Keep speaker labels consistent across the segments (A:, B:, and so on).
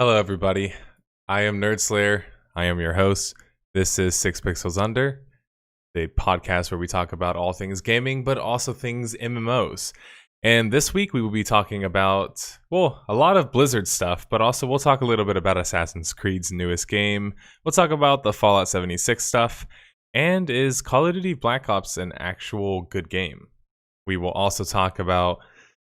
A: Hello, everybody. I am NerdSlayer. I am your host. This is Six Pixels Under, the podcast where we talk about all things gaming, but also things MMOs. And this week we will be talking about, well, a lot of Blizzard stuff, but also we'll talk a little bit about Assassin's Creed's newest game. We'll talk about the Fallout 76 stuff. And is Call of Duty Black Ops an actual good game? We will also talk about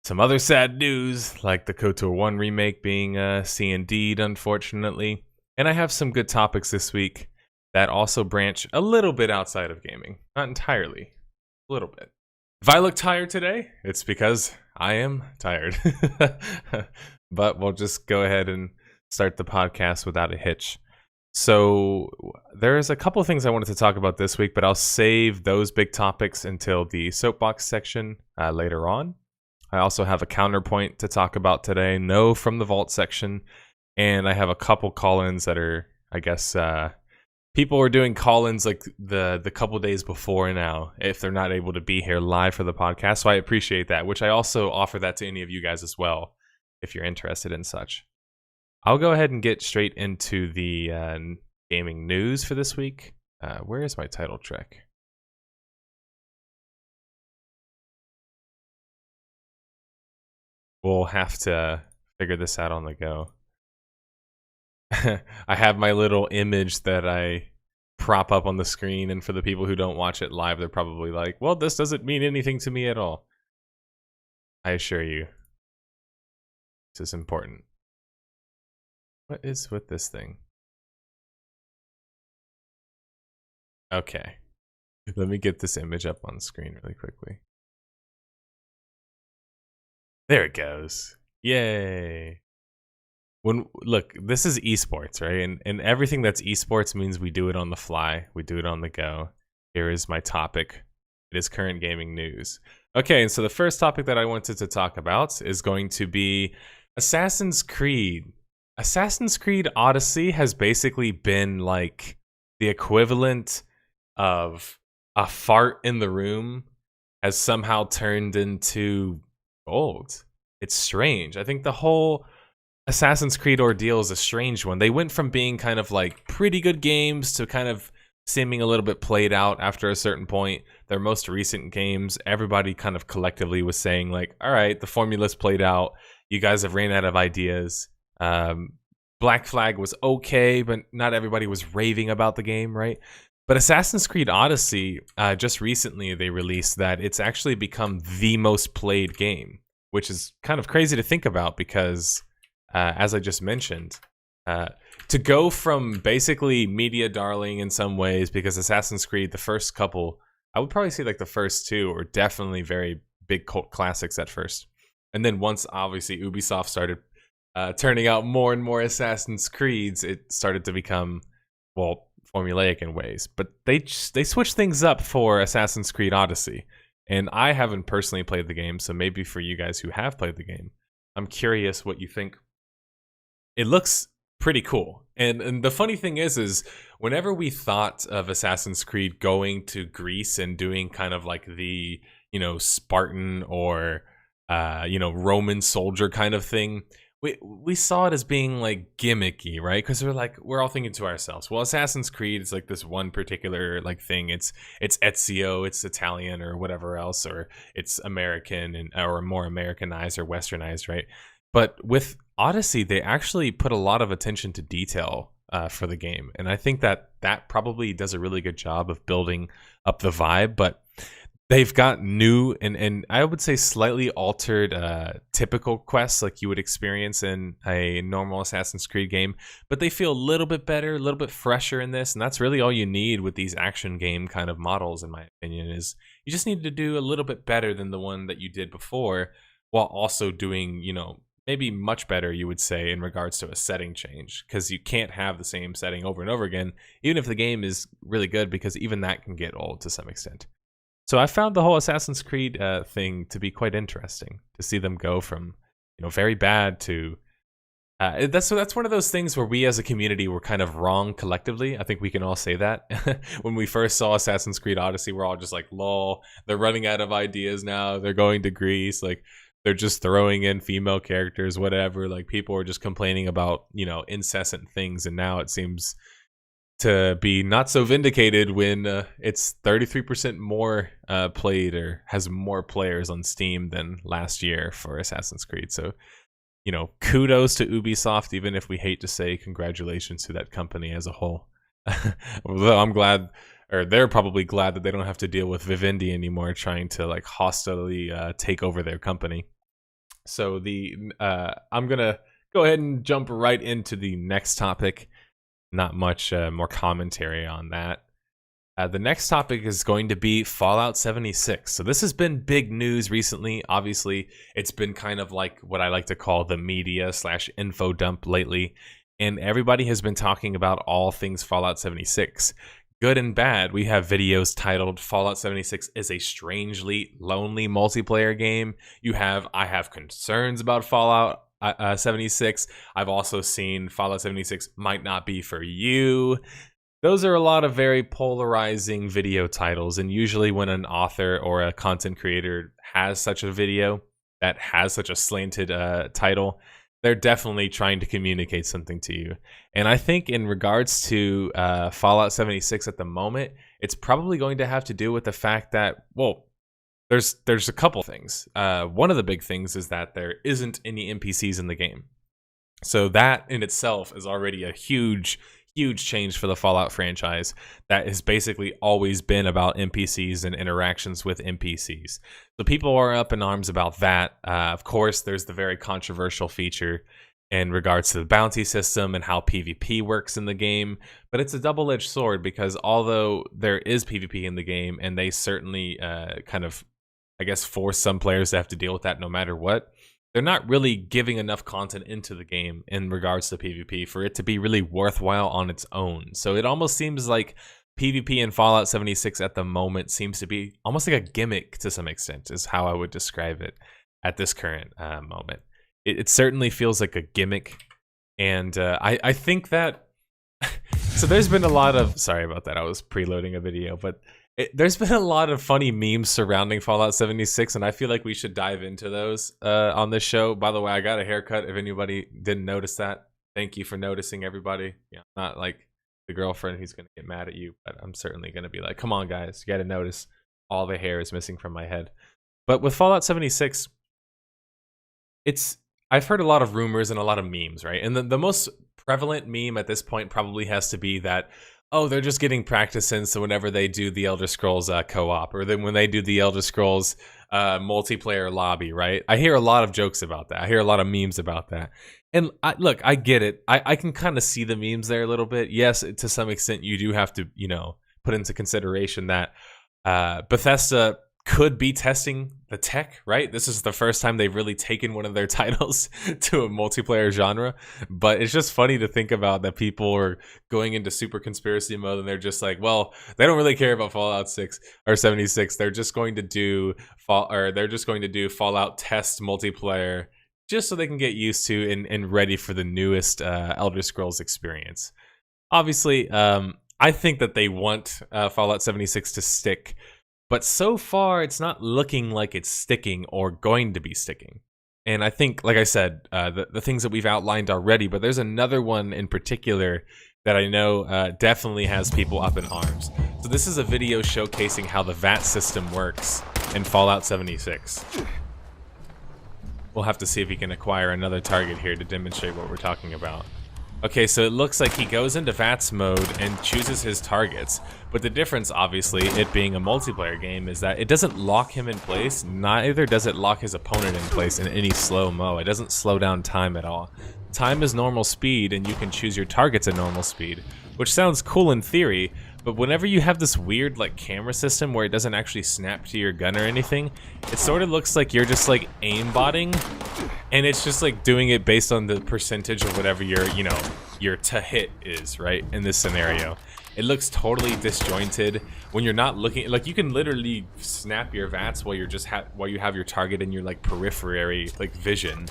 A: some other sad news, like the KOTOR 1 remake being C&D'd, unfortunately. And I have some good topics this week that also branch a little bit outside of gaming. Not entirely, a little bit. If I look tired today, it's because I am tired. But we'll just go ahead and start the podcast without a hitch. So there's a couple of things I wanted to talk about this week, but I'll save those big topics until the soapbox section later on. I also have a counterpoint to talk about today, no from the vault section, and I have a couple call-ins that are, I guess, people are doing call-ins like the couple days before now, if they're not able to be here live for the podcast, so I appreciate that, which I also offer that to any of you guys as well, if you're interested in such. I'll go ahead and get straight into the gaming news for this week. Where is my title track? We'll have to figure this out on the go. I have my little image that I prop up on the screen, and for the people who don't watch it live, they're probably like, well, this doesn't mean anything to me at all. I assure you, this is important. What is with this thing? Okay. Let me get this image up on the screen really quickly. There it goes. Yay. Look, this is esports, right? And everything that's esports means we do it on the fly. We do it on the go. Here is my topic. It is current gaming news. Okay, and so the first topic that I wanted to talk about is going to be Assassin's Creed. Assassin's Creed Odyssey has basically been like the equivalent of a fart in the room has somehow turned into gold. It's strange. I think the whole Assassin's Creed ordeal is a strange one. They went from being kind of like pretty good games to kind of seeming a little bit played out after a certain point. Their most recent games, everybody kind of collectively was saying like, all right, the formula's played out. You guys have ran out of ideas. Black Flag was okay, but not everybody was raving about the game, right? But Assassin's Creed Odyssey, just recently they released that it's actually become the most played game, which is kind of crazy to think about because, as I just mentioned, to go from basically media darling in some ways, because Assassin's Creed, the first couple, I would probably say like the first two are definitely very big cult classics at first. And then once obviously Ubisoft started turning out more and more Assassin's Creeds, it started to become, well, formulaic in ways. But they switched things up for Assassin's Creed Odyssey. And I haven't personally played the game, so maybe for you guys who have played the game, I'm curious what you think. It looks pretty cool. And the funny thing is whenever we thought of Assassin's Creed going to Greece and doing kind of like the, Spartan or, Roman soldier kind of thing, we saw it as being like gimmicky, right? Because we're all thinking to ourselves, well, Assassin's Creed is like this one particular like thing. It's Ezio, it's Italian or whatever else, or it's American or more Americanized or Westernized, right? But with Odyssey, they actually put a lot of attention to detail for the game, and I think that probably does a really good job of building up the vibe. But they've got new and I would say slightly altered typical quests like you would experience in a normal Assassin's Creed game, but they feel a little bit better, a little bit fresher in this, and that's really all you need with these action game kind of models, in my opinion, is you just need to do a little bit better than the one that you did before, while also doing, maybe much better, you would say, in regards to a setting change, because you can't have the same setting over and over again, even if the game is really good, because even that can get old to some extent. So I found the whole Assassin's Creed thing to be quite interesting, to see them go from, very bad to that's one of those things where we as a community were kind of wrong collectively. I think we can all say that. When we first saw Assassin's Creed Odyssey, we're all just like, lol, they're running out of ideas now. They're going to Greece. Like, they're just throwing in female characters, whatever. Like, people are just complaining about, you know, incessant things, and now it seems to be not so vindicated when it's 33% more played, or has more players on Steam than last year for Assassin's Creed. So, you know, kudos to Ubisoft, even if we hate to say congratulations to that company as a whole. Although I'm glad, or they're probably glad, that they don't have to deal with Vivendi anymore trying to like hostilely take over their company. So I'm gonna go ahead and jump right into the next topic. Not much more commentary on that. The next topic is going to be Fallout 76. So this has been big news recently. Obviously, it's been kind of like what I like to call the media / info dump lately. And everybody has been talking about all things Fallout 76. Good and bad. We have videos titled Fallout 76 is a strangely lonely multiplayer game. I have concerns about Fallout 76. I've also seen Fallout 76 might not be for you. Those are a lot of very polarizing video titles, and usually when an author or a content creator has such a video that has such a slanted title, they're definitely trying to communicate something to you. And I think in regards to Fallout 76 at the moment, it's probably going to have to do with the fact that, well, there's a couple things. One of the big things is that there isn't any NPCs in the game. So that in itself is already a huge change for the Fallout franchise that has basically always been about NPCs and interactions with NPCs. So people are up in arms about that. Of course, there's the very controversial feature in regards to the bounty system and how PvP works in the game. But it's a double-edged sword, because although there is PvP in the game, and they certainly kind of, I guess, force some players to have to deal with that no matter what, they're not really giving enough content into the game in regards to PvP for it to be really worthwhile on its own. So it almost seems like PvP in Fallout 76 at the moment seems to be almost like a gimmick to some extent, is how I would describe it at this current moment. It certainly feels like a gimmick. And I think that... So there's been a lot of... Sorry about that, I was preloading a video, but... There's been a lot of funny memes surrounding Fallout 76, and I feel like we should dive into those on this show. By the way, I got a haircut, if anybody didn't notice that. Thank you for noticing, everybody. Yeah, not like the girlfriend who's going to get mad at you, but I'm certainly going to be like, come on, guys, you got to notice all the hair is missing from my head. But with Fallout 76, I've heard a lot of rumors and a lot of memes, right? And the most prevalent meme at this point probably has to be that, oh, they're just getting practice in, so whenever they do the Elder Scrolls co-op, or then when they do the Elder Scrolls multiplayer lobby, right? I hear a lot of jokes about that. I hear a lot of memes about that. And look, I get it. I can kind of see the memes there a little bit. Yes, to some extent, you do have to, you know, put into consideration that Bethesda could be testing the tech, right? This is the first time they've really taken one of their titles to a multiplayer genre. But it's just funny to think about that people are going into super conspiracy mode, and they're just like, well, they don't really care about Fallout 6 or 76. They're just going to do Fallout test multiplayer just so they can get used to and ready for the newest Elder Scrolls experience. Obviously, I think that they want Fallout 76 to stick. But so far, it's not looking like it's sticking or going to be sticking. And I think, like I said, the things that we've outlined already, but there's another one in particular that I know definitely has people up in arms. So this is a video showcasing how the VAT system works in Fallout 76. We'll have to see if we can acquire another target here to demonstrate what we're talking about. Okay, so it looks like he goes into VATS mode and chooses his targets, but the difference, obviously, it being a multiplayer game, is that it doesn't lock him in place, neither does it lock his opponent in place in any slow-mo. It doesn't slow down time at all. Time is normal speed, and you can choose your targets at normal speed, which sounds cool in theory, but whenever you have this weird like camera system where it doesn't actually snap to your gun or anything, it sort of looks like you're just like aimbotting, and it's just like doing it based on the percentage of whatever your to hit is, right? In this scenario, it looks totally disjointed when you're not looking. Like, you can literally snap your VATS while you have your target in your like periphery like vision.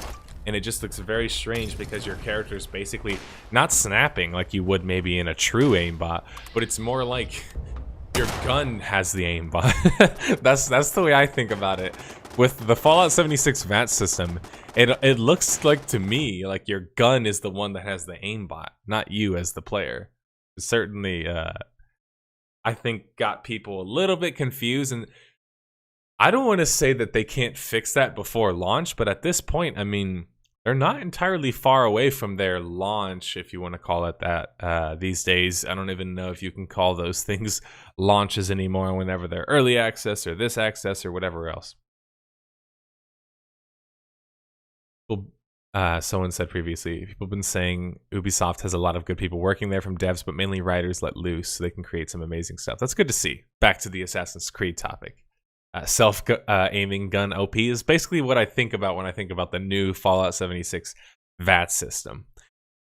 A: And it just looks very strange because your character is basically not snapping like you would maybe in a true aimbot, but it's more like your gun has the aimbot. That's the way I think about it. with the Fallout 76 VAT system, it looks like to me like your gun is the one that has the aimbot, not you as the player. It certainly, I think, got people a little bit confused, and I don't want to say that they can't fix that before launch, but at this point, I mean, they're not entirely far away from their launch, if you want to call it that. These days, I don't even know if you can call those things launches anymore whenever they're early access or this access or whatever else. Someone said previously, people have been saying Ubisoft has a lot of good people working there, from devs, but mainly writers let loose so they can create some amazing stuff. That's good to see. Back to the Assassin's Creed topic. Self-aiming gun OP is basically what I think about when I think about the new Fallout 76 VAT system.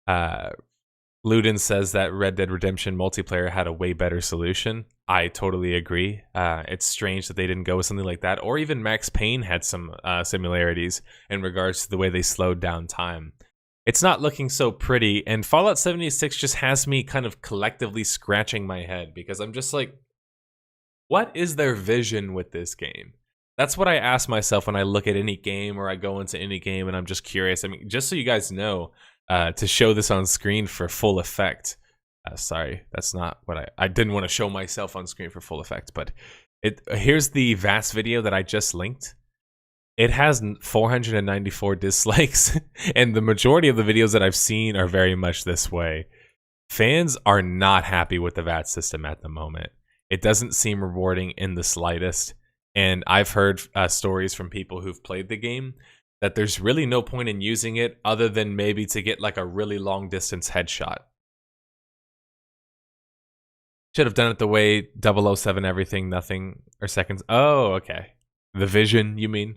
A: Ludin says that Red Dead Redemption multiplayer had a way better solution. I totally agree. It's strange that they didn't go with something like that, or even Max Payne had some similarities in regards to the way they slowed down time. It's not looking so pretty, and Fallout 76 just has me kind of collectively scratching my head, because I'm just like, what is their vision with this game? That's what I ask myself when I look at any game or I go into any game, and I'm just curious. I mean, just so you guys know, to show this on screen for full effect. Sorry, that's not what I didn't want to show myself on screen for full effect, but here's the VATS video that I just linked. It has 494 dislikes, and the majority of the videos that I've seen are very much this way. Fans are not happy with the VAT system at the moment. It doesn't seem rewarding in the slightest, and I've heard stories from people who've played the game that there's really no point in using it other than maybe to get like a really long distance headshot. Should have done it the way 007 everything, nothing, or seconds. Oh, okay. The vision, you mean?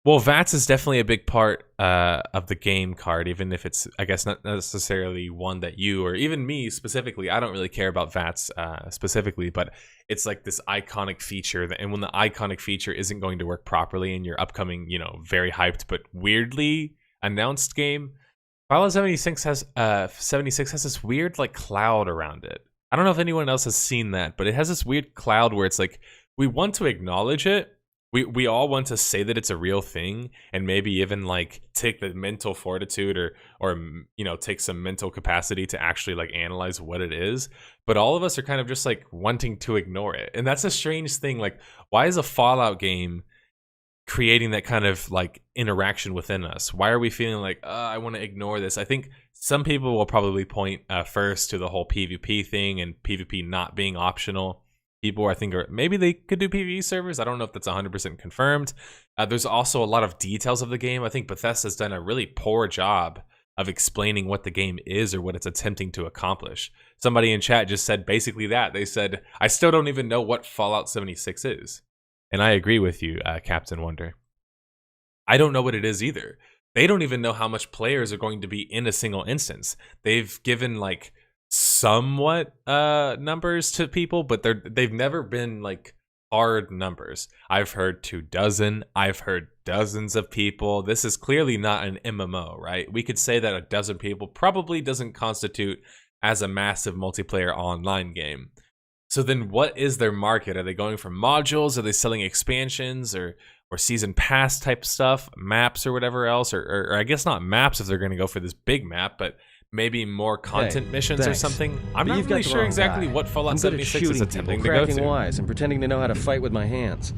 A: Well, VATS is definitely a big part of the game card, even if it's, I guess, not necessarily one that you, or even me specifically, I don't really care about VATS specifically, but it's like this iconic feature, and when the iconic feature isn't going to work properly in your upcoming, very hyped but weirdly announced game, Fallout 76 has this weird like cloud around it. I don't know if anyone else has seen that, but it has this weird cloud where it's like, we want to acknowledge it. We all want to say that it's a real thing, and maybe even like take the mental fortitude or take some mental capacity to actually like analyze what it is. But all of us are kind of just like wanting to ignore it. And that's a strange thing. Like, why is a Fallout game creating that kind of like interaction within us? Why are we feeling like, I want to ignore this? I think some people will probably point first to the whole PvP thing and PvP not being optional. People, I think, maybe they could do PvE servers. I don't know if that's 100% confirmed. There's also a lot of details of the game. I think Bethesda's done a really poor job of explaining what the game is or what it's attempting to accomplish. Somebody in chat just said basically that. They said, I still don't even know what Fallout 76 is. And I agree with you, Captain Wonder. I don't know what it is either. They don't even know how much players are going to be in a single instance. They've given like somewhat numbers to people, but they've never been like hard numbers. I've heard 24. I've heard dozens of people. This is clearly not an MMO, right? We could say that a dozen people probably doesn't constitute as a massive multiplayer online game. So then what is their market? Are they going for modules? Are they selling expansions or season pass type stuff, maps or whatever else? Or I guess not maps if they're going to go for this big map, but maybe more content missions or something. I'm not really sure exactly what Fallout 76 is attempting to go to.
B: Wise and pretending to know how to fight with my hands.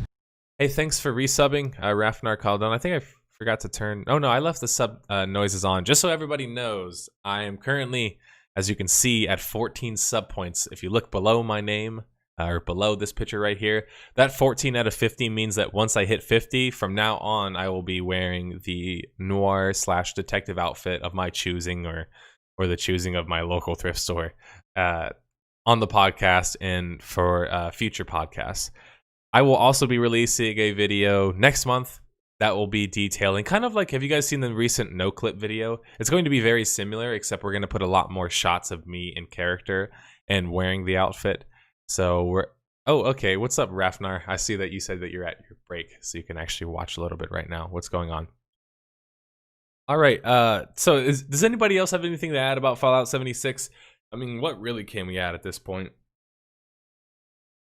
A: Hey, thanks for resubbing, Rafnar Caldon. I think I forgot to turn... Oh no, I left the sub noises on. Just so everybody knows, I am currently, as you can see, at 14 sub points. If you look below my name, or below this picture right here, that 14 out of 50 means that once I hit 50, from now on, I will be wearing the noir/detective outfit of my choosing, or the choosing of my local thrift store on the podcast and for future podcasts. I will also be releasing a video next month that will be detailing, kind of like, have you guys seen the recent no clip video? It's going to be very similar, except we're going to put a lot more shots of me in character and wearing the outfit. So oh, okay. What's up, Rafnar? I see that you said that you're at your break, so you can actually watch a little bit right now. What's going on? All right, so does anybody else have anything to add about Fallout 76? I mean, what really can we add at this point?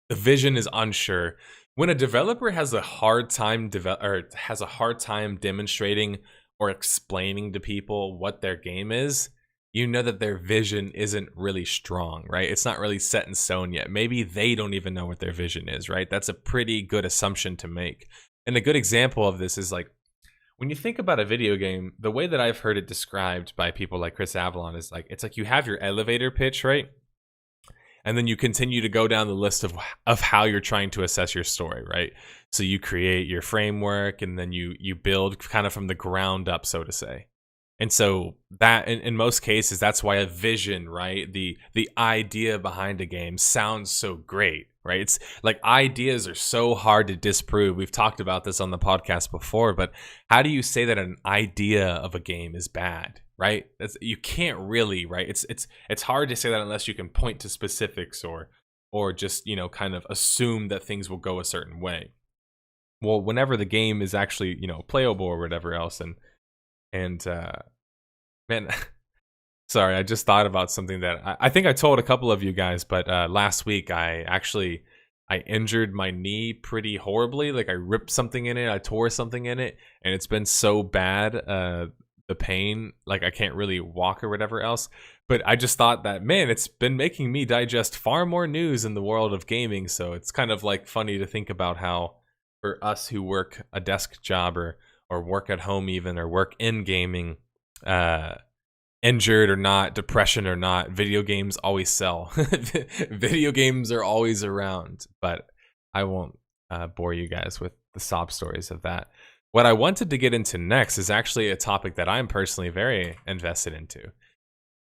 A: The vision is unsure. when a developer has a hard time demonstrating or explaining to people what their game is, you know that their vision isn't really strong, right? It's not really set in stone yet. Maybe they don't even know what their vision is, right? That's a pretty good assumption to make. And a good example of this is like, when you think about a video game, the way that I've heard it described by people like Chris Avalon is like, it's like you have your elevator pitch, right? And then you continue to go down the list of how you're trying to assess your story, right? So you create your framework, and then you build kind of from the ground up, so to say. And so that in most cases, that's why a vision, right? The idea behind a game sounds so great, right? It's like ideas are so hard to disprove. We've talked about this on the podcast before, but how do you say that an idea of a game is bad, right? You can't really, right? It's hard to say that unless you can point to specifics or just, you know, kind of assume that things will go a certain way. Well, whenever the game is actually, you know, playable or whatever else, and man, sorry, I just thought about something that I think I told a couple of you guys, but last week I injured my knee pretty horribly. Like, I ripped something in it, I tore something in it, and it's been so bad, the pain, like I can't really walk or whatever else. But I just thought that, man, it's been making me digest far more news in the world of gaming. So it's kind of like funny to think about how, for us who work a desk job or work at home even, or work in gaming, injured or not, depression or not, video games always sell. Video games are always around. But I won't bore you guys with the sob stories of that. What I wanted to get into next is actually a topic that I'm personally very invested into.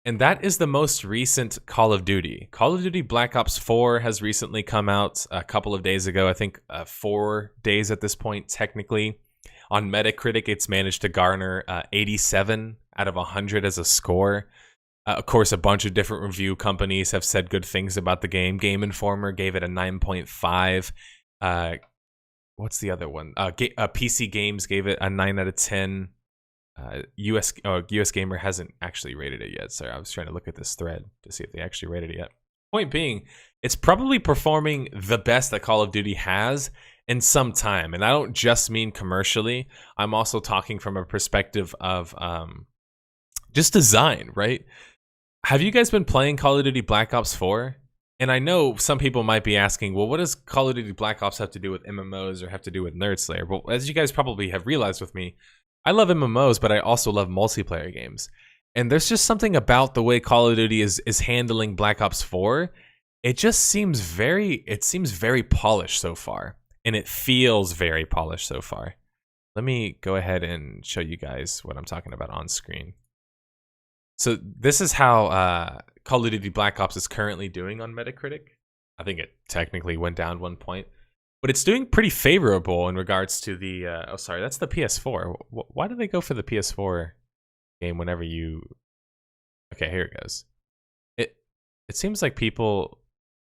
A: And that is the most recent Call of Duty. Call of Duty Black Ops 4 has recently come out a couple of days ago. I think 4 days at this point, technically. On Metacritic, it's managed to garner 87 out of 100 as a score. Of course, a bunch of different review companies have said good things about the game. Game Informer gave it a 9.5. What's the other one? PC Games gave it a 9 out of 10. US Gamer hasn't actually rated it yet. Sorry, I was trying to look at this thread to see if they actually rated it yet. Point being, it's probably performing the best that Call of Duty has in some time. And I don't just mean commercially. I'm also talking from a perspective of just design, right? Have you guys been playing Call of Duty Black Ops 4? And I know some people might be asking, well, what does Call of Duty Black Ops have to do with MMOs or have to do with Nerd Slayer? Well, as you guys probably have realized with me, I love MMOs, but I also love multiplayer games. And there's just something about the way Call of Duty is handling Black Ops 4. It just seems very polished so far. And it feels very polished so far. Let me go ahead and show you guys what I'm talking about on screen. So this is how Call of Duty Black Ops is currently doing on Metacritic. I think it technically went down 1 point. But it's doing pretty favorable in regards to the... oh, sorry, that's the PS4. Why do they go for the PS4 game whenever you... Okay, here it goes. It seems like people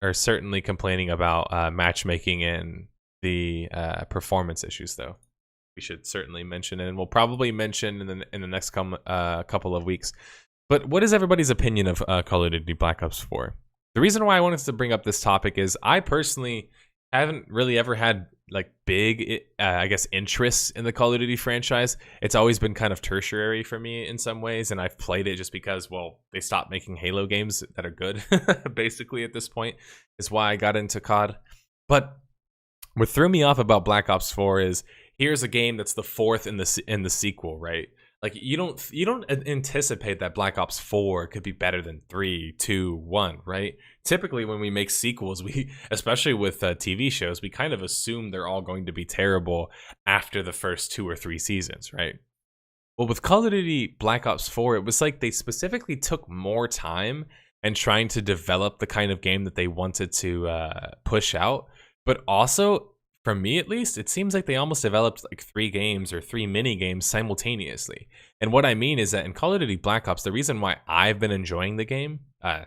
A: are certainly complaining about matchmaking and the performance issues, though. We should certainly mention it, and we'll probably mention in the next couple of weeks. But what is everybody's opinion of Call of Duty Black Ops 4? The reason why I wanted to bring up this topic is I personally haven't really ever had like big, I guess, interests in the Call of Duty franchise. It's always been kind of tertiary for me in some ways, and I've played it just because, well, they stopped making Halo games that are good, basically, at this point, is why I got into COD. But what threw me off about Black Ops 4 is, here's a game that's the fourth in the sequel, right? Like, you don't anticipate that Black Ops 4 could be better than 3, 2, 1, right? Typically, when we make sequels, especially with TV shows, we kind of assume they're all going to be terrible after the first 2 or 3 seasons, right? Well, with Call of Duty Black Ops 4, it was like they specifically took more time and trying to develop the kind of game that they wanted to push out, but also, for me at least, it seems like they almost developed like 3 games or 3 mini games simultaneously. And what I mean is that in Call of Duty Black Ops, the reason why I've been enjoying the game,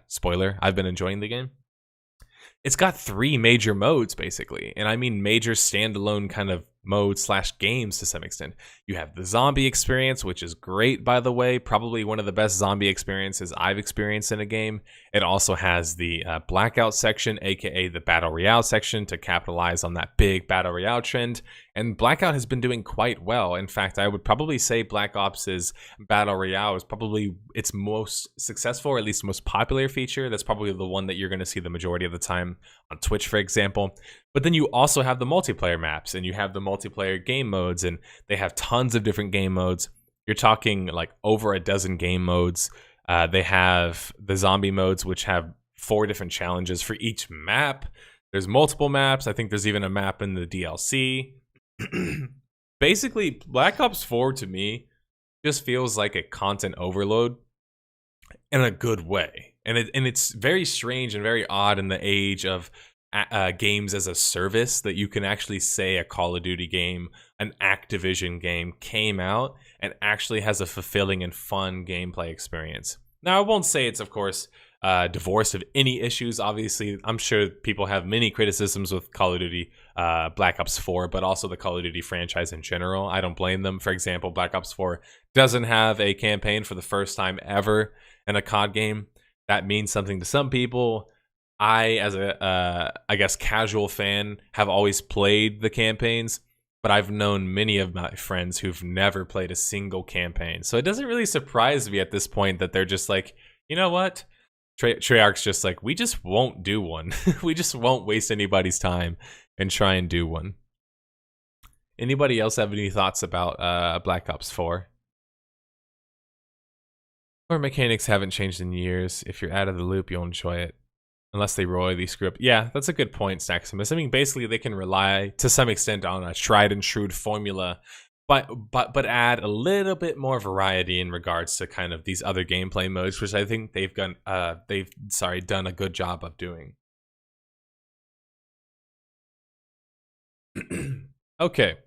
A: spoiler, I've been enjoying the game, it's got 3 major modes basically. And I mean major standalone kind of modes / games to some extent. You have the zombie experience, which is great, by the way. Probably one of the best zombie experiences I've experienced in a game. It also has the blackout section, aka the battle royale section, to capitalize on that big battle royale trend. And Blackout has been doing quite well. In fact, I would probably say Black Ops' battle royale is probably its most successful, or at least most popular feature. That's probably the one that you're going to see the majority of the time on Twitch, for example. But then you also have the multiplayer maps, and you have the multiplayer game modes, and they have tons of different game modes. You're talking like over a dozen game modes. They have the zombie modes, which have 4 different challenges for each map. There's multiple maps. I think there's even a map in the DLC. Basically, Black Ops 4 to me just feels like a content overload in a good way. And it's very strange and very odd in the age of games as a service that you can actually say a Call of Duty game, an Activision game came out and actually has a fulfilling and fun gameplay experience. Now, I won't say it's, of course, divorced of any issues. Obviously, I'm sure people have many criticisms with Call of Duty Black Ops 4, but also the Call of Duty franchise in general. I don't blame them. For example, Black Ops 4 doesn't have a campaign for the first time ever in a COD game. That means something to some people. I, as a, I guess, casual fan, have always played the campaigns, but I've known many of my friends who've never played a single campaign. So it doesn't really surprise me at this point that they're just like, you know what? Treyarch's just like, we just won't do one. We just won't waste anybody's time and try and do one. Anybody else have any thoughts about Black Ops 4? Or mechanics haven't changed in years. If you're out of the loop, you'll enjoy it. Unless they royally screw up. Yeah, that's a good point, Staximus. I mean, basically, they can rely to some extent on a tried and true formula, but add a little bit more variety in regards to kind of these other gameplay modes, which I think they've done a good job of doing. Okay.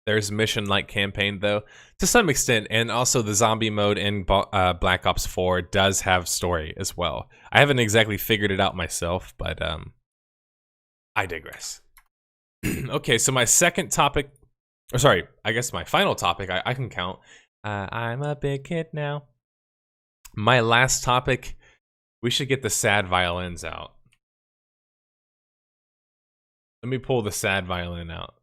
A: There's mission-like campaign, though, to some extent, and also the zombie mode in Black Ops 4 does have story as well. I haven't exactly figured it out myself, but I digress. Okay, so my second topic, or sorry, I guess my final topic, I can count. I'm a big kid now. My last topic, we should get the sad violins out. Let me pull the sad violin out.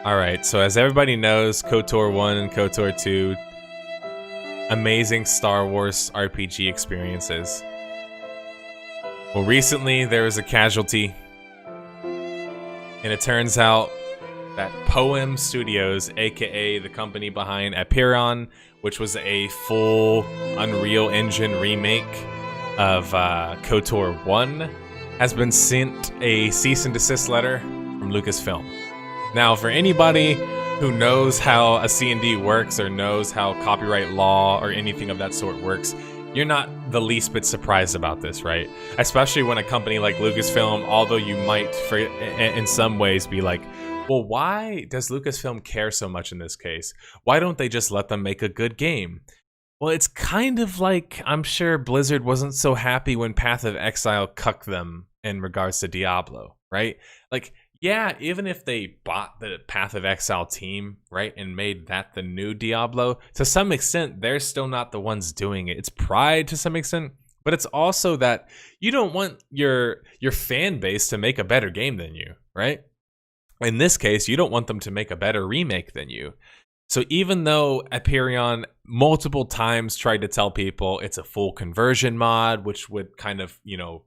A: Alright, so as everybody knows, KOTOR 1 and KOTOR 2, amazing Star Wars RPG experiences. Well, recently there was a casualty, and it turns out that Poem Studios, aka the company behind Apeiron, which was a full Unreal Engine remake of KOTOR 1, has been sent a cease and desist letter from Lucasfilm. Now, for anybody who knows how a C&D works or knows how copyright law or anything of that sort works, you're not the least bit surprised about this, right? Especially when a company like Lucasfilm, although you might in some ways be like, well, why does Lucasfilm care so much in this case? Why don't they just let them make a good game? Well, it's kind of like, I'm sure Blizzard wasn't so happy when Path of Exile cucked them in regards to Diablo, right? Like, yeah, even if they bought the Path of Exile team, right, and made that the new Diablo, to some extent, they're still not the ones doing it. It's pride to some extent, but it's also that you don't want your fan base to make a better game than you, right? In this case, you don't want them to make a better remake than you. So even though Apeiron multiple times tried to tell people it's a full conversion mod, which would kind of, you know,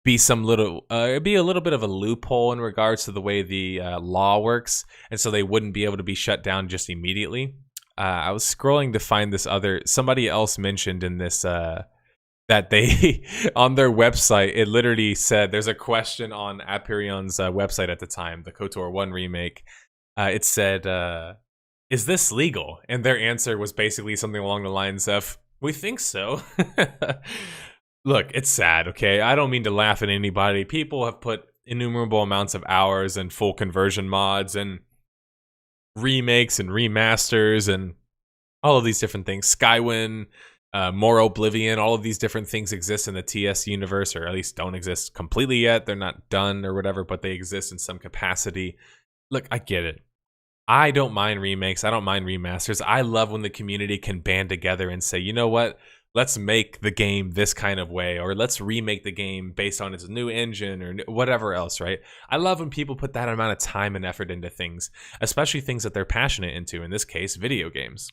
A: be a little bit of a loophole in regards to the way the law works, and so they wouldn't be able to be shut down just immediately. I was scrolling to find this somebody else mentioned in this that they on their website, it literally said, there's a question on Apeirion's website at the time, the KOTOR 1 remake. It said, is this legal? And their answer was basically something along the lines of, we think so. Look, it's sad, okay? I don't mean to laugh at anybody. People have put innumerable amounts of hours and full conversion mods and remakes and remasters and all of these different things. Skywin, More Oblivion, all of these different things exist in the TS universe, or at least don't exist completely yet. They're not done or whatever, but they exist in some capacity. Look, I get it. I don't mind remakes. I don't mind remasters. I love when the community can band together and say, you know what? Let's make the game this kind of way, or let's remake the game based on its new engine or whatever else, right? I love when people put that amount of time and effort into things, especially things that they're passionate into, in this case, video games.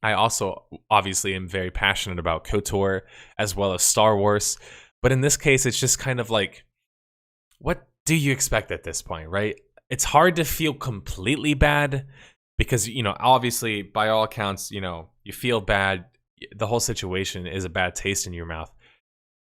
A: I also obviously am very passionate about KOTOR as well as Star Wars. But in this case, it's just kind of like, what do you expect at this point, right? It's hard to feel completely bad because, you know, obviously by all accounts, you know, you feel bad. The whole situation is a bad taste in your mouth.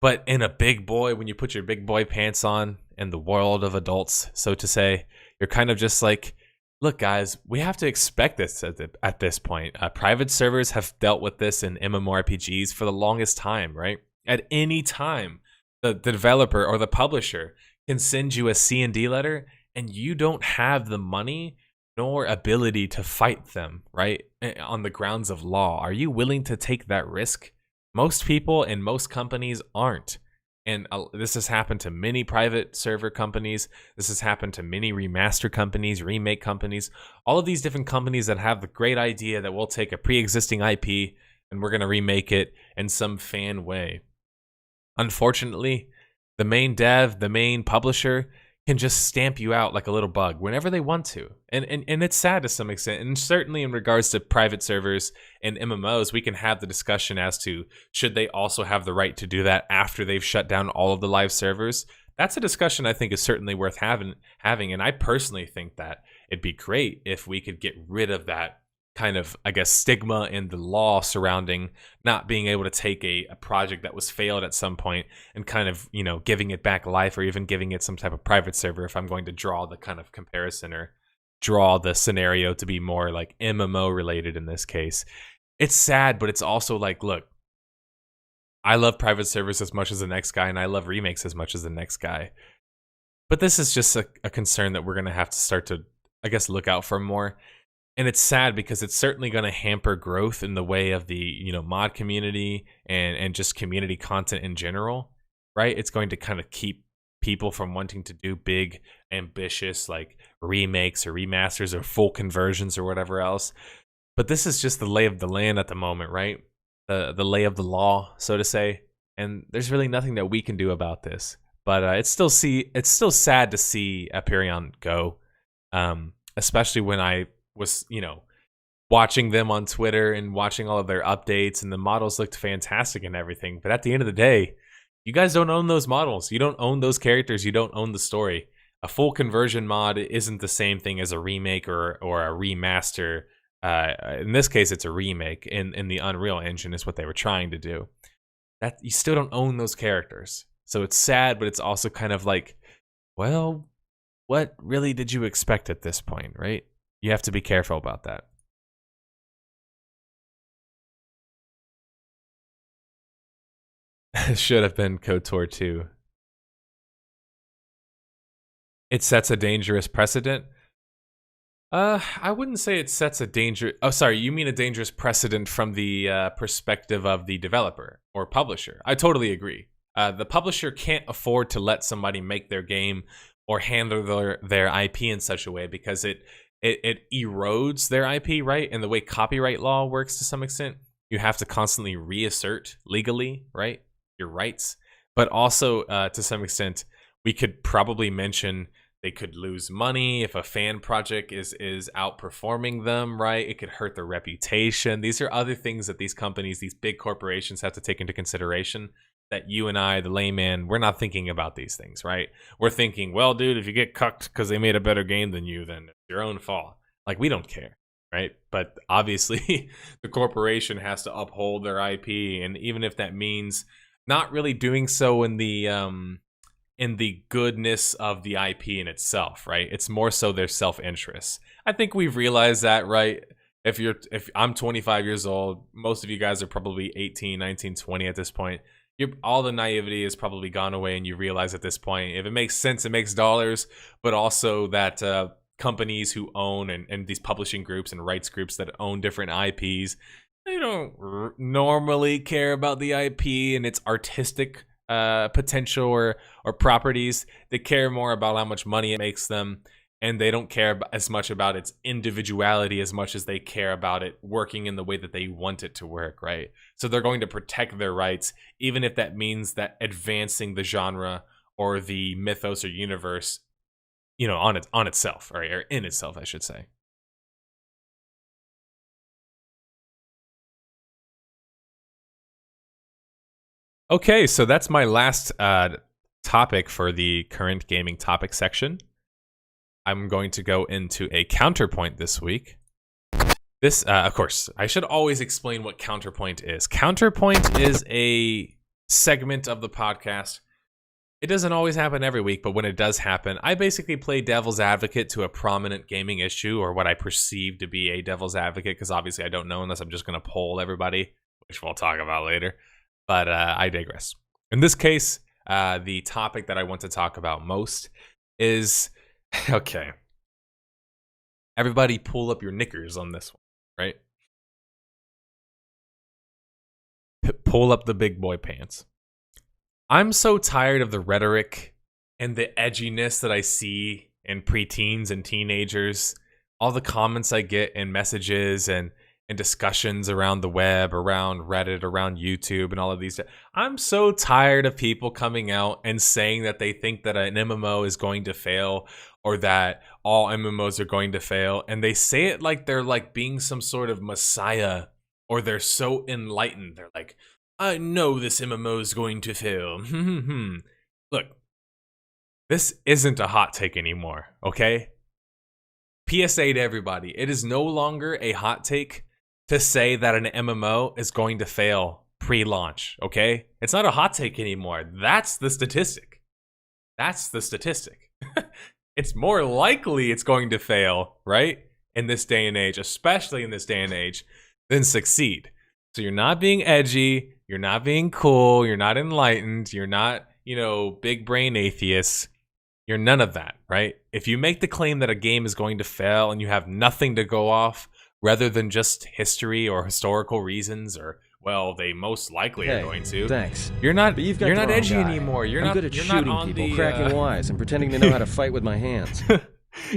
A: But in a big boy, when you put your big boy pants on in the world of adults, so to say, you're kind of just like, look, guys, we have to expect this at this point. Private servers have dealt with this in MMORPGs for the longest time, right? At any time, the developer or the publisher can send you a C&D letter, and you don't have the money nor ability to fight them, right? On the grounds of law. Are you willing to take that risk? Most people and most companies aren't. And this has happened to many private server companies. This has happened to many remaster companies, remake companies, all of these different companies that have the great idea that we'll take a pre-existing IP and we're going to remake it in some fan way. Unfortunately, the main dev, the main publisher can just stamp you out like a little bug whenever they want to. And it's sad to some extent. And certainly in regards to private servers and MMOs, we can have the discussion as to should they also have the right to do that after they've shut down all of the live servers. That's a discussion I think is certainly worth having. And I personally think that it'd be great if we could get rid of that kind of, I guess, stigma in the law surrounding not being able to take a project that was failed at some point and kind of, you know, giving it back life, or even giving it some type of private server, if I'm going to draw the kind of comparison or draw the scenario to be more like MMO related in this case. It's sad, but it's also like, look, I love private servers as much as the next guy, and I love remakes as much as the next guy. But this is just a concern that we're going to have to start to, I guess, look out for more. And it's sad because it's certainly going to hamper growth in the way of the, you know, mod community and just community content in general, right? It's going to kind of keep people from wanting to do big, ambitious, like remakes or remasters or full conversions or whatever else. But this is just the lay of the land at the moment, right? The lay of the law, so to say. And there's really nothing that we can do about this. But it's still sad to see Aperion go, especially when I was, you know, watching them on Twitter and watching all of their updates, and the models looked fantastic and everything. But at the end of the day, you guys don't own those models. You don't own those characters. You don't own the story. A full conversion mod isn't the same thing as a remake or a remaster. In this case, it's a remake in the Unreal Engine is what they were trying to do. That you still don't own those characters. So it's sad, but it's also kind of like, well, what really did you expect at this point, right? You have to be careful about that. It should have been KOTOR 2. It sets a dangerous precedent. I wouldn't say it sets a danger. Oh, sorry, you mean a dangerous precedent from the perspective of the developer or publisher. I totally agree. The publisher can't afford to let somebody make their game or handle their IP in such a way, because it erodes their IP, right? And the way copyright law works to some extent, you have to constantly reassert legally, right, your rights. But also, to some extent, we could probably mention they could lose money if a fan project is outperforming them, right? It could hurt their reputation. These are other things that these companies, these big corporations, have to take into consideration that you and I, the layman, we're not thinking about these things, right? We're thinking, well, dude, if you get cucked because they made a better game than you, then it's your own fault. Like, we don't care, right? But obviously, the corporation has to uphold their IP, and even if that means not really doing so in the goodness of the IP in itself, right? It's more so their self-interest. I think we've realized that, right? If I'm 25 years old, most of you guys are probably 18, 19, 20 at this point. All the naivety has probably gone away, and you realize at this point, if it makes sense, it makes dollars, but also that companies who own and these publishing groups and rights groups that own different IPs, They don't normally care about the IP and its artistic potential or properties. They care more about how much money it makes them, and they don't care as much about its individuality as much as they care about it working in the way that they want it to work, right? So they're going to protect their rights, even if that means that advancing the genre or the mythos or universe, you know, on itself, or in itself, I should say. Okay, so that's my last topic for the current gaming topic section. I'm going to go into a counterpoint this week. This, of course, I should always explain what counterpoint is. Counterpoint is a segment of the podcast. It doesn't always happen every week, but when it does happen, I basically play devil's advocate to a prominent gaming issue, or what I perceive to be a devil's advocate, because obviously I don't know unless I'm just going to poll everybody, which we'll talk about later. But I digress. In this case, the topic that I want to talk about most is, okay, everybody pull up your knickers on this one, right? Pull up the big boy pants. I'm so tired of the rhetoric and the edginess that I see in preteens and teenagers. All the comments I get in messages and discussions around the web, around Reddit, around YouTube, and all of these. I'm so tired of people coming out and saying that they think that an MMO is going to fail, or that all MMOs are going to fail. And they say it like they're like being some sort of messiah, or they're so enlightened. They're like, I know this MMO is going to fail. Look, this isn't a hot take anymore, okay? PSA to everybody. It is no longer a hot take to say that an MMO is going to fail pre-launch, okay? It's not a hot take anymore. That's the statistic. That's the statistic. It's more likely it's going to fail, right? In this day and age, especially in this day and age, than succeed. So you're not being edgy, you're not being cool, you're not enlightened, you're not, big brain atheists. You're none of that, right? If you make the claim that a game is going to fail and you have nothing to go off, rather than just history or historical reasons, or, well, they most likely are going to.
B: Thanks.
A: You're not edgy
B: guy.
A: anymore.
B: I'm good at shooting people, cracking wise, and pretending to know how to fight with my hands.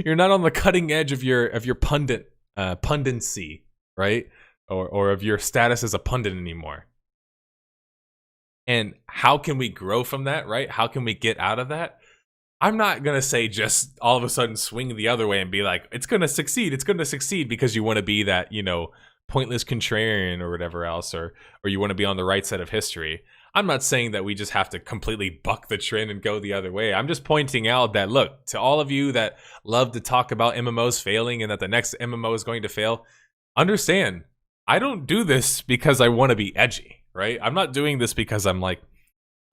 A: You're not on the cutting edge of your pundency, right? Or of your status as a pundit anymore. And how can we grow from that, right? How can we get out of that? I'm not going to say just all of a sudden swing the other way and be like, it's going to succeed because you want to be that, pointless contrarian or whatever else, or you want to be on the right side of history. I'm not saying that we just have to completely buck the trend and go the other way. I'm just pointing out that, look, to all of you that love to talk about MMOs failing and that the next MMO is going to fail, understand, I don't do this because I want to be edgy, right? I'm not doing this because I'm like,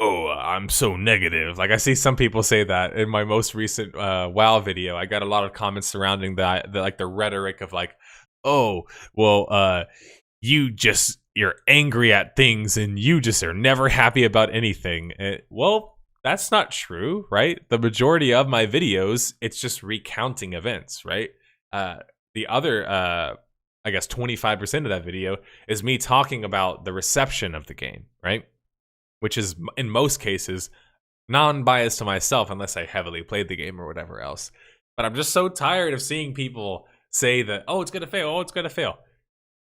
A: oh, I'm so negative. Like, I see some people say that in my most recent WoW video. I got a lot of comments surrounding that, the rhetoric of like, oh, well, you're angry at things and you just are never happy about anything. Well, that's not true, right? The majority of my videos, it's just recounting events, right? The other, I guess 25% of that video is me talking about the reception of the game, right? Which is, in most cases, non-biased to myself unless I heavily played the game or whatever else. But I'm just so tired of seeing people say that, oh, it's going to fail, oh, it's going to fail.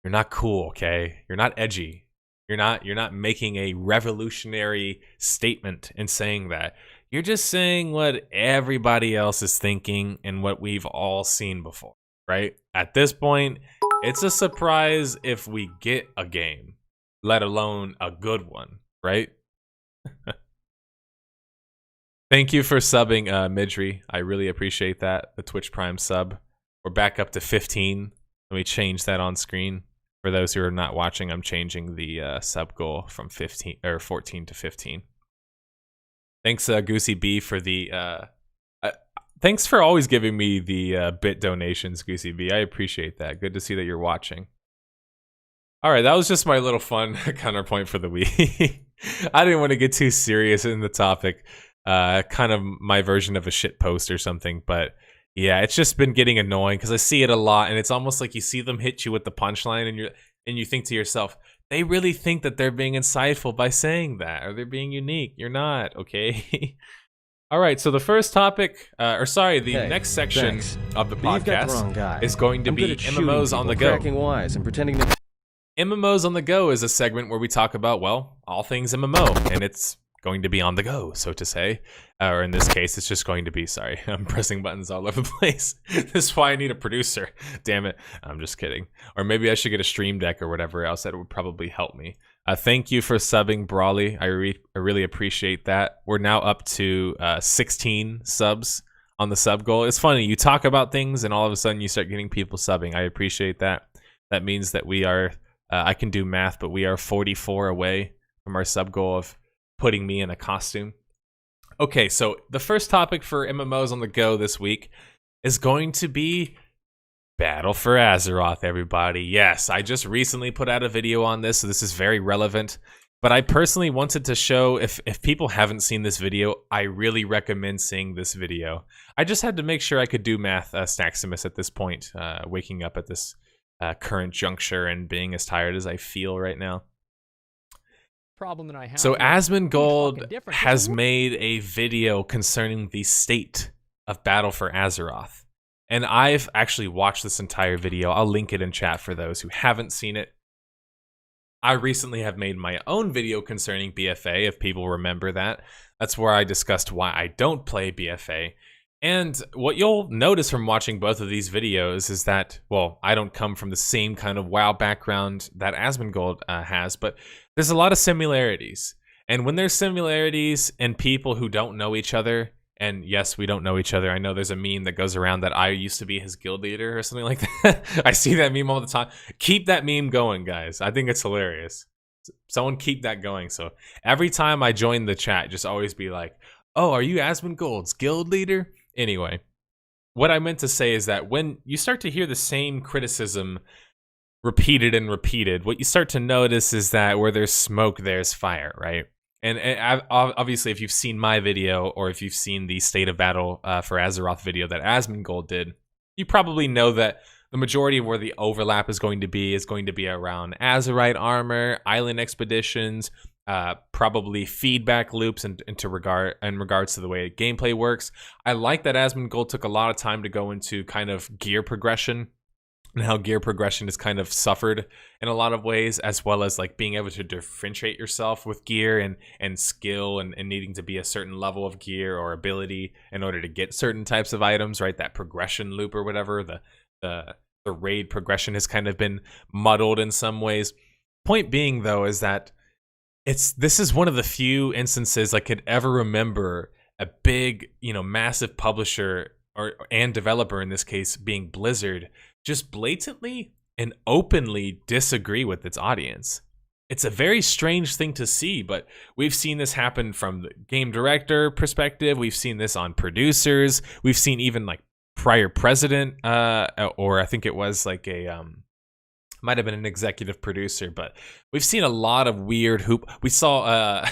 A: You're not cool, okay? You're not edgy. You're not making a revolutionary statement in saying that. You're just saying what everybody else is thinking and what we've all seen before, right? At this point, it's a surprise if we get a game, let alone a good one, right? Thank you for subbing, Midri. I really appreciate that. The Twitch Prime sub. We're back up to 15. Let me change that on screen. For those who are not watching, I'm changing the sub goal from 14 to 15. Thanks, Goosey B, for the. Thanks for always giving me the bit donations, Goosey B. I appreciate that. Good to see that you're watching. All right, that was just my little fun counterpoint for the week. I didn't want to get too serious in the topic. Kind of my version of a shit post or something, but yeah, it's just been getting annoying because I see it a lot, and it's almost like you see them hit you with the punchline, and and you think to yourself, they really think that they're being insightful by saying that, or they're being unique. You're not, okay? All right, so the first topic, the next section of the podcast is going to be MMOs on the go.
B: Cracking wise and pretending to...
A: MMOs on the go is a segment where we talk about, well, all things MMO, and it's going to be on the go, so to say. Or in this case, it's just going to be, sorry, I'm pressing buttons all over the place. This is why I need a producer. Damn it. I'm just kidding. Or maybe I should get a stream deck or whatever else. That would probably help me. Thank you for subbing, Brawley. I really appreciate that. We're now up to 16 subs on the sub goal. It's funny. You talk about things and all of a sudden you start getting people subbing. I appreciate that. That means that we are, I can do math, but we are 44 away from our sub goal of putting me in a costume. Okay, so the first topic for MMOs on the go this week is going to be Battle for Azeroth, everybody. Yes, I just recently put out a video on this, so this is very relevant. But I personally wanted to show, if people haven't seen this video, I really recommend seeing this video. I just had to make sure I could do math, Snaximus, at this point, waking up at this current juncture and being as tired as I feel right now.
C: Problem that I have.
A: So Asmongold has made a video concerning the state of Battle for Azeroth. And I've actually watched this entire video. I'll link it in chat for those who haven't seen it. I recently have made my own video concerning BFA, if people remember that. That's where I discussed why I don't play BFA. And what you'll notice from watching both of these videos is that, well, I don't come from the same kind of WoW background that Asmongold has, but there's a lot of similarities. And when there's similarities and people who don't know each other, and yes, we don't know each other. I know there's a meme that goes around that I used to be his guild leader or something like that. I see that meme all the time. Keep that meme going, guys. I think it's hilarious. Someone keep that going. So every time I join the chat, just always be like, oh, are you Asmongold's guild leader? Anyway, what I meant to say is that when you start to hear the same criticism repeated and repeated, what you start to notice is that where there's smoke, there's fire, right? And obviously, if you've seen my video or if you've seen the State of Battle for Azeroth video that Asmongold did, you probably know that the majority of where the overlap is going to be around Azerite armor, island expeditions, probably feedback loops in regards to the way gameplay works. I like that Asmongold took a lot of time to go into kind of gear progression and how gear progression has kind of suffered in a lot of ways, as well as like being able to differentiate yourself with gear and skill and needing to be a certain level of gear or ability in order to get certain types of items, right? That progression loop or whatever, the raid progression has kind of been muddled in some ways. Point being, though, is that this is one of the few instances I could ever remember a big, massive publisher and developer, in this case being Blizzard, just blatantly and openly disagree with its audience. It's a very strange thing to see, but we've seen this happen from the game director perspective. We've seen this on producers. We've seen even like prior president, or I think it was like might have been an executive producer, but we've seen a lot of weird we saw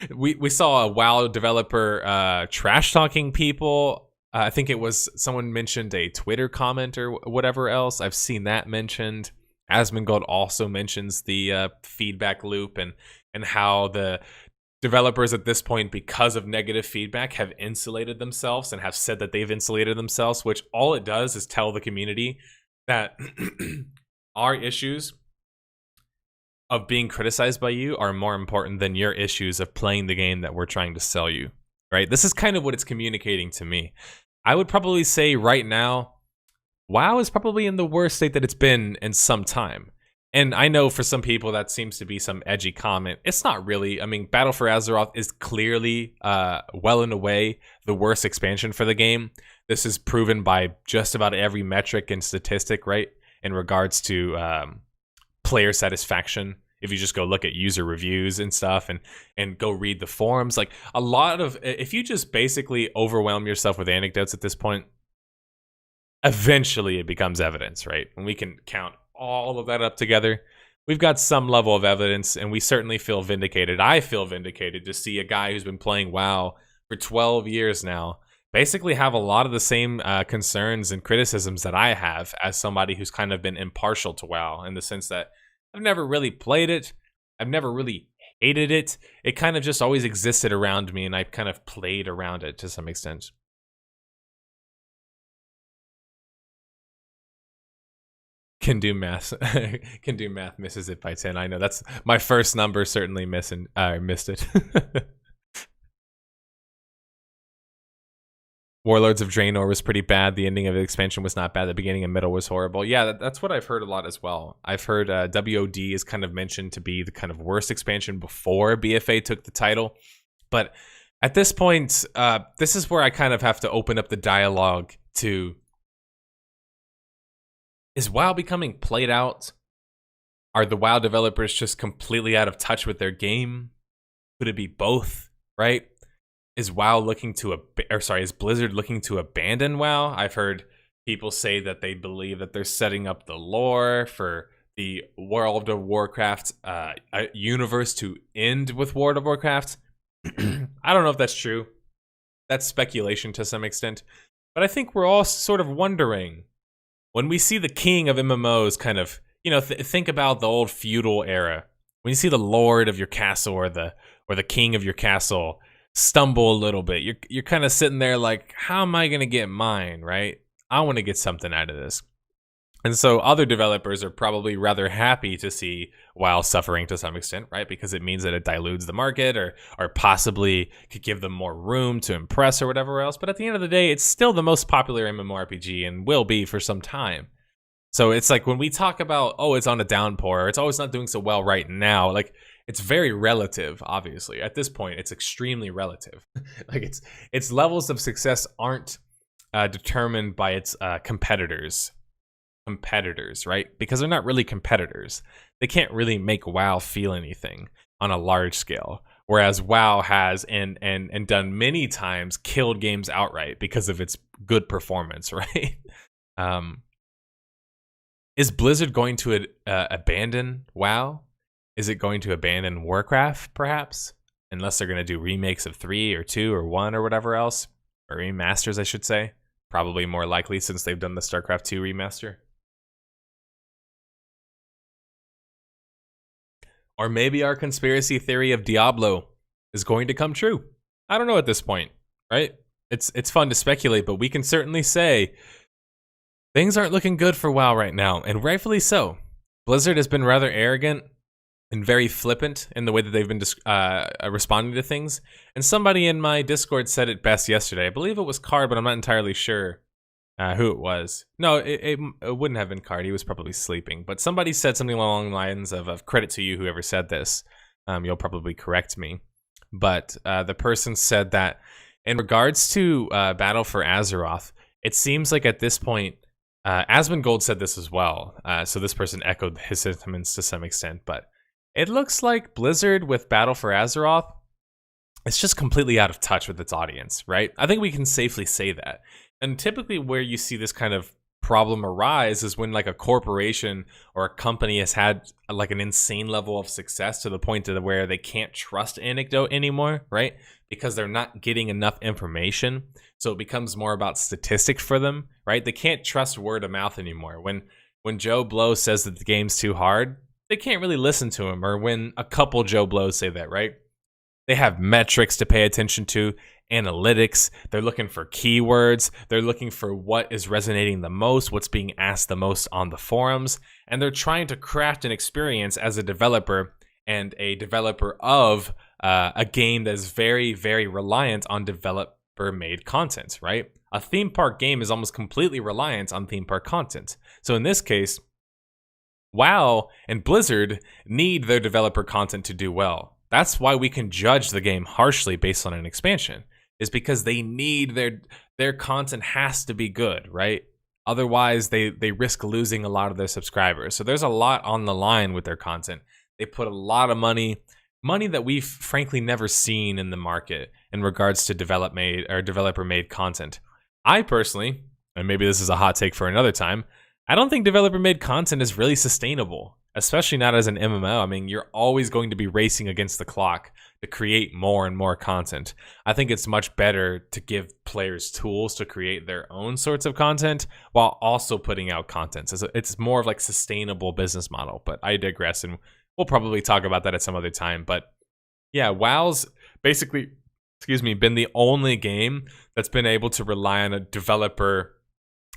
A: we saw a WoW developer trash talking people. I think it was someone mentioned a Twitter comment or whatever else. I've seen that mentioned. Asmongold also mentions the feedback loop and how the developers at this point, because of negative feedback, have insulated themselves and have said that they've insulated themselves, which all it does is tell the community that our issues of being criticized by you are more important than your issues of playing the game that we're trying to sell you, right? This is kind of what it's communicating to me. I would probably say right now, WoW is probably in the worst state that it's been in some time. And I know for some people that seems to be some edgy comment. It's not really. I mean, Battle for Azeroth is clearly well and away the worst expansion for the game. This is proven by just about every metric and statistic, right? In regards to player satisfaction. If you just go look at user reviews and stuff and go read the forums, like a lot of, if you just basically overwhelm yourself with anecdotes at this point, eventually it becomes evidence, right? And we can count all of that up together. We've got some level of evidence, and we certainly feel vindicated. I feel vindicated to see a guy who's been playing WoW for 12 years now basically have a lot of the same concerns and criticisms that I have as somebody who's kind of been impartial to WoW, in the sense that I've never really played it. I've never really hated it. It kind of just always existed around me, and I kind of played around it to some extent. Can do math. Can do math. Misses it by 10. I know that's my first number. Certainly missed it. Warlords of Draenor was pretty bad. The ending of the expansion was not bad. The beginning and middle was horrible. Yeah, that's what I've heard a lot as well. I've heard WOD is kind of mentioned to be the kind of worst expansion before BFA took the title. But at this point, this is where I kind of have to open up the dialogue to, is WoW becoming played out? Are the WoW developers just completely out of touch with their game? Could it be both, right? Is Blizzard looking to abandon WoW? I've heard people say that they believe that they're setting up the lore for the World of Warcraft universe to end with World of Warcraft. I don't know if that's true. That's speculation to some extent. But I think we're all sort of wondering, when we see the king of MMOs kind of, think about the old feudal era. When you see the lord of your castle or the king of your castle stumble a little bit, you're kind of sitting there like, how am I going to get mine, right? I want to get something out of this. And so other developers are probably rather happy to see WoW suffering to some extent, right? Because it means that it dilutes the market, or possibly could give them more room to impress or whatever else. But at the end of the day, it's still the most popular MMORPG and will be for some time. So it's like when we talk about, oh, it's on a downpour, or it's always not doing so well right now, like, it's very relative, obviously. At this point, it's extremely relative. Like, its levels of success aren't determined by its competitors, right? Because they're not really competitors. They can't really make WoW feel anything on a large scale. Whereas WoW has and done many times killed games outright because of its good performance, right? Is Blizzard going to abandon WoW? Is it going to abandon Warcraft, perhaps? Unless they're going to do remakes of 3 or 2 or 1 or whatever else. Or remasters, I should say. Probably more likely since they've done the StarCraft 2 remaster. Or maybe our conspiracy theory of Diablo is going to come true. I don't know at this point, right? It's fun to speculate, but we can certainly say things aren't looking good for WoW right now, and rightfully so. Blizzard has been rather arrogant and very flippant in the way that they've been responding to things. And somebody in my Discord said it best yesterday. I believe it was Card, but I'm not entirely sure who it was. No, it wouldn't have been Card. He was probably sleeping. But somebody said something along the lines of credit to you, whoever said this. You'll probably correct me. But the person said that in regards to Battle for Azeroth, it seems like at this point, Asmongold said this as well. So this person echoed his sentiments to some extent, but it looks like Blizzard with Battle for Azeroth, it's just completely out of touch with its audience, right? I think we can safely say that. And typically where you see this kind of problem arise is when like a corporation or a company has had like an insane level of success to the point to where they can't trust anecdote anymore, right? Because they're not getting enough information. So it becomes more about statistics for them, right? They can't trust word of mouth anymore. When Joe Blow says that the game's too hard, they can't really listen to him. Or when a couple Joe Blows say that, right? They have metrics to pay attention to, analytics. They're looking for keywords. They're looking for what is resonating the most, what's being asked the most on the forums. And they're trying to craft an experience as a developer and a developer of a game that is very, very reliant on developer-made content, right? A theme park game is almost completely reliant on theme park content. So in this case, WoW and Blizzard need their developer content to do well. That's why we can judge the game harshly based on an expansion, is because they need their content has to be good, right? Otherwise, they risk losing a lot of their subscribers. So there's a lot on the line with their content. They put a lot of money that we've frankly never seen in the market in regards to developer-made content. I personally, and maybe this is a hot take for another time, I don't think developer-made content is really sustainable, especially not as an MMO. I mean, you're always going to be racing against the clock. to create more and more content. I think it's much better to give players tools to create their own sorts of content while also putting out content. So it's more of like sustainable business model, but I digress, and we'll probably talk about that at some other time. But yeah, WoW's basically, been the only game that's been able to rely on a developer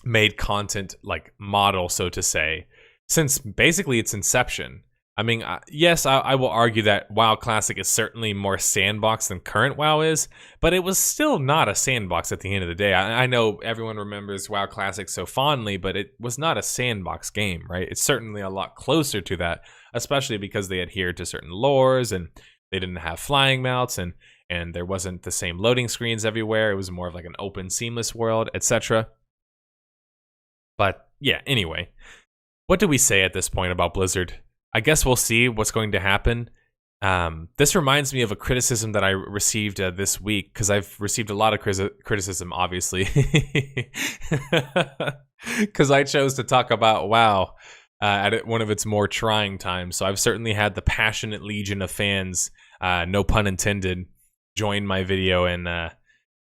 A: made content like model, so to say, since basically its inception. I mean, yes, I will argue that WoW Classic is certainly more sandbox than current WoW is, but it was still not a sandbox at the end of the day. I know everyone remembers WoW Classic so fondly, but it was not a sandbox game, right? It's certainly a lot closer to that, especially because they adhered to certain lores and they didn't have flying mounts and there wasn't the same loading screens everywhere. It was more of like an open, seamless world, etc. But yeah, anyway, what do we say at this point about Blizzard? I guess we'll see what's going to happen. This reminds me of a criticism that I received this week, because I've received a lot of criticism, obviously, because I chose to talk about WoW at one of its more trying times. So I've certainly had the passionate legion of fans, no pun intended, join my video and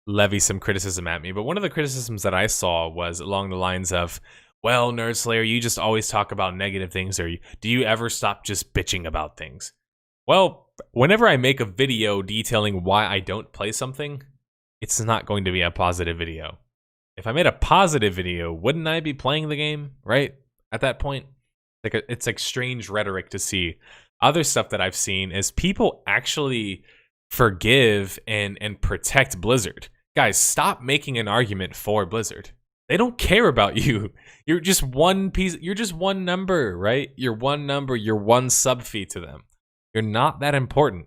A: levy some criticism at me. But one of the criticisms that I saw was along the lines of, well, Nerd Slayer, you just always talk about negative things, or do you ever stop just bitching about things? Well, whenever I make a video detailing why I don't play something, it's not going to be a positive video. If I made a positive video, wouldn't I be playing the game, right? At that point, it's like strange rhetoric to see. Other stuff that I've seen is people actually forgive and protect Blizzard. Guys, stop making an argument for Blizzard. They don't care about you. You're just one piece. You're just one number, right? You're one number. You're one sub fee to them. You're not that important.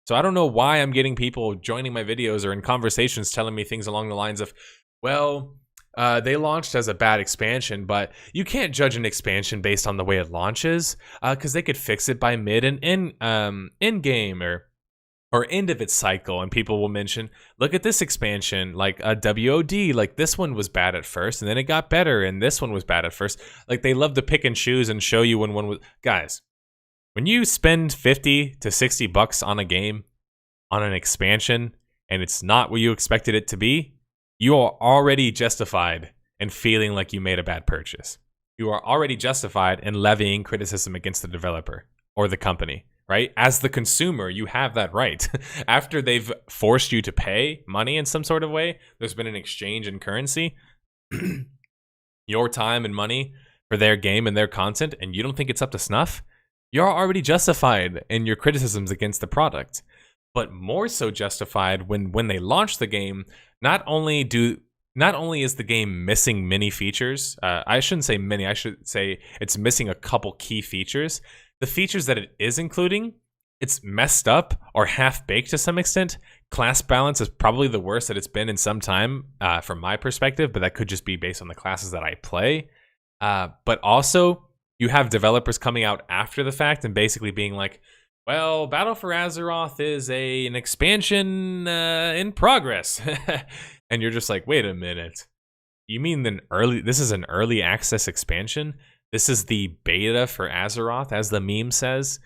A: So I don't know why I'm getting people joining my videos or in conversations telling me things along the lines of, well, they launched as a bad expansion, but you can't judge an expansion based on the way it launches, because they could fix it by mid and end game or end of its cycle, and people will mention, look at this expansion, like a WOD, like this one was bad at first, and then it got better, and this one was bad at first. Like, they love to pick and choose and show you when one was... Guys, when you spend 50 to 60 bucks on a game, on an expansion, and it's not what you expected it to be, you are already justified in feeling like you made a bad purchase. You are already justified in levying criticism against the developer or the company. Right? As the consumer, you have that right. After they've forced you to pay money in some sort of way, there's been an exchange in currency, your time and money for their game and their content, and you don't think it's up to snuff, you're already justified in your criticisms against the product. But more so justified when they launch the game, not only is the game missing many features, I shouldn't say many, I should say it's missing a couple key features. The features that it is including, it's messed up or half-baked to some extent. Class balance is probably the worst that it's been in some time from my perspective, but that could just be based on the classes that I play. But also, you have developers coming out after the fact and basically being like, well, Battle for Azeroth is an expansion in progress. And you're just like, wait a minute. You mean this is an early access expansion? This is the beta for Azeroth, as the meme says.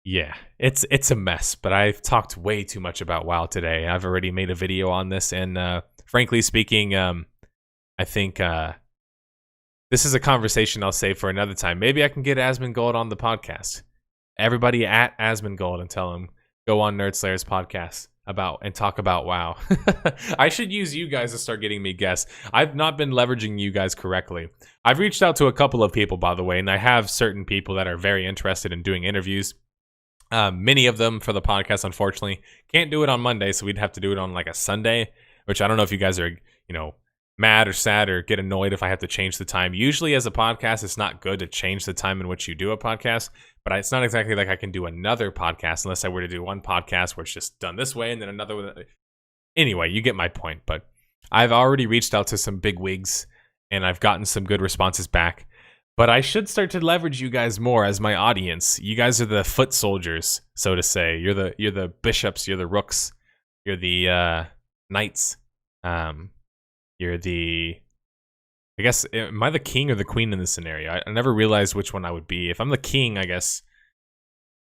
A: Yeah, it's a mess, but I've talked way too much about WoW today. I've already made a video on this, and frankly speaking, I think this is a conversation I'll save for another time. Maybe I can get Asmongold on the podcast. Everybody at Asmongold and tell him, go on Nerd Slayer's podcast and talk about WoW. I should use you guys to start getting me guests. I've not been leveraging you guys correctly. I've reached out to a couple of people, by the way, and I have certain people that are very interested in doing interviews. Many of them for the podcast, unfortunately, can't do it on Monday, so we'd have to do it on like a Sunday, which I don't know if you guys are, mad or sad or get annoyed if I have to change the time. Usually as a podcast, it's not good to change the time in which you do a podcast, but it's not exactly like I can do another podcast unless I were to do one podcast where it's just done this way and then another one. Anyway, you get my point, but I've already reached out to some big wigs and I've gotten some good responses back, but I should start to leverage you guys more as my audience. You guys are the foot soldiers, so to say. You're the bishops, you're the rooks, you're the knights. You're I guess, am I the king or the queen in this scenario? I never realized which one I would be. If I'm the king, I guess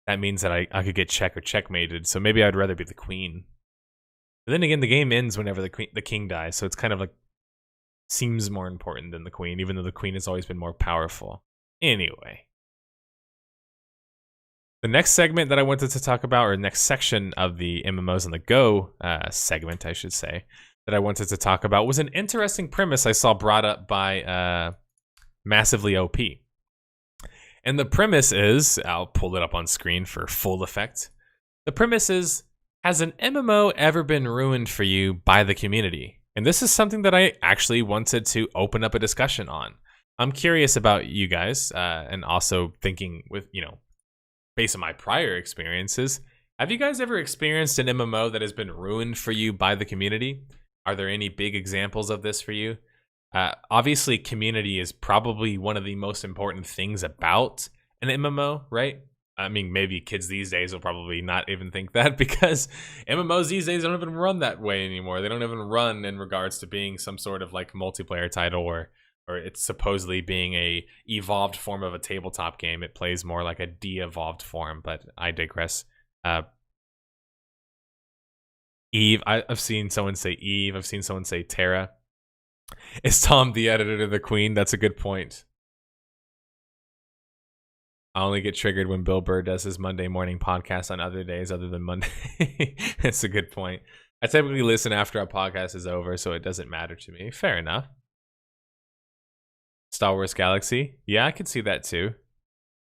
A: that means that I could get check or checkmated. So maybe I'd rather be the queen. But then again, the game ends whenever the king dies, so it's kind of like seems more important than the queen, even though the queen has always been more powerful. Anyway. The next segment that I wanted to talk about, or next section of the MMOs on the Go segment, I should say, that I wanted to talk about was an interesting premise I saw brought up by Massively OP. And the premise is, I'll pull it up on screen for full effect. The premise is, has an MMO ever been ruined for you by the community? And this is something that I actually wanted to open up a discussion on. I'm curious about you guys, and also thinking with, based on my prior experiences, have you guys ever experienced an MMO that has been ruined for you by the community? Are there any big examples of this for you? Obviously, community is probably one of the most important things about an MMO, right? I mean, maybe kids these days will probably not even think that, because MMOs these days don't even run that way anymore. They don't even run in regards to being some sort of like multiplayer title, or it's supposedly being a evolved form of a tabletop game. It plays more like a de-evolved form, but I digress. Eve, I've seen someone say Eve. I've seen someone say Terra. Is Tom the editor to the Queen? That's a good point. I only get triggered when Bill Burr does his Monday morning podcast on other days other than Monday. That's a good point. I typically listen after our podcast is over, so it doesn't matter to me. Fair enough. Star Wars Galaxy. Yeah, I could see that too.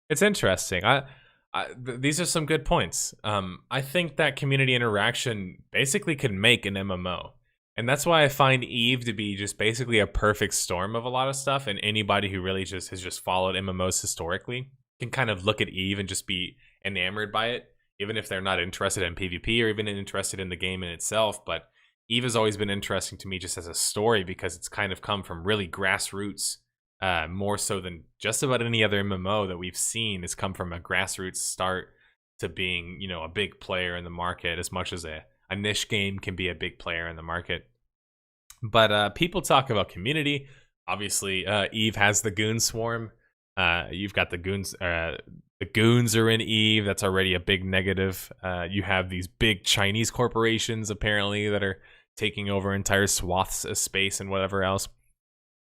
A: It's interesting. These are some good points. I think that community interaction basically could make an MMO. And that's why I find Eve to be just basically a perfect storm of a lot of stuff. And anybody who really just has just followed MMOs historically can kind of look at Eve and just be enamored by it, even if they're not interested in PvP or even interested in the game in itself. But Eve has always been interesting to me just as a story, because it's kind of come from really grassroots, more so than just about any other MMO that we've seen. It's come from a grassroots start to being, a big player in the market, as much as a niche game can be a big player in the market. But people talk about community. Obviously, Eve has the Goon Swarm. You've got the goons. The goons are in Eve. That's already a big negative. You have these big Chinese corporations, apparently, that are taking over entire swaths of space and whatever else.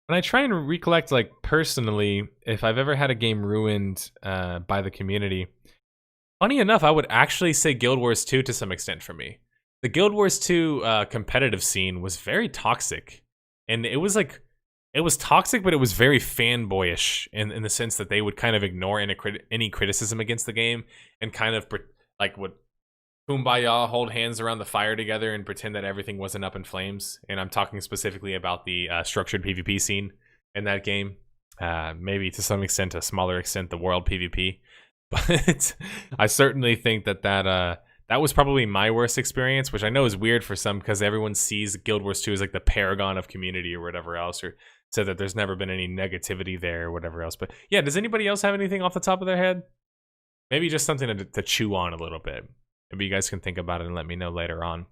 A: And I try and recollect, like, personally, if I've ever had a game ruined by the community. Funny enough, I would actually say Guild Wars 2 to some extent for me. The Guild Wars 2 competitive scene was very toxic. And it was like, it was toxic, but it was very fanboyish in the sense that they would kind of ignore any criticism against the game and kind of like would kumbaya, hold hands around the fire together and pretend that everything wasn't up in flames. And I'm talking specifically about the structured PvP scene in that game. Maybe to some extent, a smaller extent, the world PvP. But I certainly think that was probably my worst experience, which I know is weird for some because everyone sees Guild Wars 2 as like the paragon of community or whatever else, or said that there's never been any negativity there or whatever else. But yeah, does anybody else have anything off the top of their head? Maybe just something to chew on a little bit. Maybe you guys can think about it and let me know later on.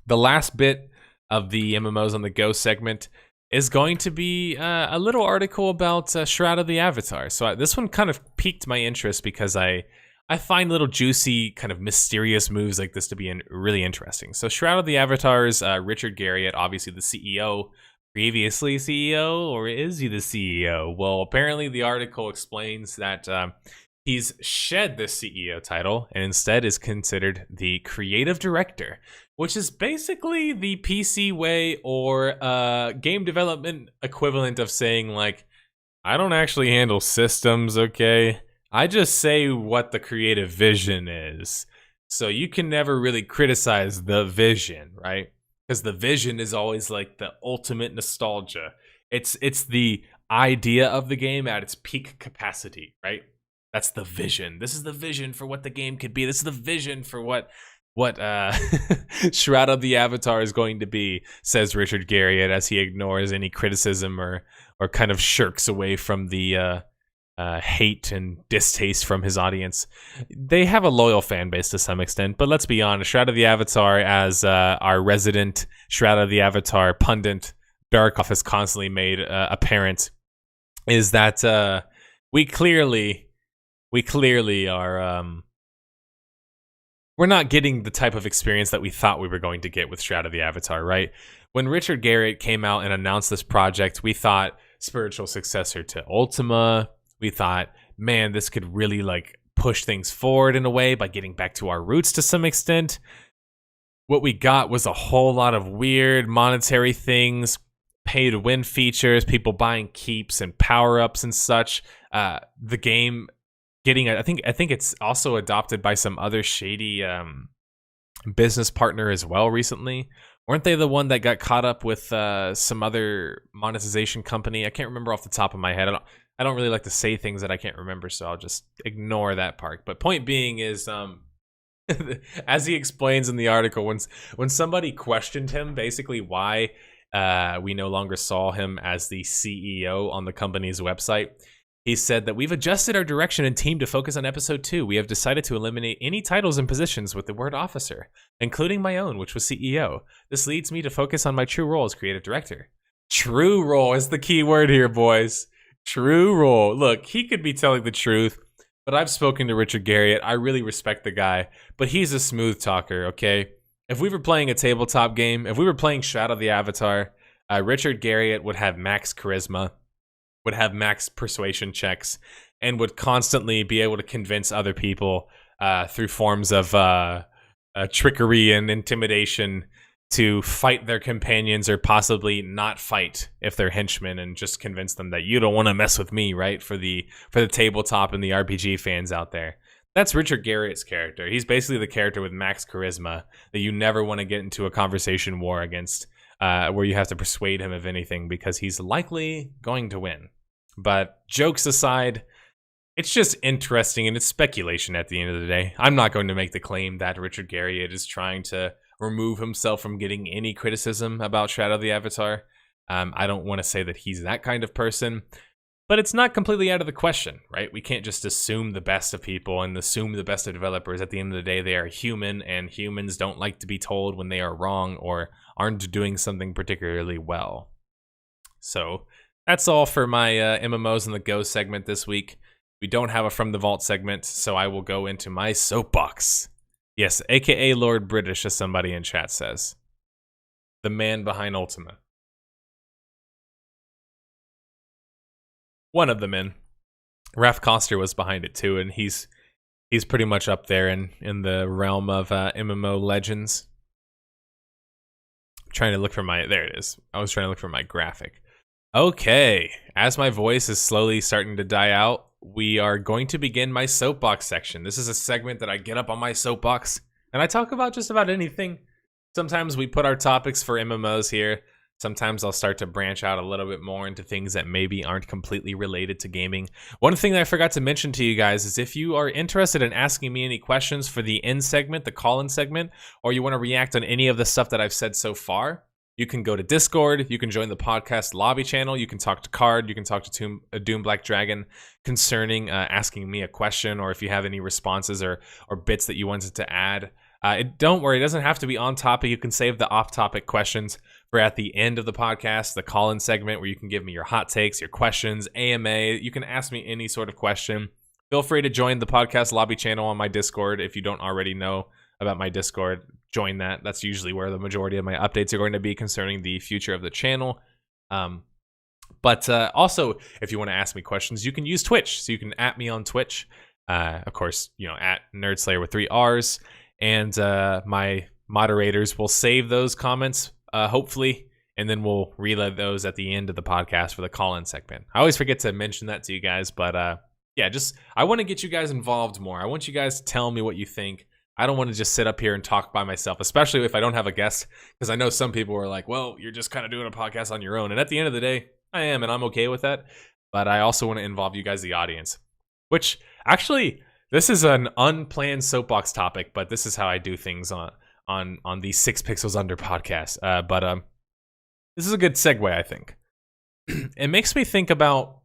A: The last bit of the MMOs on the Go segment is going to be a little article about Shroud of the Avatar. So this one kind of piqued my interest because I find little juicy, kind of mysterious moves like this to be really interesting. So Shroud of the Avatar's Richard Garriott, obviously the CEO, previously CEO, or is he the CEO? Well, apparently the article explains that he's shed the CEO title and instead is considered the creative director, which is basically the PC way or game development equivalent of saying, like, I don't actually handle systems, okay? I just say what the creative vision is. So you can never really criticize the vision, right? Because the vision is always like the ultimate nostalgia. It's the idea of the game at its peak capacity, right? That's the vision. This is the vision for what the game could be. This is the vision for what Shroud of the Avatar is going to be, says Richard Garriott, as he ignores any criticism or kind of shirks away from the hate and distaste from his audience. They have a loyal fan base to some extent, but let's be honest, Shroud of the Avatar, as our resident Shroud of the Avatar pundit Darkoff has constantly made apparent, is that we clearly are we're not getting the type of experience that we thought we were going to get with Shroud of the Avatar, right? When Richard Garriott came out and announced this project, we thought spiritual successor to Ultima. We thought, man, this could really like push things forward in a way by getting back to our roots to some extent. What we got was a whole lot of weird monetary things, pay to win features, people buying keeps and power-ups and such. The game getting, I think it's also adopted by some other shady business partner as well recently. Weren't they the one that got caught up with some other monetization company? I can't remember off the top of my head. I don't really like to say things that I can't remember, so I'll just ignore that part. But point being is, as he explains in the article, when somebody questioned him basically why we no longer saw him as the CEO on the company's website, he said that we've adjusted our direction and team to focus on episode 2. We have decided to eliminate any titles and positions with the word officer, including my own, which was CEO. This leads me to focus on my true role as creative director. True role is the key word here, boys. True role. Look, he could be telling the truth, but I've spoken to Richard Garriott. I really respect the guy, but he's a smooth talker, okay? If we were playing a tabletop game, if we were playing Shadow of the Avatar, Richard Garriott would have max charisma, would have max persuasion checks, and would constantly be able to convince other people through forms of trickery and intimidation to fight their companions, or possibly not fight if they're henchmen, and just convince them that you don't want to mess with me, right? For the tabletop and the RPG fans out there. That's Richard Garriott's character. He's basically the character with max charisma that you never want to get into a conversation war against, where you have to persuade him of anything, because he's likely going to win. But jokes aside, it's just interesting, and it's speculation at the end of the day. I'm not going to make the claim that Richard Garriott is trying to remove himself from getting any criticism about Shadow of the Avatar. I don't want to say that he's that kind of person, but it's not completely out of the question, right? We can't just assume the best of people and assume the best of developers. At the end of the day, they are human, and humans don't like to be told when they are wrong or aren't doing something particularly well. So that's all for my MMOs and the Go segment this week. We don't have a From the Vault segment, so I will go into my soapbox. Yes, aka Lord British, as somebody in chat says. The man behind Ultima. One of the men. Raph Koster was behind it too, and he's pretty much up there in the realm of MMO legends. I'm trying to look for my... There it is. I was trying to look for my graphic. Okay, as my voice is slowly starting to die out, we are going to begin my soapbox section. This is a segment that I get up on my soapbox and I talk about just about anything. Sometimes we put our topics for MMOs here. Sometimes I'll start to branch out a little bit more into things that maybe aren't completely related to gaming. One thing that I forgot to mention to you guys is if you are interested in asking me any questions for the end segment, the call-in segment, or you want to react on any of the stuff that I've said so far, you can go to Discord, you can join the podcast lobby channel, you can talk to Card, you can talk to Doom Black Dragon concerning asking me a question, or if you have any responses or bits that you wanted to add. Don't worry, it doesn't have to be on topic. You can save the off-topic questions for at the end of the podcast, the call-in segment, where you can give me your hot takes, your questions, AMA. You can ask me any sort of question. Feel free to join the podcast lobby channel on my Discord if you don't already know about my Discord. Join that. That's usually where the majority of my updates are going to be concerning the future of the channel. But also, if you want to ask me questions, you can use Twitch. So you can @ me on Twitch. Of course, @ NerdSlayer with 3 R's. And my moderators will save those comments, hopefully, and then we'll relay those at the end of the podcast for the call-in segment. I always forget to mention that to you guys, but yeah, I want to get you guys involved more. I want you guys to tell me what you think. I don't want to just sit up here and talk by myself, especially if I don't have a guest, because I know some people are like, well, you're just kind of doing a podcast on your own. And at the end of the day, I am, and I'm okay with that. But I also want to involve you guys, the audience, which actually, this is an unplanned soapbox topic, but this is how I do things on the 6 Pixels Under podcast. But this is a good segue, I think. It makes me think about,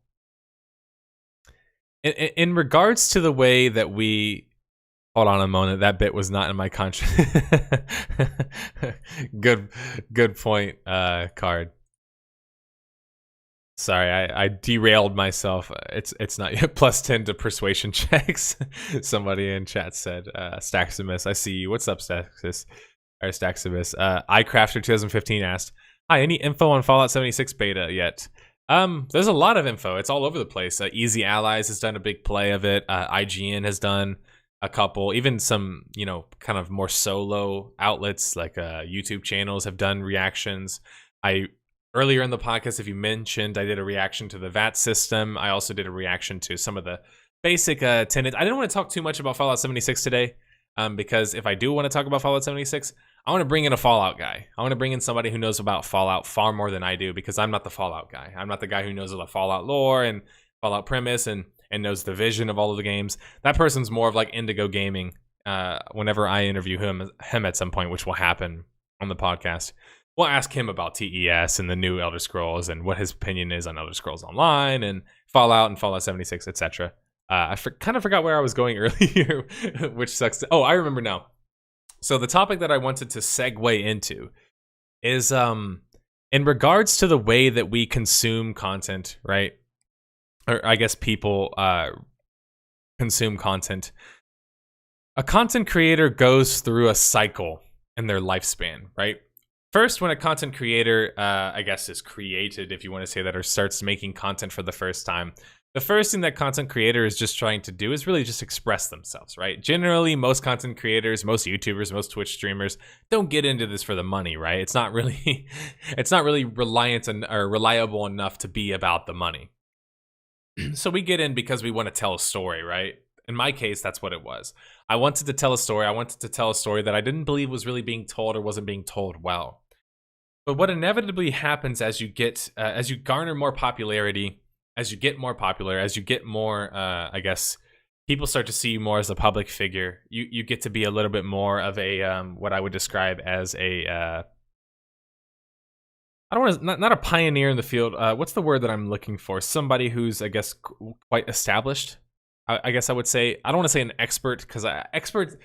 A: in regards to the way that we... Hold on a moment. That bit was not in my contract. Good point, Card. Sorry, I derailed myself. It's not yet. +10 to persuasion checks. Somebody in chat said, Staximus, I see you. What's up, Staximus? Or Staximus. iCrafter 2015 asked, hi, any info on Fallout 76 beta yet? There's a lot of info. It's all over the place. Easy Allies has done a big play of it. IGN has done a couple. Even some, you know, kind of more solo outlets like YouTube channels have done reactions. Earlier in the podcast, if you mentioned, I did a reaction to the VAT system. I also did a reaction to some of the basic tenets. I didn't want to talk too much about Fallout 76 today, because if I do want to talk about Fallout 76, I want to bring in a Fallout guy. I want to bring in somebody who knows about Fallout far more than I do, because I'm not the Fallout guy. I'm not the guy who knows the Fallout lore and Fallout premise and knows the vision of all of the games. That person's more of like Indigo Gaming. Whenever I interview him at some point, which will happen on the podcast, we'll ask him about TES and the new Elder Scrolls and what his opinion is on Elder Scrolls Online and Fallout and Fallout 76, etc. I kind of forgot where I was going earlier, which sucks. Oh, I remember now. So the topic that I wanted to segue into is in regards to the way that we consume content, right? Or I guess people consume content. A content creator goes through a cycle in their lifespan, right? First, when a content creator, I guess, is created, if you want to say that, or starts making content for the first time, the first thing that content creator is just trying to do is really just express themselves, right? Generally, most content creators, most YouTubers, most Twitch streamers don't get into this for the money, right? It's not really, reliant on, or reliable enough to be about the money. So we get in because we want to tell a story, right? In my case, that's what it was. I wanted to tell a story. I wanted to tell a story that I didn't believe was really being told or wasn't being told well. But what inevitably happens as you garner more popularity, as you get more popular, as you get more, I guess, people start to see you more as a public figure. You get to be a little bit more of a, what I would describe as a, I don't want to, not a pioneer in the field. What's the word that I'm looking for? Somebody who's, I guess, quite established. I guess I would say, I don't want to say an expert, because expert,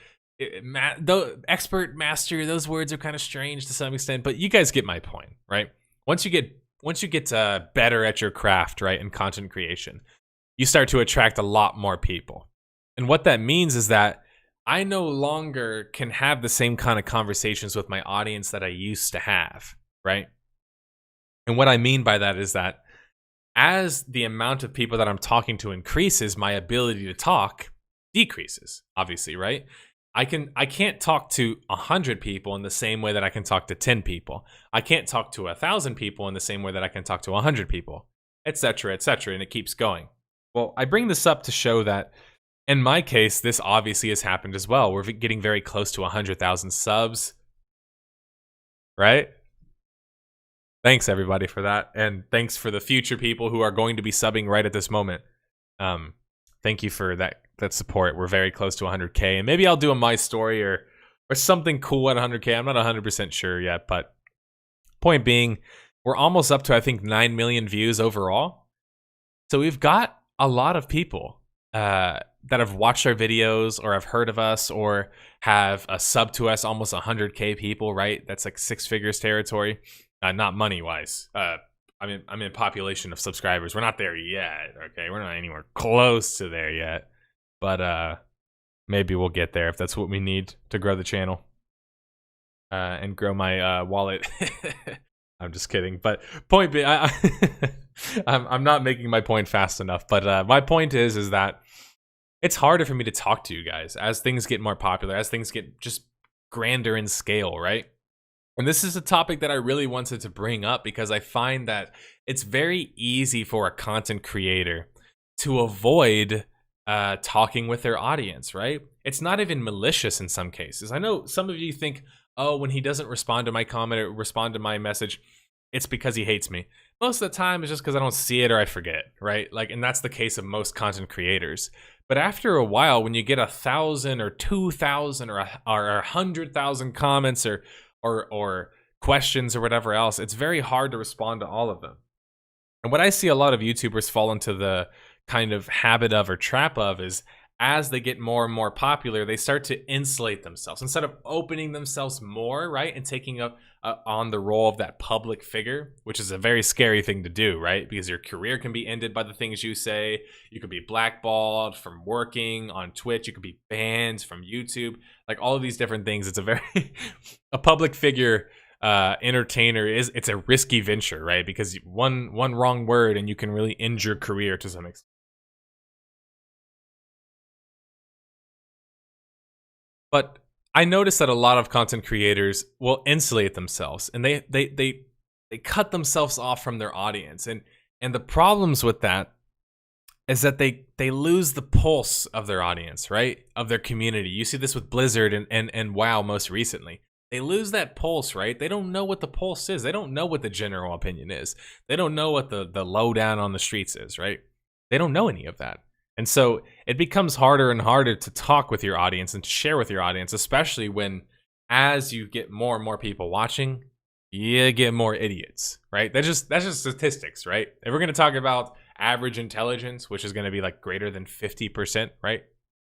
A: master, those words are kind of strange to some extent, but you guys get my point, right? Once you get better at your craft, right, in content creation, you start to attract a lot more people. And what that means is that I no longer can have the same kind of conversations with my audience that I used to have, right? And what I mean by that is that as the amount of people that I'm talking to increases, my ability to talk decreases, obviously, right? I can't talk to 100 people in the same way that I can talk to 10 people. I can't talk to 1,000 people in the same way that I can talk to 100 people, etc., etc., and it keeps going. Well, I bring this up to show that in my case, this obviously has happened as well. We're getting very close to 100,000 subs, right? Thanks, everybody, for that. And thanks for the future people who are going to be subbing right at this moment. Thank you for that support. We're very close to 100K. And maybe I'll do a My Story or something cool at 100K. I'm not 100% sure yet. But point being, we're almost up to, I think, 9 million views overall. So we've got a lot of people that have watched our videos or have heard of us or have a sub to us, almost 100K people, right? That's like 6 figures territory. Not money-wise. I'm in population of subscribers. We're not there yet, okay? We're not anywhere close to there yet. But maybe we'll get there if that's what we need to grow the channel. And grow my wallet. I'm just kidding. But point being, I'm not making my point fast enough. But my point is that it's harder for me to talk to you guys as things get more popular, as things get just grander in scale, right? And this is a topic that I really wanted to bring up because I find that it's very easy for a content creator to avoid talking with their audience, right? It's not even malicious in some cases. I know some of you think, oh, when he doesn't respond to my comment or respond to my message, it's because he hates me. Most of the time, it's just because I don't see it or I forget, right? Like, and that's the case of most content creators. But after a while, when you get 1,000 or 2,000 or 100,000 comments or questions or whatever else, it's very hard to respond to all of them. And what I see a lot of YouTubers fall into the kind of habit of or trap of is as they get more and more popular, they start to insulate themselves instead of opening themselves more, right? And taking up on the role of that public figure, which is a very scary thing to do, right? Because your career can be ended by the things you say. You could be blackballed from working on Twitch. You could be banned from YouTube. Like all of these different things. It's a very a public figure entertainer it's a risky venture, right? Because one wrong word and you can really end your career to some extent. But I noticed that a lot of content creators will insulate themselves and they cut themselves off from their audience. And the problems with that is that they lose the pulse of their audience, right? Of their community. You see this with Blizzard and WoW most recently. They lose that pulse, right? They don't know what the pulse is. They don't know what the general opinion is. They don't know what the lowdown on the streets is, right? They don't know any of that. And so it becomes harder and harder to talk with your audience and to share with your audience, especially when as you get more and more people watching, you get more idiots, right? That's just statistics, right? If we're going to talk about average intelligence, which is going to be like greater than 50%, right?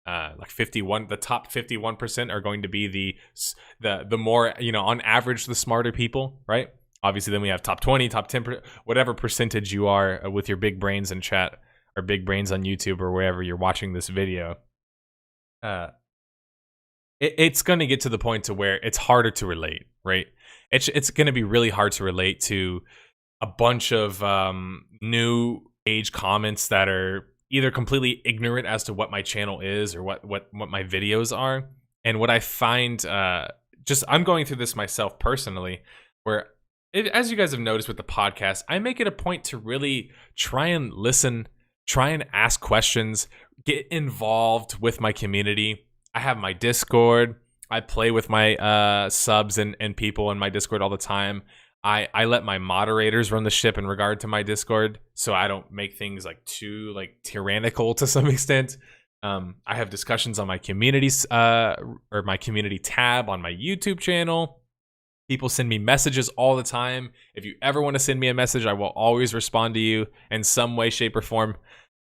A: Like 51, the top 51% are going to be the more, on average, the smarter people, right? Obviously, then we have top 20, top 10, whatever percentage you are with your big brains in chat or big brains on YouTube or wherever you're watching this video. It's going to get to the point to where it's harder to relate, right? It's going to be really hard to relate to a bunch of new age comments that are either completely ignorant as to what my channel is or what my videos are. And what I find, I'm going through this myself personally, where as you guys have noticed with the podcast, I make it a point to really try and listen, try and ask questions, get involved with my community. I have my Discord. I play with my subs and people in my Discord all the time. I let my moderators run the ship in regard to my Discord, so I don't make things like too tyrannical to some extent. I have discussions on my communities or my community tab on my YouTube channel. People send me messages all the time. If you ever want to send me a message, I will always respond to you in some way, shape, or form.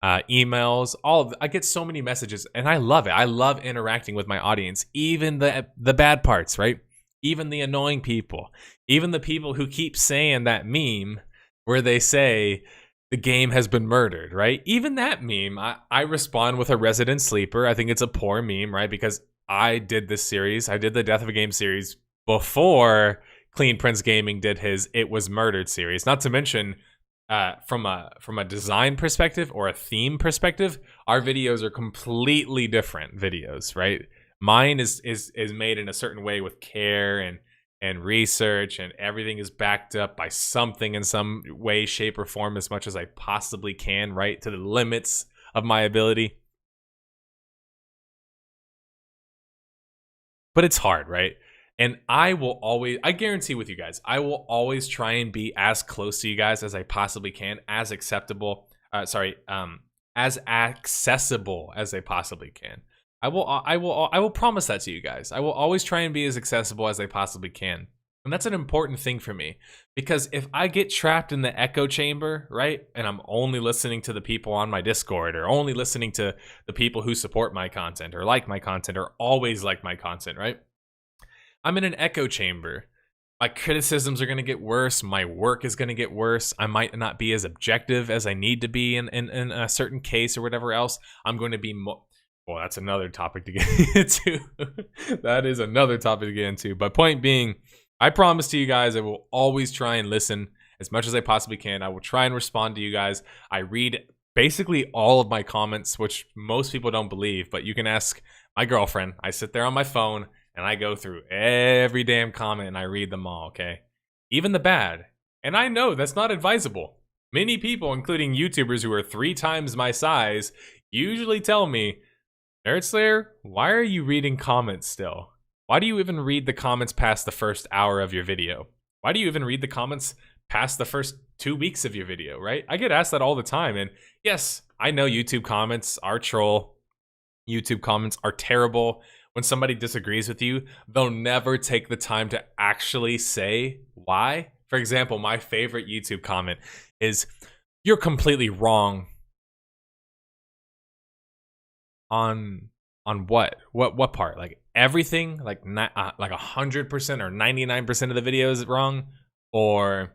A: Emails, I get so many messages, and I love it. I love interacting with my audience, even the bad parts, right? Even the annoying people, even the people who keep saying that meme where they say the game has been murdered, right? Even that meme, I respond with a resident sleeper. I think it's a poor meme, right? Because I did this series. I did the Death of a Game series before Clean Prince Gaming did his It Was Murdered series. Not to mention, from a design perspective or a theme perspective, our videos are completely different videos, right? Mine is made in a certain way with care and research, and everything is backed up by something in some way, shape, or form as much as I possibly can, right? To the limits of my ability. But it's hard, right? And I guarantee with you guys, I will always try and be as close to you guys as I possibly can, as accessible as accessible as I possibly can. I will promise that to you guys. I will always try and be as accessible as I possibly can. And that's an important thing for me, because if I get trapped in the echo chamber, right, and I'm only listening to the people on my Discord, or only listening to the people who support my content or like my content or always like my content, right? I'm in an echo chamber. My criticisms are going to get worse. My work is going to get worse. I might not be as objective as I need to be in a certain case or whatever else. I'm going to be well, that's another topic to get into. That is another topic to get into. But point being, I promise to you guys, I will always try and listen as much as I possibly can. I will try and respond to you guys. I read basically all of my comments, which most people don't believe, but you can ask my girlfriend. I sit there on my phone and I go through every damn comment and I read them all, okay? Even the bad. And I know that's not advisable. Many people, including YouTubers who are 3 times my size, usually tell me, Nerdslayer, why are you reading comments still? Why do you even read the comments past the first hour of your video? Why do you even read the comments past the first 2 weeks of your video, right? I get asked that all the time. And yes, I know YouTube comments are troll. YouTube comments are terrible. When somebody disagrees with you, they'll never take the time to actually say why. For example, my favorite YouTube comment is, "You're completely wrong on what part? Like everything, like 100% or 99% of the video is wrong, or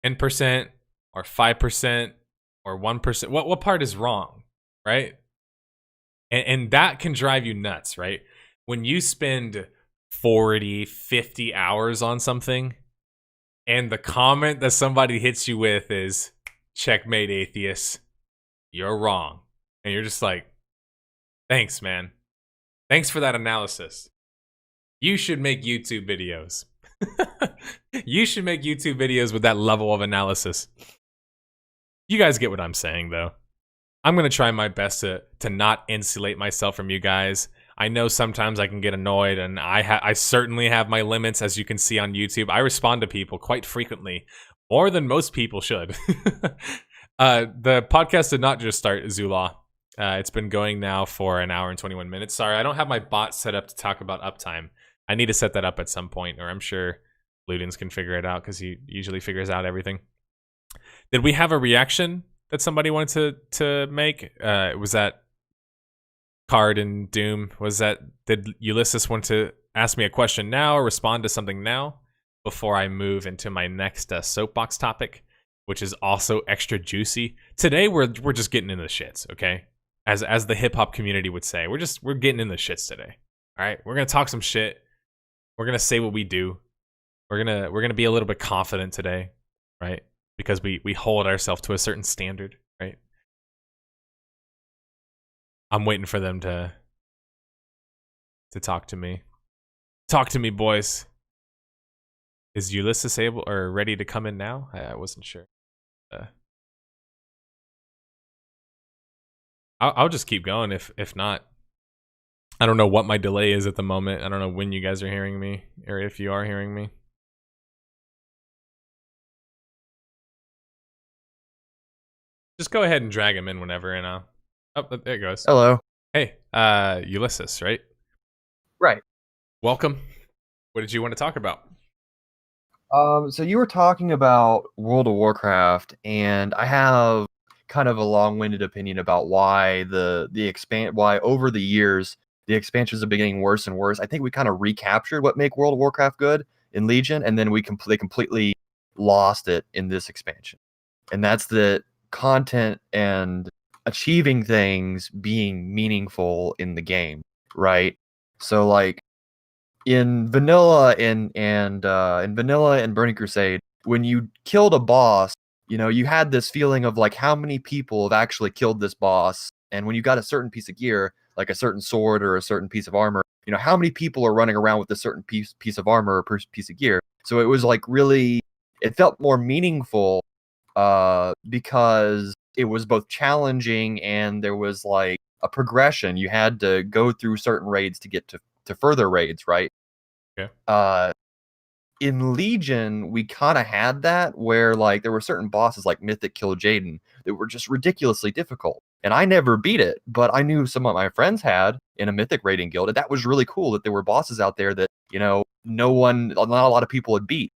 A: 10% or 5% or 1%? What part is wrong, right? And that can drive you nuts, right? When you spend 40, 50 hours on something, and the comment that somebody hits you with is, checkmate, atheist, you're wrong. And you're just like, thanks, man. Thanks for that analysis. You should make YouTube videos. You should make YouTube videos with that level of analysis. You guys get what I'm saying, though. I'm going to try my best to not insulate myself from you guys. I know sometimes I can get annoyed, and I certainly have my limits, as you can see on YouTube. I respond to people quite frequently, more than most people should. The podcast did not just start, Zulaw. It's been going now for an hour and 21 minutes. Sorry, I don't have my bot set up to talk about uptime. I need to set that up at some point, or I'm sure Ludens can figure it out because he usually figures out everything. Did we have a reaction that somebody wanted to make? Was that Card and Doom? Did Ulysses want to ask me a question now or respond to something now before I move into my next soapbox topic, which is also extra juicy? Today we're just getting into the shits, okay? As the hip hop community would say, we're getting in the shits today. All right, we're gonna talk some shit. We're gonna say what we do. We're gonna be a little bit confident today, right? Because we hold ourselves to a certain standard, right? I'm waiting for them to talk to me. Talk to me, boys. Is Ulysses able or ready to come in now? I wasn't sure. I'll just keep going if not. I don't know what my delay is at the moment. I don't know when you guys are hearing me or if you are hearing me. Just go ahead and drag him in whenever, and I'll... Oh, there it goes.
D: Hello.
A: Hey, Ulysses, right?
D: Right.
A: Welcome. What did you want to talk about?
D: So you were talking about World of Warcraft, and I have kind of a long-winded opinion about why why over the years the expansions have been getting worse and worse. I think we kind of recaptured what make World of Warcraft good in Legion, and then they completely lost it in this expansion. And that's the content and achieving things being meaningful in the game, right? So like in vanilla and Burning Crusade, when you killed a boss, you know, you had this feeling of like how many people have actually killed this boss, and when you got a certain piece of gear, like a certain sword or a certain piece of armor, you know, how many people are running around with a certain piece of armor or piece of gear. So it was like really, it felt more meaningful because it was both challenging and there was like a progression. You had to go through certain raids to get to further raids, right?
A: Yeah.
D: In Legion, we kind of had that where like there were certain bosses like Mythic Kill Jaden that were just ridiculously difficult. And I never beat it, but I knew some of my friends had in a Mythic raiding guild. And that was really cool that there were bosses out there that, you know, not a lot of people had beat.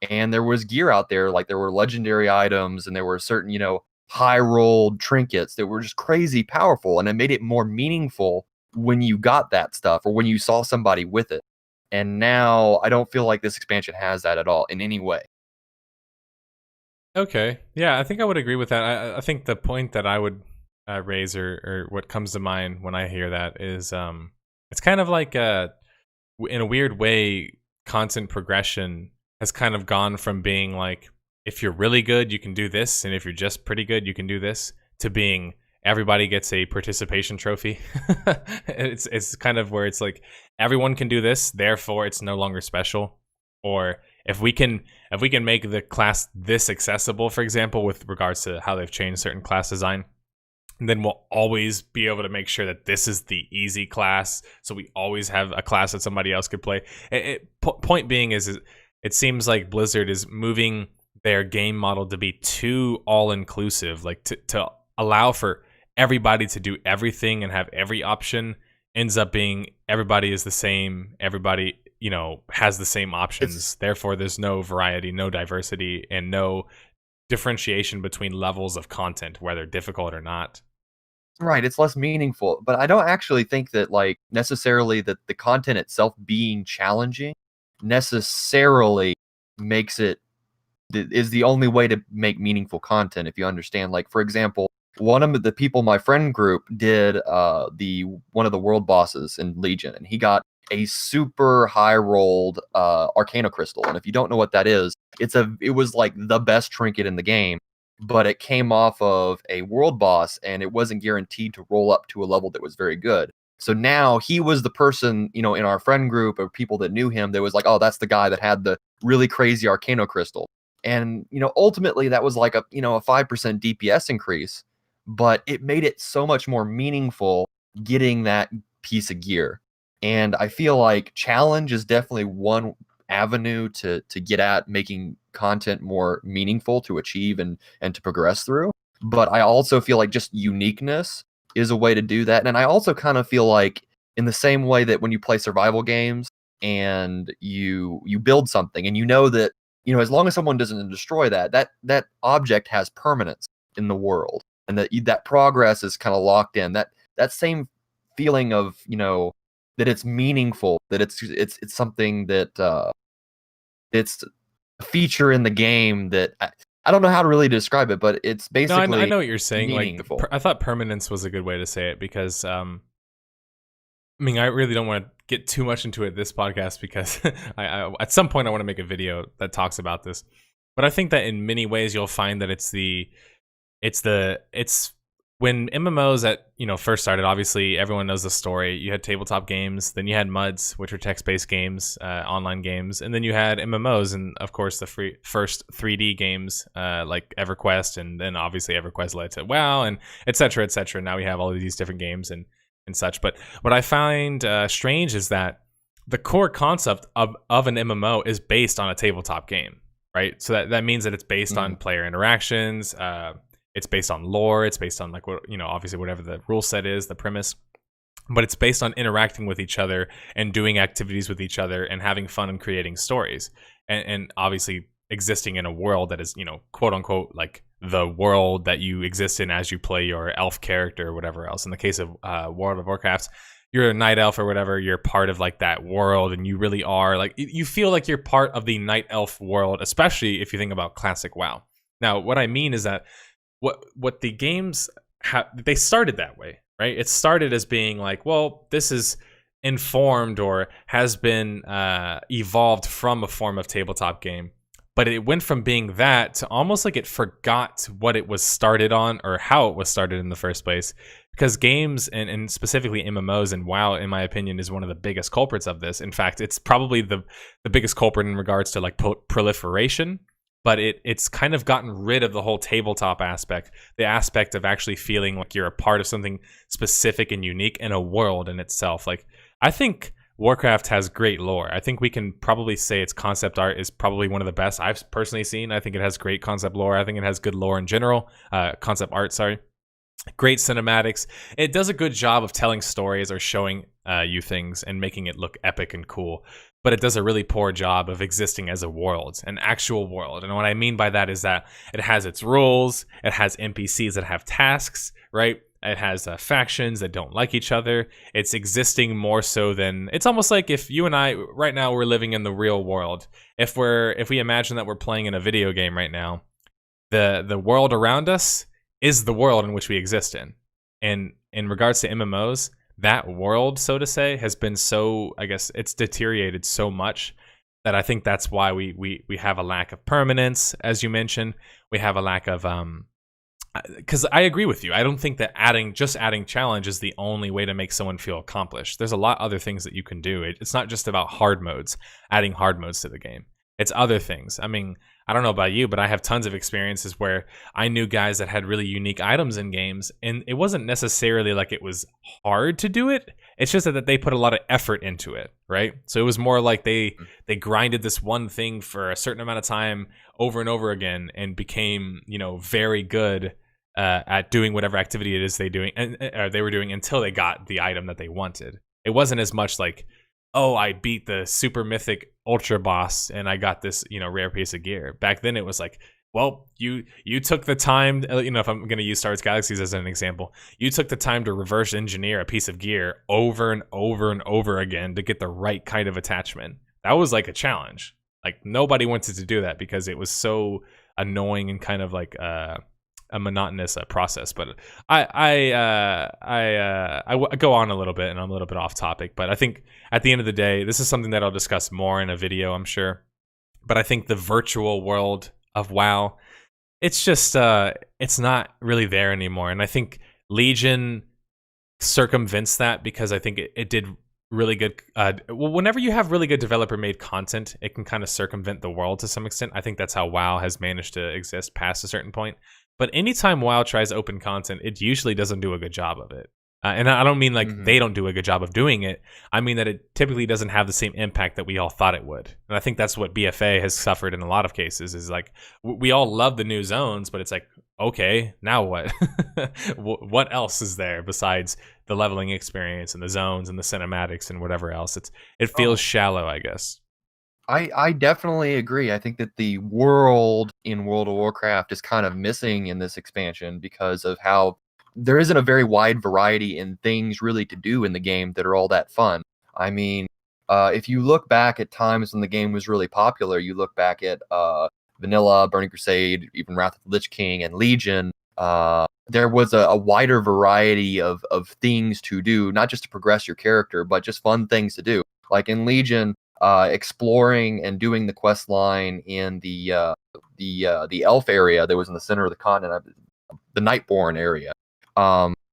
D: And there was gear out there, like there were legendary items and there were certain, you know, high-rolled trinkets that were just crazy powerful. And it made it more meaningful when you got that stuff or when you saw somebody with it. And now I don't feel like this expansion has that at all in any way.
A: Okay. Yeah, I think I would agree with that. I think the point that I would raise or what comes to mind when I hear that is it's kind of like in a weird way, content progression has kind of gone from being like, if you're really good, you can do this, and if you're just pretty good, you can do this, to being everybody gets a participation trophy. It's kind of where it's like everyone can do this, therefore it's no longer special. Or if we can make the class this accessible, for example, with regards to how they've changed certain class design, then we'll always be able to make sure that this is the easy class, so we always have a class that somebody else could play. Point being is it seems like Blizzard is moving their game model to be too all-inclusive, like to allow for everybody to do everything and have every option. Ends up being everybody is the same, everybody, you know, has the same options. Therefore, there's no variety, no diversity, and no differentiation between levels of content, whether difficult or not.
D: Right, it's less meaningful, but I don't actually think that, like, necessarily that the content itself being challenging necessarily makes it is the only way to make meaningful content, if you understand. Like, for example, one of the people in my friend group did the one of the world bosses in Legion, and he got a super high rolled Arcana crystal. And if you don't know what that is, it was like the best trinket in the game, but it came off of a world boss, and it wasn't guaranteed to roll up to a level that was very good. So now he was the person, you know, in our friend group of people that knew him that was like, oh, that's the guy that had the really crazy Arcana crystal. And, you know, ultimately that was like a, you know, a 5% DPS increase, but it made it so much more meaningful getting that piece of gear. And I feel like challenge is definitely one avenue to get at making content more meaningful to achieve and to progress through. But I also feel like just uniqueness is a way to do that. And I also kind of feel like in the same way that when you play survival games and you build something and you know that, you know, as long as someone doesn't destroy that object has permanence in the world, and that progress is kind of locked in. That same feeling of, you know, that it's meaningful, that it's something that it's a feature in the game that I don't know how to really describe it, but it's
A: No,
D: basically
A: I know what you're saying.
D: meaningful.
A: Like, I thought permanence was a good way to say it because, I mean, I really don't want to get too much into it this podcast because I at some point I want to make a video that talks about this. But I think that in many ways you'll find that it's when MMOs first started. Obviously, everyone knows the story. You had tabletop games, then you had MUDs, which were text-based games, online games, and then you had MMOs, and of course the first 3D games like EverQuest, and then obviously EverQuest led to WoW, and etc. etc. Now we have all of these different games and such. But what I find strange is that the core concept of an MMO is based on a tabletop game, right? So that means that it's based on player interactions. It's based on lore. It's based on like what, you know, obviously whatever the rule set is, the premise. But it's based on interacting with each other and doing activities with each other and having fun and creating stories. And obviously existing in a world that is, you know, quote unquote, like the world that you exist in as you play your elf character or whatever else. In the case of World of Warcraft, you're a night elf or whatever, you're part of like that world, and you really are like, you feel like you're part of the night elf world, especially if you think about classic WoW. Now, what I mean is that what the games they started that way, right? It started as being like, well, this is informed or has been evolved from a form of tabletop game, but it went from being that to almost like it forgot what it was started on or how it was started in the first place. Because games and specifically MMOs and WoW, in my opinion, is one of the biggest culprits of this. In fact, it's probably the biggest culprit in regards to like proliferation. But it's kind of gotten rid of the whole tabletop aspect, the aspect of actually feeling like you're a part of something specific and unique in a world in itself. Like, I think Warcraft has great lore. I think we can probably say its concept art is probably one of the best I've personally seen. I think it has great concept lore. I think it has good lore in general. Concept art, sorry. Great cinematics. It does a good job of telling stories or showing you things and making it look epic and cool. But it does a really poor job of existing as a world, an actual world. And what I mean by that is that it has its rules, it has NPCs that have tasks, right? It has factions that don't like each other. It's existing more so than, it's almost like if you and I right now we're living in the real world. If we imagine that we're playing in a video game right now, the world around us is the world in which we exist in. And in regards to MMOs, that world, so to say, has been so, I guess, it's deteriorated so much that I think that's why we have a lack of permanence, as you mentioned. We have a lack of, because I agree with you. I don't think that adding challenge is the only way to make someone feel accomplished. There's a lot other things that you can do. It's not just about hard modes, adding hard modes to the game. It's other things. I mean, I don't know about you, but I have tons of experiences where I knew guys that had really unique items in games, and it wasn't necessarily like it was hard to do it. It's just that they put a lot of effort into it, right? So it was more like they grinded this one thing for a certain amount of time over and over again and became, you know, very good at doing whatever activity it is they were doing until they got the item that they wanted. It wasn't as much like, oh, I beat the super mythic ultra boss and I got this, you know, rare piece of gear. Back then it was like, well, you took the time, if I'm going to use Star Wars Galaxies as an example, you took the time to reverse engineer a piece of gear over and over and over again to get the right kind of attachment. That was like a challenge. Like nobody wanted to do that because it was so annoying and kind of like a monotonous process. But I go on a little bit and I'm a little bit off topic, but I think at the end of the day, this is something that I'll discuss more in a video, I'm sure. But I think the virtual world of WoW, it's just it's not really there anymore, and I think Legion circumvents that because I think it did really good. Whenever you have really good developer made content, it can kind of circumvent the world to some extent. I think that's how WoW has managed to exist past a certain point. But anytime WoW tries open content, it usually doesn't do a good job of it. And I don't mean like they don't do a good job of doing it. I mean that it typically doesn't have the same impact that we all thought it would. And I think that's what BFA has suffered in a lot of cases is like we all love the new zones, but it's like, okay, now what? What else is there besides the leveling experience and the zones and the cinematics and whatever else? It feels shallow, I guess.
D: I definitely agree. I think that the world in World of Warcraft is kind of missing in this expansion because of how there isn't a very wide variety in things really to do in the game that are all that fun. I mean, if you look back at times when the game was really popular, you look back at Vanilla, Burning Crusade, even Wrath of the Lich King, and Legion, there was a wider variety of things to do, not just to progress your character, but just fun things to do. Like in Legion, exploring and doing the quest line in the elf area that was in the center of the continent, the Nightborn area.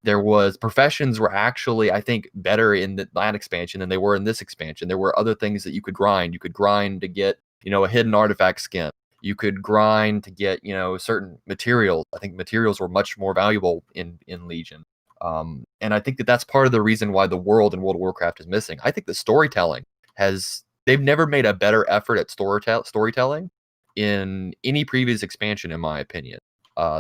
D: There was professions were actually, I think, better in that expansion than they were in this expansion. There were other things that you could grind. You could grind to get, a hidden artifact skin. You could grind to get, certain materials. I think materials were much more valuable in Legion. And I think that that's part of the reason why the world in World of Warcraft is missing. I think the storytelling they've never made a better effort at storytelling in any previous expansion, in my opinion.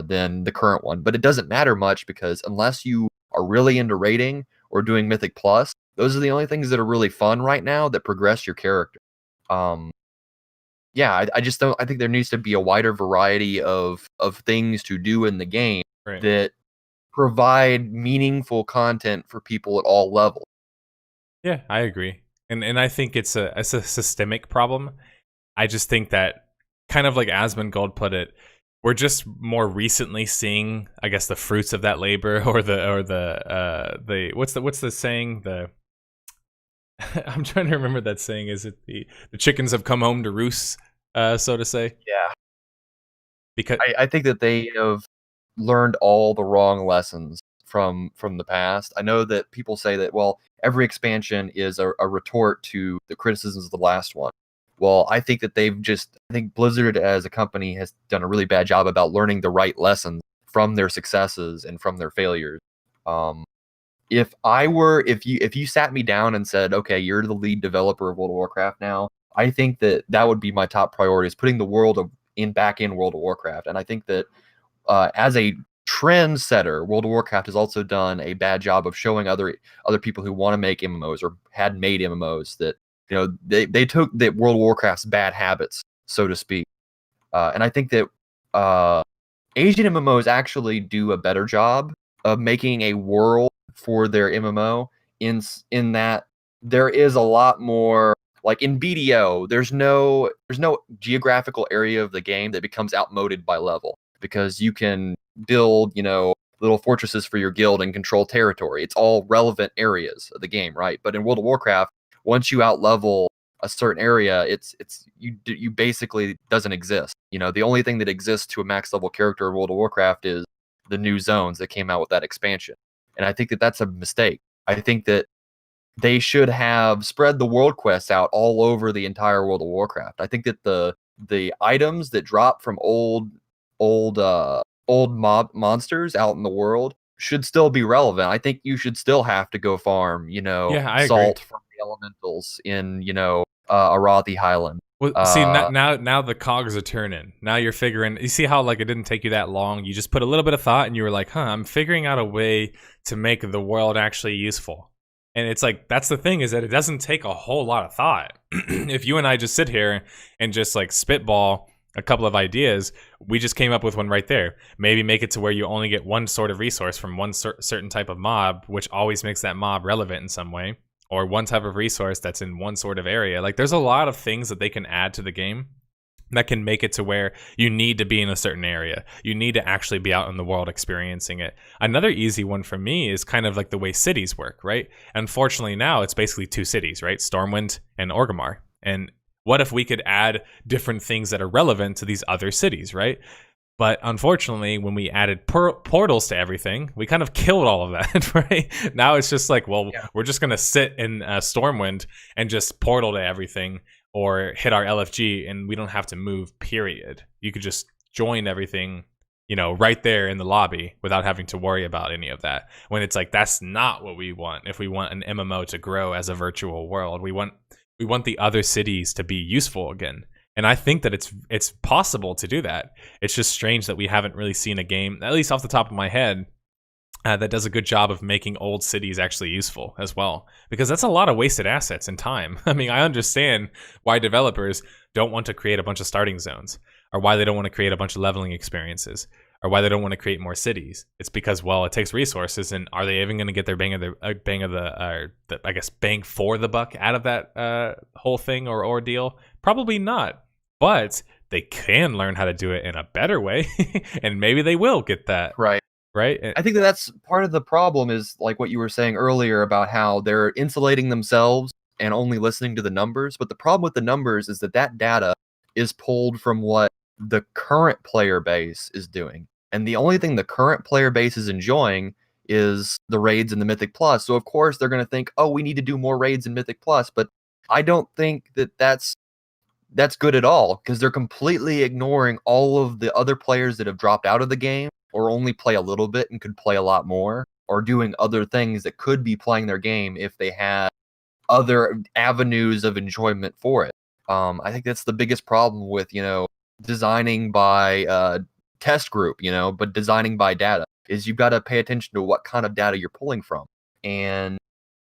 D: Than the current one, but it doesn't matter much because unless you are really into raiding or doing Mythic Plus, those are the only things that are really fun right now that progress your character. I just don't. I think there needs to be a wider variety of things to do in the game that provide meaningful content for people at all levels.
A: Yeah, I agree, and I think it's a systemic problem. I just think that kind of like Asmongold put it. We're just more recently seeing, I guess, the fruits of that labor, or the what's the saying? I'm trying to remember that saying. Is it the chickens have come home to roost, so to say?
D: Yeah,
A: because
D: I think that they have learned all the wrong lessons from the past. I know that people say that every expansion is a retort to the criticisms of the last one. Well, I think that I think Blizzard as a company has done a really bad job about learning the right lessons from their successes and from their failures. If you sat me down and said, okay, you're the lead developer of World of Warcraft now, I think that would be my top priority, is putting the world back in World of Warcraft. And I think that as a trendsetter, World of Warcraft has also done a bad job of showing other people who want to make MMOs or had made MMOs that they took that World of Warcraft's bad habits, so to speak. And I think that Asian MMOs actually do a better job of making a world for their MMO in that there is a lot more, like in BDO, there's no geographical area of the game that becomes outmoded by level, because you can build, little fortresses for your guild and control territory. It's all relevant areas of the game, right? But in World of Warcraft, once you outlevel a certain area, you basically doesn't exist. The only thing that exists to a max level character in World of Warcraft is the new zones that came out with that expansion. And I think that that's a mistake. I think that they should have spread the world quests out all over the entire World of Warcraft. I think that the items that drop from old mob monsters out in the world should still be relevant. I think you should still have to go farm, salt from the elementals in, Arathi Highland.
A: Well, see, now the cogs are turning. Now you're figuring. You see how it didn't take you that long? You just put a little bit of thought, and you were like, I'm figuring out a way to make the world actually useful. And it's that's the thing, is that it doesn't take a whole lot of thought. If you and I just sit here and just spitball a couple of ideas. We just came up with one right there. Maybe make it to where you only get one sort of resource from one certain type of mob, which always makes that mob relevant in some way, or one type of resource that's in one sort of area. Like, there's a lot of things that they can add to the game that can make it to where you need to be in a certain area. You need to actually be out in the world experiencing it. Another easy one for me is kind of like the way cities work, right? Unfortunately, now it's basically 2 cities, right? Stormwind and Orgrimmar. And what if we could add different things that are relevant to these other cities, right? But unfortunately, when we added portals to everything, we kind of killed all of that, right? Now it's just like, well, we're just going to sit in Stormwind and just portal to everything, or hit our LFG, and we don't have to move, period. You could just join everything, right there in the lobby without having to worry about any of that. When it's like, that's not what we want. If we want an MMO to grow as a virtual world, we want the other cities to be useful again. And I think that it's possible to do that. It's just strange that we haven't really seen a game, at least off the top of my head, that does a good job of making old cities actually useful as well. Because that's a lot of wasted assets and time. I mean, I understand why developers don't want to create a bunch of starting zones, or why they don't want to create a bunch of leveling experiences, or why they don't want to create more cities. It's because, well, it takes resources, and are they even going to get their bang for the buck out of that whole thing or ordeal? Probably not. But they can learn how to do it in a better way, and maybe they will get that. Right.
D: I think that's part of the problem, is like what you were saying earlier about how they're insulating themselves and only listening to the numbers. But the problem with the numbers is that data is pulled from what the current player base is doing. And the only thing the current player base is enjoying is the raids and the Mythic Plus. So of course they're going to think, oh, we need to do more raids in Mythic Plus. But I don't think that that's good at all, because they're completely ignoring all of the other players that have dropped out of the game, or only play a little bit and could play a lot more, or doing other things that could be playing their game if they had other avenues of enjoyment for it. I think that's the biggest problem with, designing by test group, but designing by data, is you've got to pay attention to what kind of data you're pulling from. And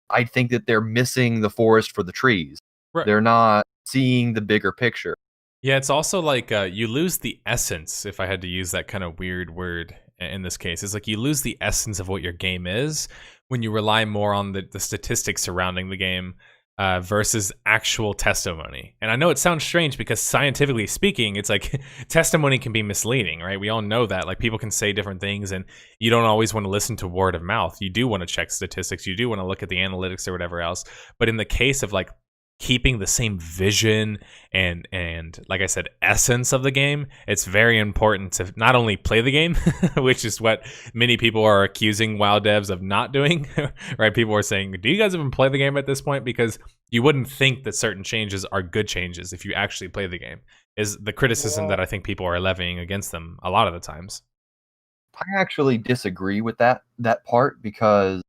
D: I think that they're missing the forest for the trees. Right. They're not seeing the bigger picture.
A: Yeah, it's also like you lose the essence, if I had to use that kind of weird word in this case. It's like you lose the essence of what your game is when you rely more on the statistics surrounding the game versus actual testimony. And I know it sounds strange, because scientifically speaking, it's like testimony can be misleading, right? We all know that. Like, people can say different things, and you don't always want to listen to word of mouth. You do want to check statistics. You do want to look at the analytics or whatever else. But in the case of like keeping the same vision and like I said, essence of the game, it's very important to not only play the game, which is what many people are accusing WoW devs of not doing, right? People are saying, do you guys even play the game at this point? Because you wouldn't think that certain changes are good changes if you actually play the game, is the criticism that I think people are levying against them a lot of the times.
D: I actually disagree with that part, because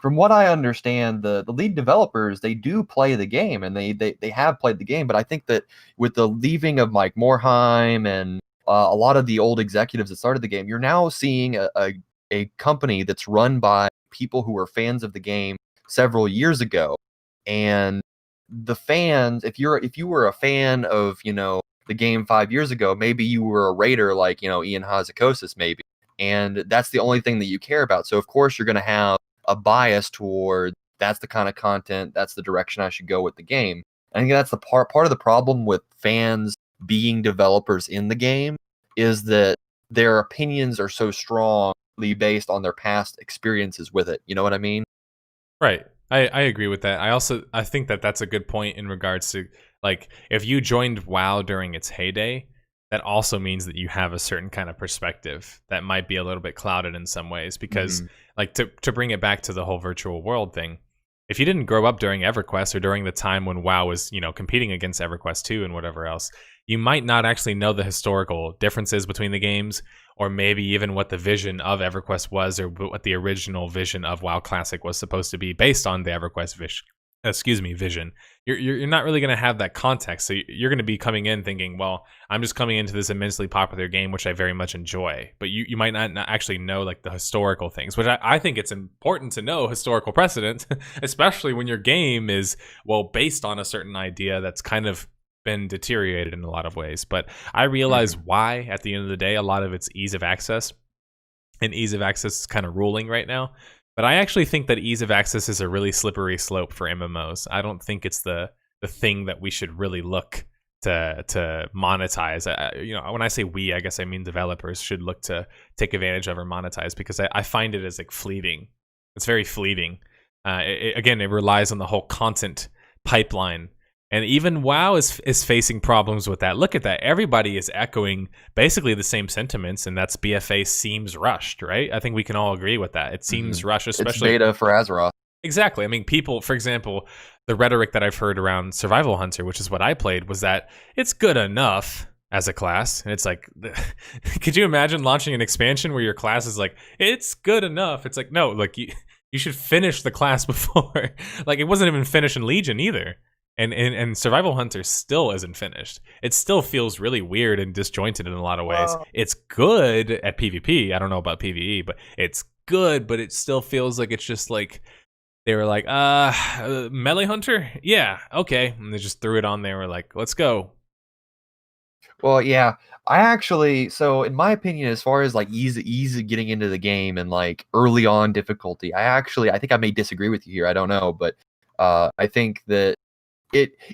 D: from what I understand, the lead developers, they do play the game, and they have played the game. But I think that with the leaving of Mike Morheim and a lot of the old executives that started the game, you're now seeing a company that's run by people who were fans of the game several years ago. And the fans, if you were a fan of, the game 5 years ago, maybe you were a raider like, Ian Hazzikosis maybe. And that's the only thing that you care about. So of course you're going to have a bias toward, that's the kind of content, that's the direction I should go with the game. I think that's the part of the problem with fans being developers in the game, is that their opinions are so strongly based on their past experiences with it. You know what I mean?
A: Right. I agree with that. I think that that's a good point in regards to, like, if you joined WoW during its heyday, that also means that you have a certain kind of perspective that might be a little bit clouded in some ways, because like to bring it back to the whole virtual world thing, if you didn't grow up during EverQuest or during the time when WoW was, competing against EverQuest 2 and whatever else, you might not actually know the historical differences between the games, or maybe even what the vision of EverQuest was, or what the original vision of WoW Classic was supposed to be based on the EverQuest vision. You're not really going to have that context. So you're going to be coming in thinking, well, I'm just coming into this immensely popular game, which I very much enjoy. But you might not actually know like the historical things, which I think it's important to know historical precedent, especially when your game is, well, based on a certain idea that's kind of been deteriorated in a lot of ways. But I realize why at the end of the day, a lot of it's ease of access, and ease of access is kind of ruling right now. But I actually think that ease of access is a really slippery slope for MMOs. I don't think it's the thing that we should really look to monetize. When I say we, I guess I mean developers should look to take advantage of or monetize, because I find it as like fleeting. It's very fleeting. Again, it relies on the whole content pipeline. And even WoW is facing problems with that. Look at that. Everybody is echoing basically the same sentiments, and that's BFA seems rushed, right? I think we can all agree with that. It seems rushed, especially...
D: It's beta for Azeroth.
A: Exactly. I mean, people, for example, the rhetoric that I've heard around Survival Hunter, which is what I played, was that it's good enough as a class. And it's like, could you imagine launching an expansion where your class is like, it's good enough? It's like, no, like you should finish the class before. Like, it wasn't even finished in Legion either. And Survival Hunter still isn't finished. It still feels really weird and disjointed in a lot of ways.
D: Wow.
A: It's good at PvP. I don't know about PvE, but it's good, but it still feels like it's just like, they were like, Melee Hunter? Yeah, okay. And they just threw it on there. We're like, let's go.
D: Well, yeah. I actually, so in my opinion, as far as like ease of getting into the game and like early on difficulty, I think I may disagree with you here. I don't know, but I think that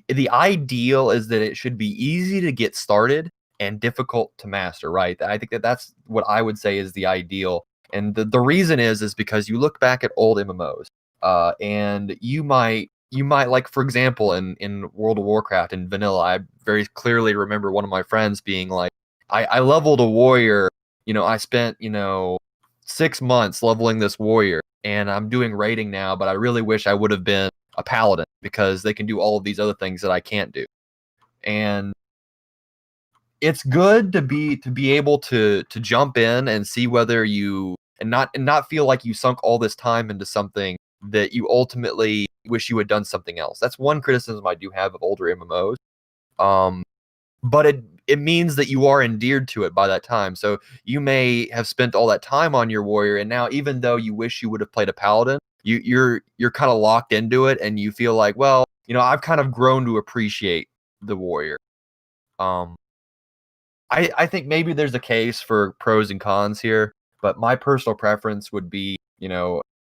D: the ideal is that it should be easy to get started and difficult to master, right? I think that's what I would say is the ideal. And the reason is because you look back at old MMOs. And you might like, for example, in World of Warcraft in vanilla, I very clearly remember one of my friends being like, I leveled a warrior, I spent 6 months leveling this warrior, and I'm doing raiding now, but I really wish I would have been a paladin because they can do all of these other things that I can't do. And it's good to be able to jump in and see whether you and not feel like you sunk all this time into something that you ultimately wish you had done something else. That's one criticism I do have of older MMOs. But it means that you are endeared to it by that time. So you may have spent all that time on your warrior, and now even though you wish you would have played a paladin, you're kind of locked into it, and you feel like, well, I've kind of grown to appreciate the warrior. I think maybe there's a case for pros and cons here, but my personal preference would be,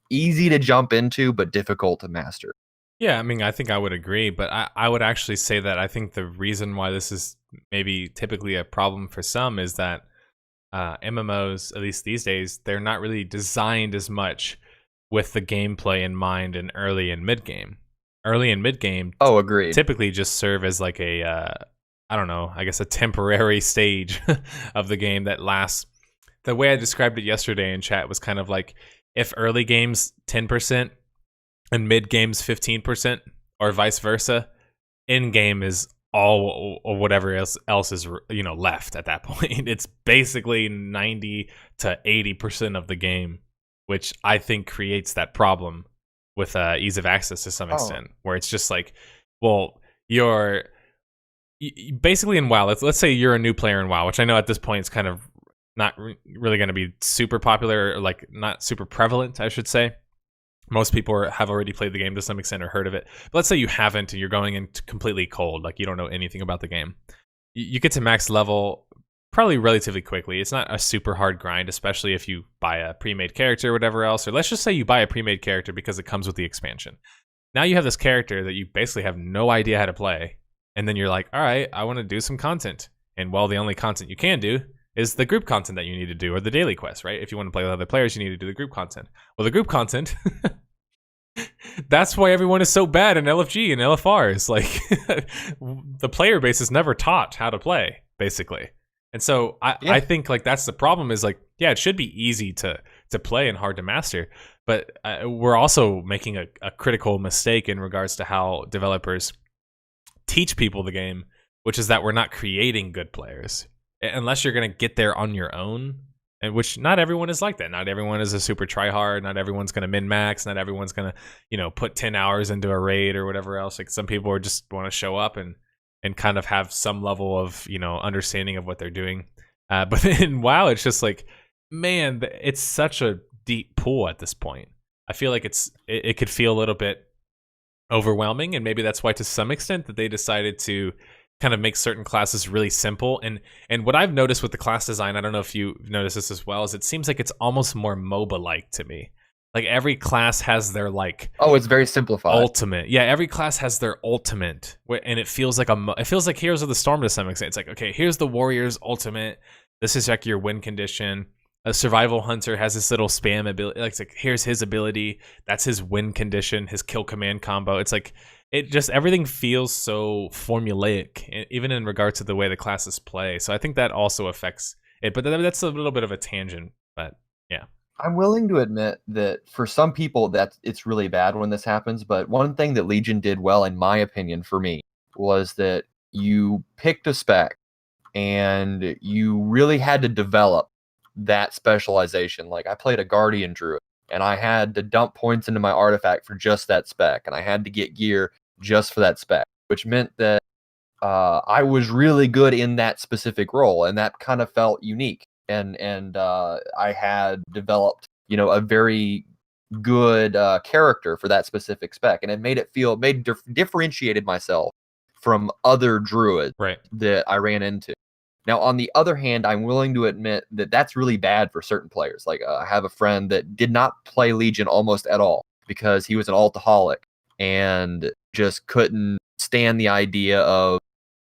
D: easy to jump into, but difficult to master.
A: Yeah, I mean, I think I would agree, but I would actually say that I think the reason why this is maybe typically a problem for some is that MMOs, at least these days, they're not really designed as much with the gameplay in mind in early and mid-game. Early and mid-game
D: agreed.
A: Typically just serve as like a, I don't know, I guess a temporary stage of the game that lasts. The way I described it yesterday in chat was kind of like, if early games 10% and mid games 15%, or vice versa, in game is all or whatever else is left at that point. It's basically 90 to 80% of the game, which I think creates that problem with ease of access to some extent, where it's just like, well, you're basically in WoW. Let's say you're a new player in WoW, which I know at this point it's kind of not really going to be super popular, or like not super prevalent, I should say. Most people have already played the game to some extent or heard of it. But let's say you haven't and you're going in completely cold, like you don't know anything about the game. You get to max level probably relatively quickly. It's not a super hard grind, especially if you buy a pre-made character or whatever else. Or let's just say you buy a pre-made character because it comes with the expansion. Now you have this character that you basically have no idea how to play. And then you're like, all right, I want to do some content. And well, the only content you can do is the group content that you need to do, or the daily quest, right? If you want to play with other players, you need to do the group content. Well, the group content, that's why everyone is so bad in LFG and LFRs. Like, the player base is never taught how to play, basically. And so I think like that's the problem is like, yeah, it should be easy to play and hard to master. But we're also making a critical mistake in regards to how developers teach people the game, which is that we're not creating good players. Unless you're going to get there on your own, and which not everyone is like that. Not everyone is a super tryhard. Not everyone's going to min-max. Not everyone's going to, put 10 hours into a raid or whatever else. Like some people just want to show up and kind of have some level of, understanding of what they're doing. But in WoW, it's just like, man, it's such a deep pool at this point. I feel like it could feel a little bit overwhelming, and maybe that's why to some extent that they decided to kind of makes certain classes really simple. And what I've noticed with the class design, I don't know if you notice this as well, is it seems like it's almost more MOBA-like to me. Like every class has their like
D: it's very simplified.
A: ultimate. Yeah, every class has their ultimate, and it feels like Heroes of the Storm to some extent. It's like, okay, here's the warrior's ultimate. This is like your win condition. A survival hunter has this little spam ability. Like, it's like here's his ability. That's his win condition. His kill command combo. It's like everything feels so formulaic, even in regard to the way the classes play. So I think that also affects it. But that's a little bit of a tangent. But yeah.
D: I'm willing to admit that for some people that it's really bad when this happens, but one thing that Legion did well, in my opinion, for me, was that you picked a spec and you really had to develop that specialization. Like I played a Guardian Druid and I had to dump points into my artifact for just that spec, and I had to get gear just for that spec, which meant that I was really good in that specific role, and that kind of felt unique. And I had developed, a very good character for that specific spec, and it made differentiated myself from other druids that I ran into. Now, on the other hand, I'm willing to admit that that's really bad for certain players. Like I have a friend that did not play Legion almost at all because he was an altaholic and just couldn't stand the idea of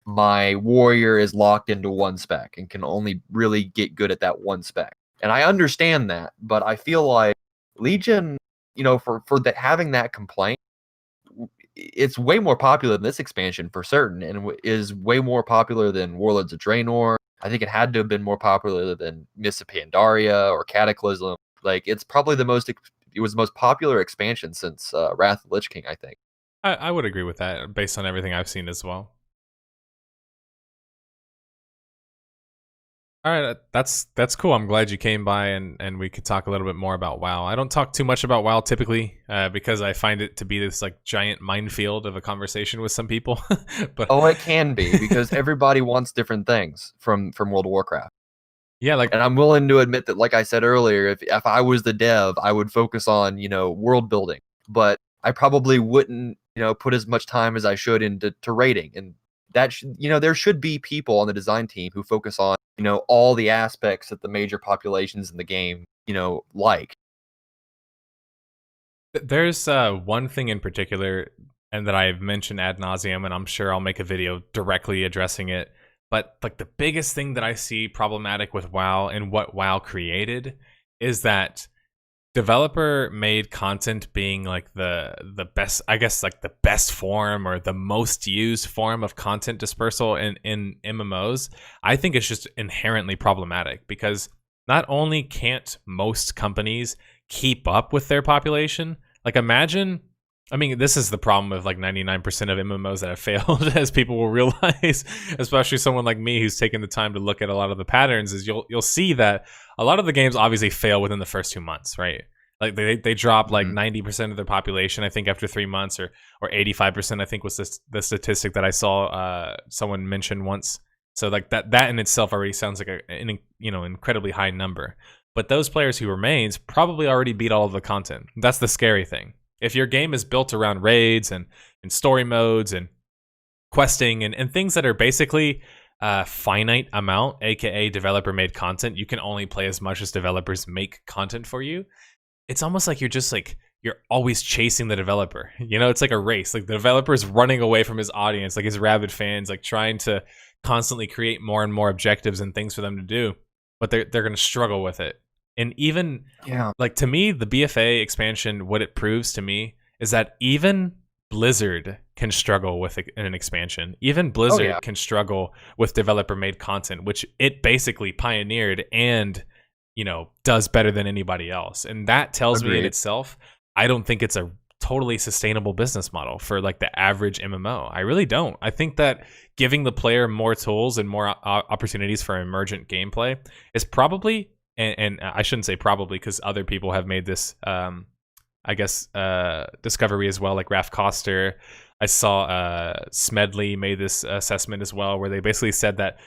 D: my warrior is locked into one spec and can only really get good at that one spec. And I understand that, but I feel like Legion, for that, having that complaint, it's way more popular than this expansion for certain, and is way more popular than Warlords of Draenor. I think it had to have been more popular than Mists of Pandaria or Cataclysm. Like it was the most popular expansion since Wrath of the Lich King, I think.
A: I would agree with that based on everything I've seen as well. All right, that's cool. I'm glad you came by and we could talk a little bit more about WoW. I don't talk too much about WoW typically because I find it to be this like giant minefield of a conversation with some people. But
D: it can be because everybody wants different things from World of Warcraft.
A: Yeah,
D: and I'm willing to admit that, like I said earlier, if I was the dev, I would focus on world building, but I probably wouldn't put as much time as I should into raiding. And that there should be people on the design team who focus on all the aspects that the major populations in the game like.
A: There's one thing in particular, and that I've mentioned ad nauseum, and I'm sure I'll make a video directly addressing it. But like the biggest thing that I see problematic with WoW and what WoW created is that developer made content being like the best, I guess, like the best form or the most used form of content dispersal in MMOs. I think it's just inherently problematic because not only can't most companies keep up with their population, like imagine, I mean, this is the problem with like 99% of MMOs that have failed, as people will realize, especially someone like me who's taken the time to look at a lot of the patterns, is you'll see that a lot of the games obviously fail within the first 2 months, right? Like they drop like 90% of their population, I think, after 3 months, or 85%, I think was the statistic that I saw someone mention once. So like that in itself already sounds like an incredibly high number. But those players who remains probably already beat all of the content. That's the scary thing. If your game is built around raids and story modes and questing and things that are basically finite amount, aka developer made content, you can only play as much as developers make content for you. It's almost like you're always chasing the developer. It's like a race. Like the developer is running away from his audience, like his rabid fans, like trying to constantly create more and more objectives and things for them to do, but they're going to struggle with it. And even, like, to me, the BFA expansion, what it proves to me is that even Blizzard can struggle with an expansion. Even Blizzard can struggle with developer-made content, which it basically pioneered and, does better than anybody else. And that tells me in itself, I don't think it's a totally sustainable business model for, like, the average MMO. I really don't. I think that giving the player more tools and more opportunities for emergent gameplay is probably... And I shouldn't say probably because other people have made this, discovery as well, like Raf Koster. I saw Smedley made this assessment as well, where they basically said that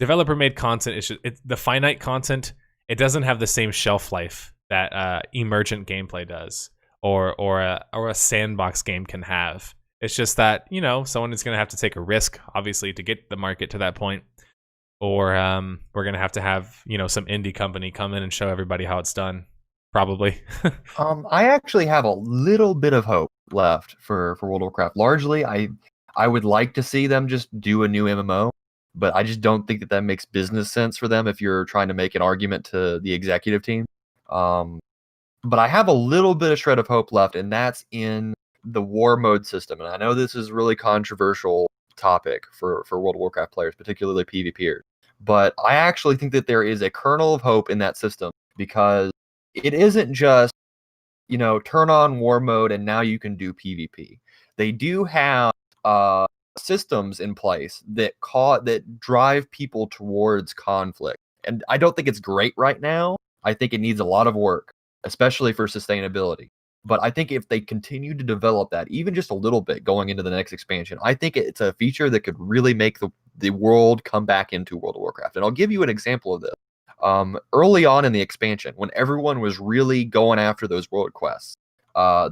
A: developer-made content, the finite content, it doesn't have the same shelf life that emergent gameplay does, or a sandbox game can have. It's just that, someone is going to have to take a risk, obviously, to get the market to that point. Or we're going to have, some indie company come in and show everybody how it's done. Probably.
D: I actually have a little bit of hope left for World of Warcraft. Largely, I would like to see them just do a new MMO, but I just don't think that makes business sense for them if you're trying to make an argument to the executive team. But I have a little bit of shred of hope left, and that's in the war mode system. And I know this is a really controversial topic for World of Warcraft players, particularly PvPers. But I actually think that there is a kernel of hope in that system, because it isn't just, turn on war mode and now you can do PvP. They do have systems in place that drive people towards conflict. And I don't think it's great right now. I think it needs a lot of work, especially for sustainability. But I think if they continue to develop that, even just a little bit going into the next expansion, I think it's a feature that could really make the world come back into World of Warcraft. And I'll give you an example of this. Early on in the expansion, when everyone was really going after those world quests,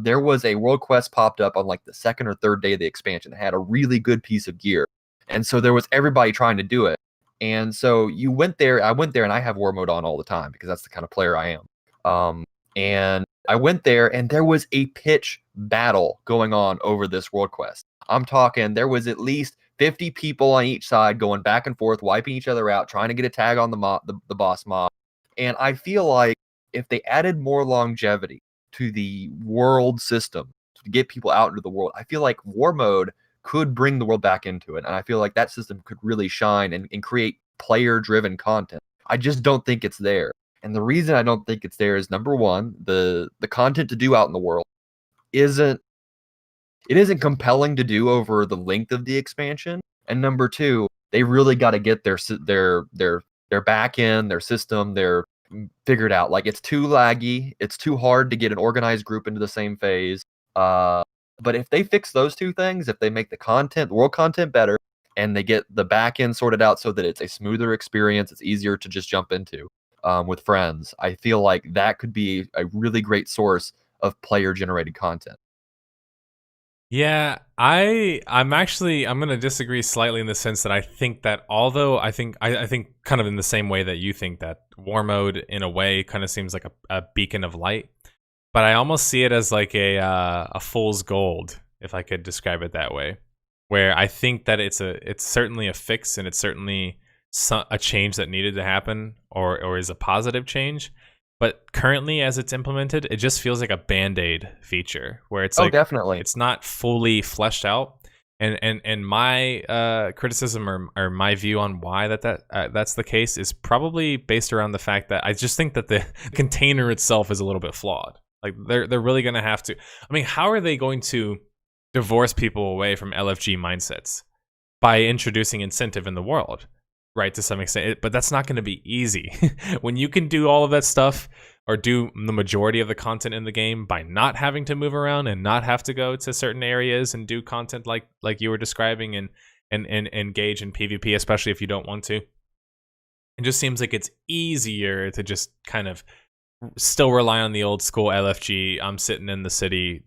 D: there was a world quest popped up on like the second or third day of the expansion that had a really good piece of gear. And so there was everybody trying to do it. And so I went there and I have war mode on all the time because that's the kind of player I am. And I went there and there was a pitch battle going on over this world quest. I'm talking, there was at least 50 people on each side going back and forth, wiping each other out, trying to get a tag on the boss mob. And I feel like if they added more longevity to the world system to get people out into the world, I feel like war mode could bring the world back into it. And I feel like that system could really shine and create player-driven content. I just don't think it's there. And the reason I don't think it's there is, number one, the content to do out in the world isn't compelling to do over the length of the expansion. And number two, they really got to get their back end, their system, their figured out. Like, it's too laggy, it's too hard to get an organized group into the same phase. But if they fix those two things, if they make the world content better, and they get the back end sorted out so that it's a smoother experience, it's easier to just jump into with friends, I feel like that could be a really great source of player generated content.
A: Yeah, I'm going to disagree slightly in the sense that I think that, although I think kind of in the same way that you think that war mode in a way kind of seems like a beacon of light, but I almost see it as like a fool's gold, if I could describe it that way, where I think that it's certainly a fix, and it's certainly a change that needed to happen, or is a positive change. But currently, as it's implemented, it just feels like a Band-Aid feature, where it's
D: definitely,
A: it's not fully fleshed out. And my criticism or my view on why that's the case is probably based around the fact that I just think that the container itself is a little bit flawed. Like, they're really going to have to. I mean, how are they going to divorce people away from LFG mindsets? By introducing incentive in the world, right, to some extent. But that's not going to be easy. When you can do all of that stuff, or do the majority of the content in the game by not having to move around and not have to go to certain areas and do content like you were describing, and engage in PvP, especially if you don't want to, it just seems like it's easier to just kind of still rely on the old school LFG, I'm sitting in the city,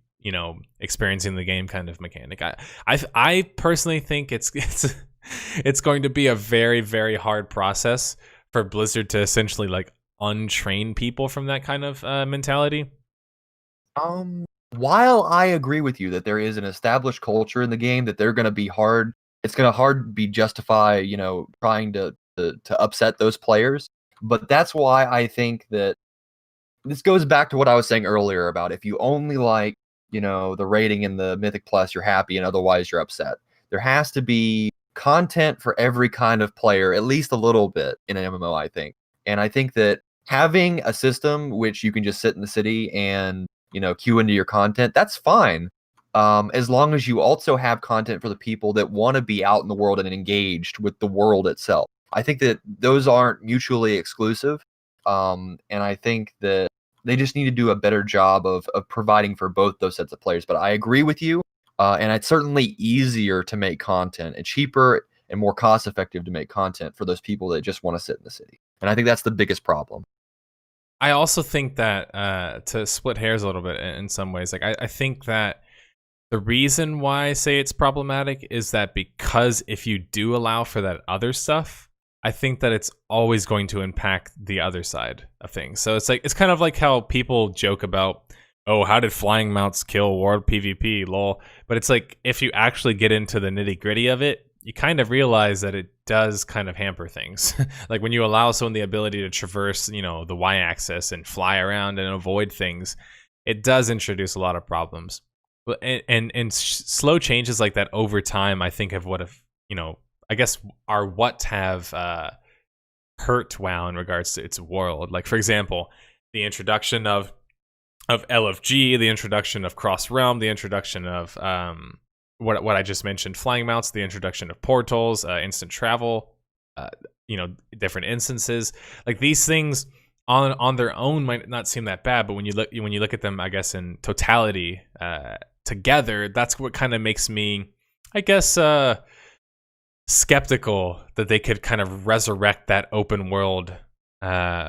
A: experiencing the game kind of mechanic. I personally think it's going to be a very, very hard process for Blizzard to essentially like untrain people from that kind of mentality.
D: While I agree with you that there is an established culture in the game that they're going to be hard, it's going to be justify, trying to upset those players. But that's why I think that this goes back to what I was saying earlier about, if you only like, the rating in the Mythic Plus, you're happy, and otherwise you're upset. There has to be content for every kind of player, at least a little bit, in an MMO, I think. And I think that having a system which you can just sit in the city and, queue into your content, that's fine. As long as you also have content for the people that want to be out in the world and engaged with the world itself. I think that those aren't mutually exclusive. And I think that they just need to do a better job of providing for both those sets of players. But I agree with you. And it's certainly easier to make content, and cheaper and more cost effective to make content for those people that just want to sit in the city. And I think that's the biggest problem.
A: I also think that to split hairs a little bit in some ways, like I think that The reason why I say it's problematic is that because if you do allow for that other stuff, I think that it's always going to impact the other side of things. So it's kind of like how people joke about, oh, how did flying mounts kill world PvP, lol. But it's like, if you actually get into the nitty gritty of it, you kind of realize that it does kind of hamper things. Like when you allow someone the ability to traverse, the y-axis and fly around and avoid things, it does introduce a lot of problems. And slow changes like that over time, I think of I guess are what have hurt WoW in regards to its world. Like, for example, the introduction of LFG, the introduction of cross realm, the introduction of what I just mentioned, flying mounts, the introduction of portals, instant travel, different instances. Like, these things on their own might not seem that bad, but when you look at them, I guess, in totality together, that's what kind of makes me, I guess, skeptical that they could kind of resurrect that open world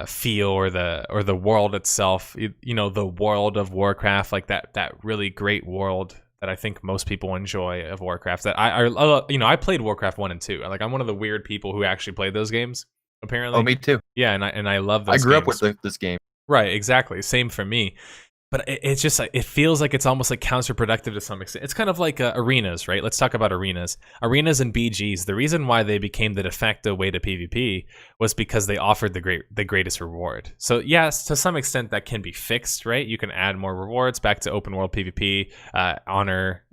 A: feel or the world itself, the world of Warcraft, like that really great world that I think most people enjoy of Warcraft. That I played Warcraft 1 and 2. Like, I'm one of the weird people who actually played those games, apparently.
D: Oh, me too.
A: Yeah, and I love those
D: I grew
A: games.
D: up with this game.
A: Right, exactly. Same for me. But it's just like, it feels like it's almost like counterproductive to some extent. It's kind of like arenas, right? Let's talk about arenas. Arenas and BGs, the reason why they became the de facto way to PvP was because they offered the greatest reward. So yes, to some extent that can be fixed, right? You can add more rewards back to open world PvP, honor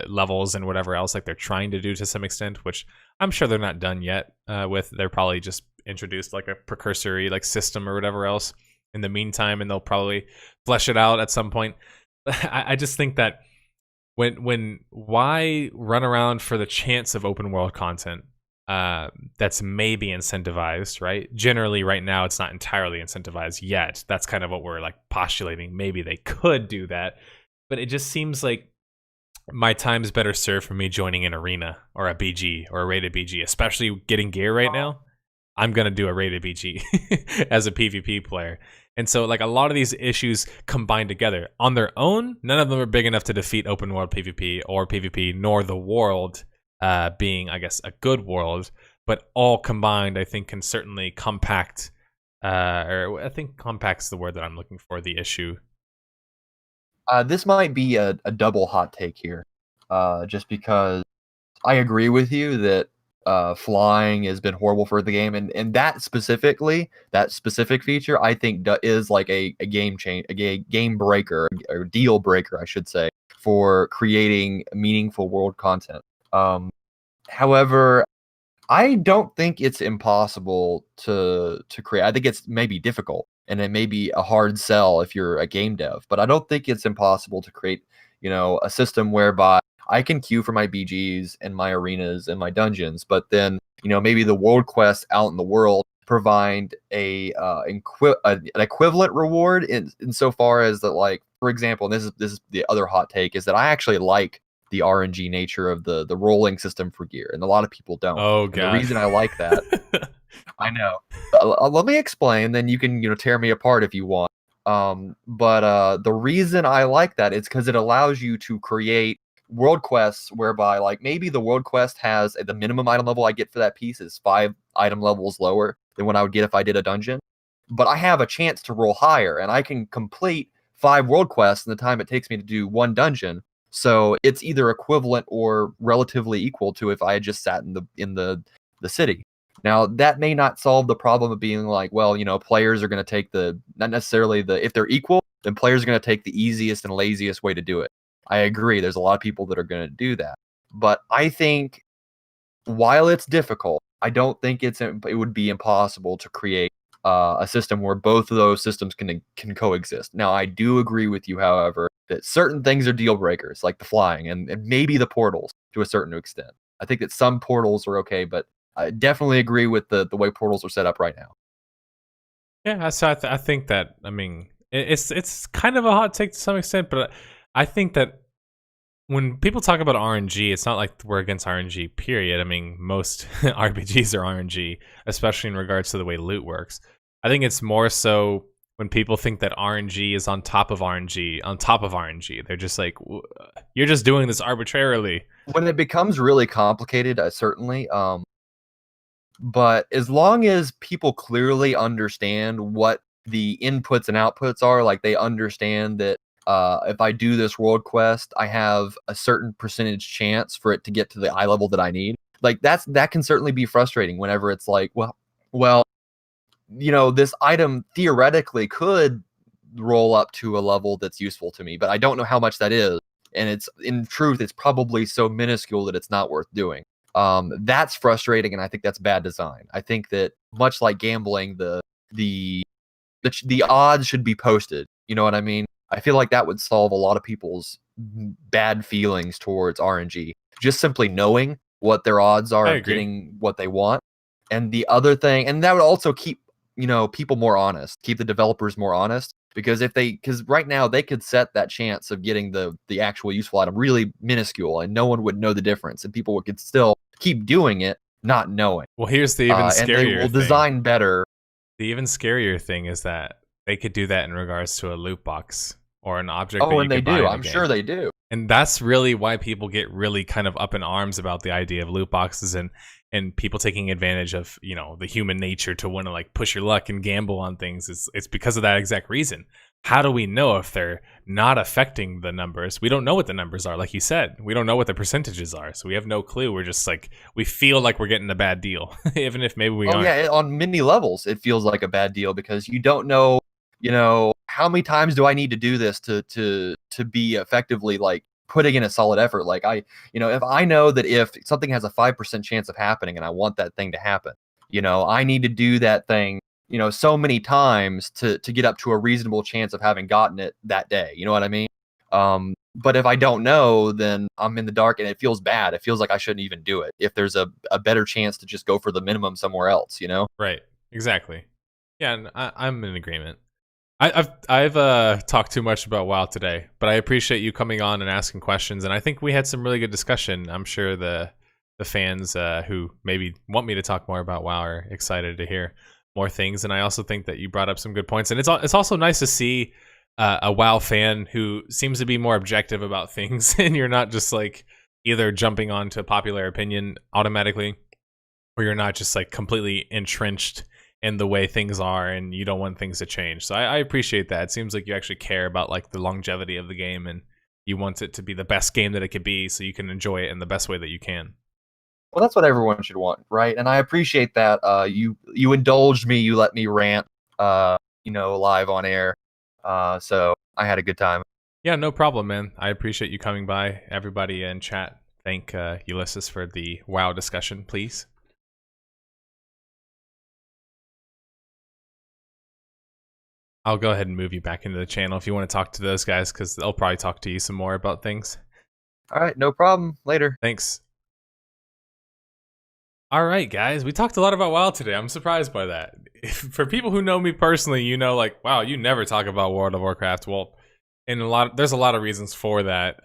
A: levels and whatever else like they're trying to do to some extent, which I'm sure they're not done yet with. They're probably just introduced like a precursory like system or whatever else in the meantime, and they'll probably flesh it out at some point. I just think that why run around for the chance of open world content that's maybe incentivized, right? Generally, right now, it's not entirely incentivized yet. That's kind of what we're like postulating. Maybe they could do that, but it just seems like my time's better served for me joining an arena or a BG or a rated BG, especially getting gear right now. I'm going to do a rated BG as a PvP player. And so, like, a lot of these issues combined together on their own, none of them are big enough to defeat open world PvP or PvP, nor the world being, I guess, a good world. But all combined, I think, can certainly compact, or I think compact's the word that I'm looking for, the issue.
D: This might be a double hot take here, just because I agree with you that flying has been horrible for the game, and that specific feature, I think is like a game change, a game breaker, or deal breaker, I should say, for creating meaningful world content. However, I don't think it's impossible to create. I think it's maybe difficult, and it may be a hard sell if you're a game dev, but I don't think it's impossible to create, a system whereby I can queue for my BGs and my arenas and my dungeons, but then, maybe the world quests out in the world provide an equivalent reward insofar as that, like, for example, and this is the other hot take, is that I actually like the RNG nature of the rolling system for gear, and a lot of people don't.
A: Oh,
D: God.
A: God.
D: The reason I like that, I know. Let me explain, then you can tear me apart if you want. But the reason I like that is because it allows you to create world quests whereby, like, maybe the world quest has the minimum item level I get for that piece is 5 item levels lower than what I would get if I did a dungeon, but I have a chance to roll higher, and I can complete 5 world quests in the time it takes me to do 1 dungeon. So it's either equivalent or relatively equal to if I had just sat in the city. Now, that may not solve the problem of being like, well, players are going to take not necessarily if they're equal, then players are going to take the easiest and laziest way to do it. I agree. There's a lot of people that are going to do that. But I think while it's difficult, I don't think it would be impossible to create a system where both of those systems can coexist. Now, I do agree with you, however, that certain things are deal breakers, like the flying and maybe the portals to a certain extent. I think that some portals are okay, but I definitely agree with the way portals are set up right now.
A: Yeah, so I think that, I mean, it's kind of a hot take to some extent, but I think that when people talk about RNG, it's not like we're against RNG, period. I mean, most RPGs are RNG, especially in regards to the way loot works. I think it's more so when people think that RNG is on top of RNG, on top of RNG. They're just like, you're just doing this arbitrarily.
D: When it becomes really complicated, certainly. But as long as people clearly understand what the inputs and outputs are, like they understand that if I do this world quest, I have a certain percentage chance for it to get to the eye level that I need. Like that can certainly be frustrating whenever it's like, well, this item theoretically could roll up to a level that's useful to me, but I don't know how much that is. And it's in truth, it's probably so minuscule that it's not worth doing. That's frustrating, and I think that's bad design. I think that much like gambling, the odds should be posted. You know what I mean? I feel like that would solve a lot of people's bad feelings towards RNG. Just simply knowing what their odds are of getting what they want. And the other thing, and that would also keep people more honest, keep the developers more honest. Because right now they could set that chance of getting the actual useful item really minuscule, and no one would know the difference, and people could still keep doing it, not knowing.
A: Well, here's the even scarier
D: and they will design better.
A: The even scarier thing is that they could do that in regards to a loot box or an object.
D: Oh, and they do. I'm sure they do.
A: And that's really why people get really kind of up in arms about the idea of loot boxes and people taking advantage of, the human nature to want to like push your luck and gamble on things. It's because of that exact reason. How do we know if they're not affecting the numbers? We don't know what the numbers are. Like you said, we don't know what the percentages are. So we have no clue. We're just like, we feel like we're getting a bad deal, even if maybe we aren't.
D: Yeah, on many levels, it feels like a bad deal because you don't know, how many times do I need to do this to be effectively like putting in a solid effort? Like if I know that if something has a 5% chance of happening and I want that thing to happen, I need to do that thing, so many times to get up to a reasonable chance of having gotten it that day. You know what I mean? But if I don't know, then I'm in the dark and it feels bad. It feels like I shouldn't even do it if there's a better chance to just go for the minimum somewhere else,
A: Right. Exactly. Yeah, and I'm in agreement. I've talked too much about WoW today, but I appreciate you coming on and asking questions, and I think we had some really good discussion. I'm sure the fans who maybe want me to talk more about WoW are excited to hear more things, and I also think that you brought up some good points, and it's also nice to see a WoW fan who seems to be more objective about things, and you're not just like either jumping onto popular opinion automatically, or you're not just like completely entrenched in the way things are and you don't want things to change. So I appreciate that. It seems like you actually care about like the longevity of the game and you want it to be the best game that it could be so you can enjoy it in the best way that you can.
D: Well, that's what everyone should want, right? And I appreciate that you indulged me, you let me rant live on air. So I had a good time.
A: Yeah, no problem, man. I appreciate you coming by. Everybody in chat, thank Ulysses for the WoW discussion, please. I'll go ahead and move you back into the channel if you want to talk to those guys, because they'll probably talk to you some more about things.
D: All right, no problem. Later.
A: Thanks. All right, guys. We talked a lot about WoW today. I'm surprised by that. For people who know me personally, like, wow, you never talk about World of Warcraft. Well, there's a lot of reasons for that.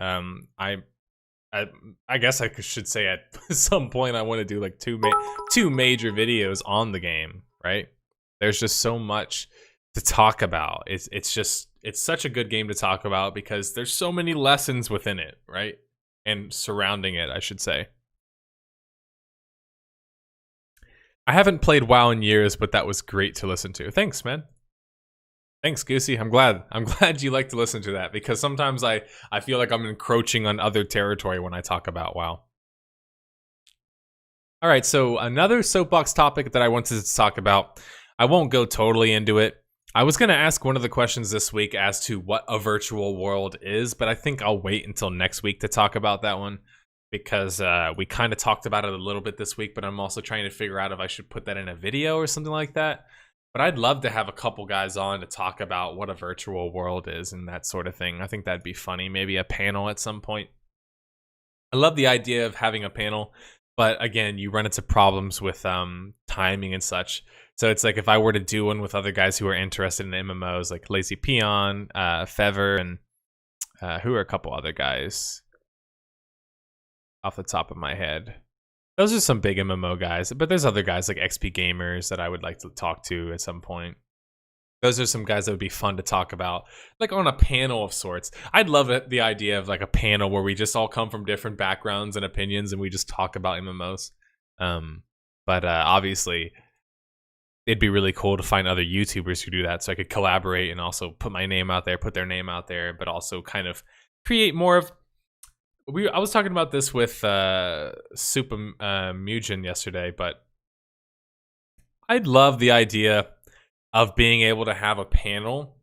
A: I guess I should say at some point I want to do like two major videos on the game, right? There's just so much to talk about. It's such a good game to talk about because there's so many lessons within it, right? And surrounding it, I should say. I haven't played WoW in years, but that was great to listen to. Thanks, man. Thanks, Goosey. I'm glad you like to listen to that because sometimes I feel like I'm encroaching on other territory when I talk about WoW. All right, so another soapbox topic that I wanted to talk about. I won't go totally into it. I was going to ask one of the questions this week as to what a virtual world is, but I think I'll wait until next week to talk about that one because we kind of talked about it a little bit this week, but I'm also trying to figure out if I should put that in a video or something like that. But I'd love to have a couple guys on to talk about what a virtual world is and that sort of thing. I think that'd be funny. Maybe a panel at some point. I love the idea of having a panel, but again, you run into problems with timing and such. So it's like if I were to do one with other guys who are interested in MMOs, like Lazy Peon, Fever, and who are a couple other guys off the top of my head. Those are some big MMO guys, but there's other guys like XP Gamers that I would like to talk to at some point. Those are some guys that would be fun to talk about, like on a panel of sorts. I'd love the idea of like a panel where we just all come from different backgrounds and opinions and we just talk about MMOs. But obviously, it'd be really cool to find other YouTubers who do that, so I could collaborate and also put my name out there, put their name out there, but also kind of create more of. I was talking about this with Super Mugen yesterday, but I'd love the idea of being able to have a panel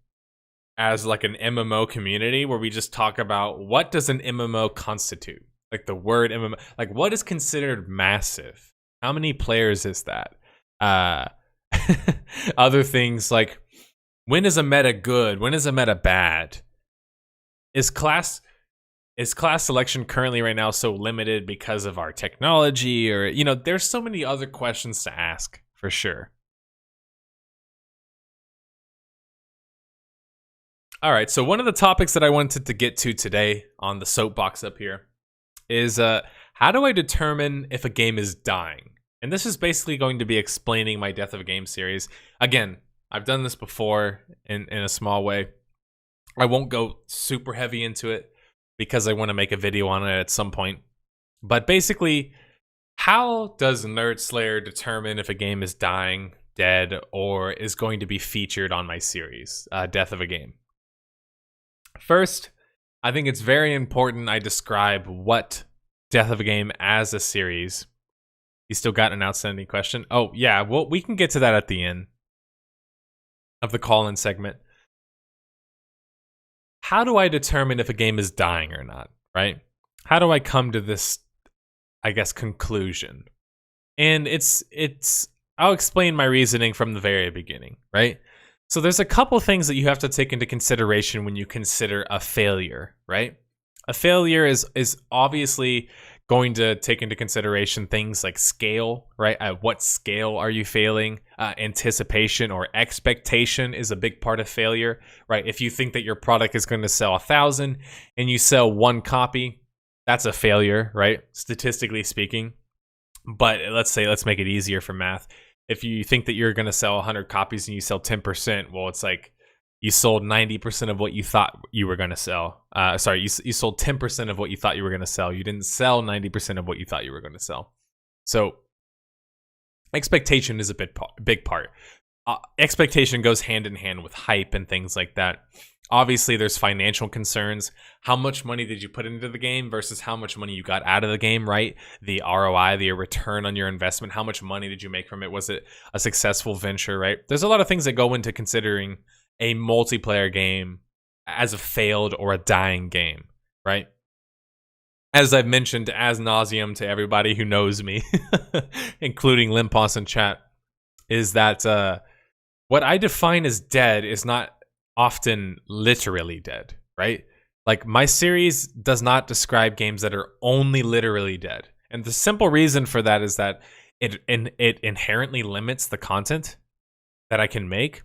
A: as like an MMO community where we just talk about what does an MMO constitute? Like the word MMO, like what is considered massive? How many players is that? Other things like when is a meta good? When is a meta bad? Is class selection currently right now so limited because of our technology? Or, you know, there's so many other questions to ask for sure. All right, so one of the topics that I wanted to get to today on the soapbox up here is how do I determine if a game is dying? And this is basically going to be explaining my Death of a Game series. Again, I've done this before in a small way. I won't go super heavy into it because I want to make a video on it at some point. But basically, how does Nerd Slayer determine if a game is dying, dead, or is going to be featured on my series, Death of a Game? First, I think it's very important I describe what Death of a Game as a series. You still got an outstanding question? Oh, yeah, well, we can get to that at the end of the call-in segment. How do I determine if a game is dying or not, right? How do I come to this, I guess, conclusion? And I'll explain my reasoning from the very beginning, right? So there's a couple things that you have to take into consideration when you consider a failure, right? A failure is obviously going to take into consideration things like scale, right? At what scale are you failing? Anticipation or expectation is a big part of failure, right? If you think that your product is going to sell 1,000 and you sell 1 copy, that's a failure, right? Statistically speaking. But let's make it easier for math. If you think that you're going to sell 100 copies and you sell 10%, well, it's like you sold 90% of what you thought you were going to sell. You sold 10% of what you thought you were going to sell. You didn't sell 90% of what you thought you were going to sell. So expectation is a big part. Expectation goes hand in hand with hype and things like that. Obviously, there's financial concerns. How much money did you put into the game versus how much money you got out of the game, right? The ROI, the return on your investment. How much money did you make from it? Was it a successful venture, right? There's a lot of things that go into considering a multiplayer game as a failed or a dying game, right? As I've mentioned ad nauseum to everybody who knows me, including Limpos in chat, is that what I define as dead is not often literally dead, right? Like my series does not describe games that are only literally dead. And the simple reason for that is that it inherently limits the content that I can make,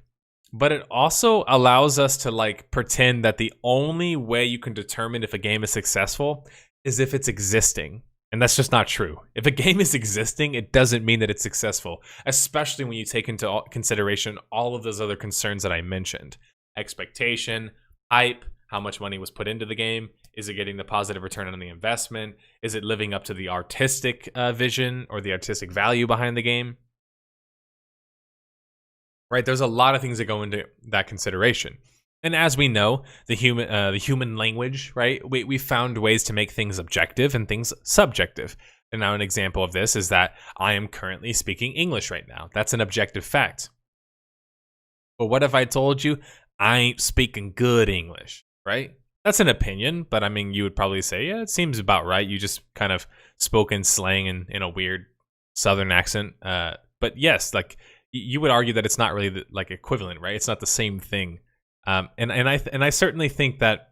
A: but it also allows us to like pretend that the only way you can determine if a game is successful is if it's existing. And that's just not true. If a game is existing, it doesn't mean that it's successful, especially when you take into consideration all of those other concerns that I mentioned. Expectation, hype, how much money was put into the game, is it getting the positive return on the investment, is it living up to the artistic vision or the artistic value behind the game, right? There's a lot of things that go into that consideration. And as we know, the human language, right? We found ways to make things objective and things subjective. And now an example of this is that I am currently speaking English right now. That's an objective fact. But what if I told you I ain't speaking good English, right? That's an opinion, but I mean, you would probably say, yeah, it seems about right. You just kind of spoke in slang and in a weird Southern accent. But yes, like you would argue that it's not really like equivalent, right? It's not the same thing. And I certainly think that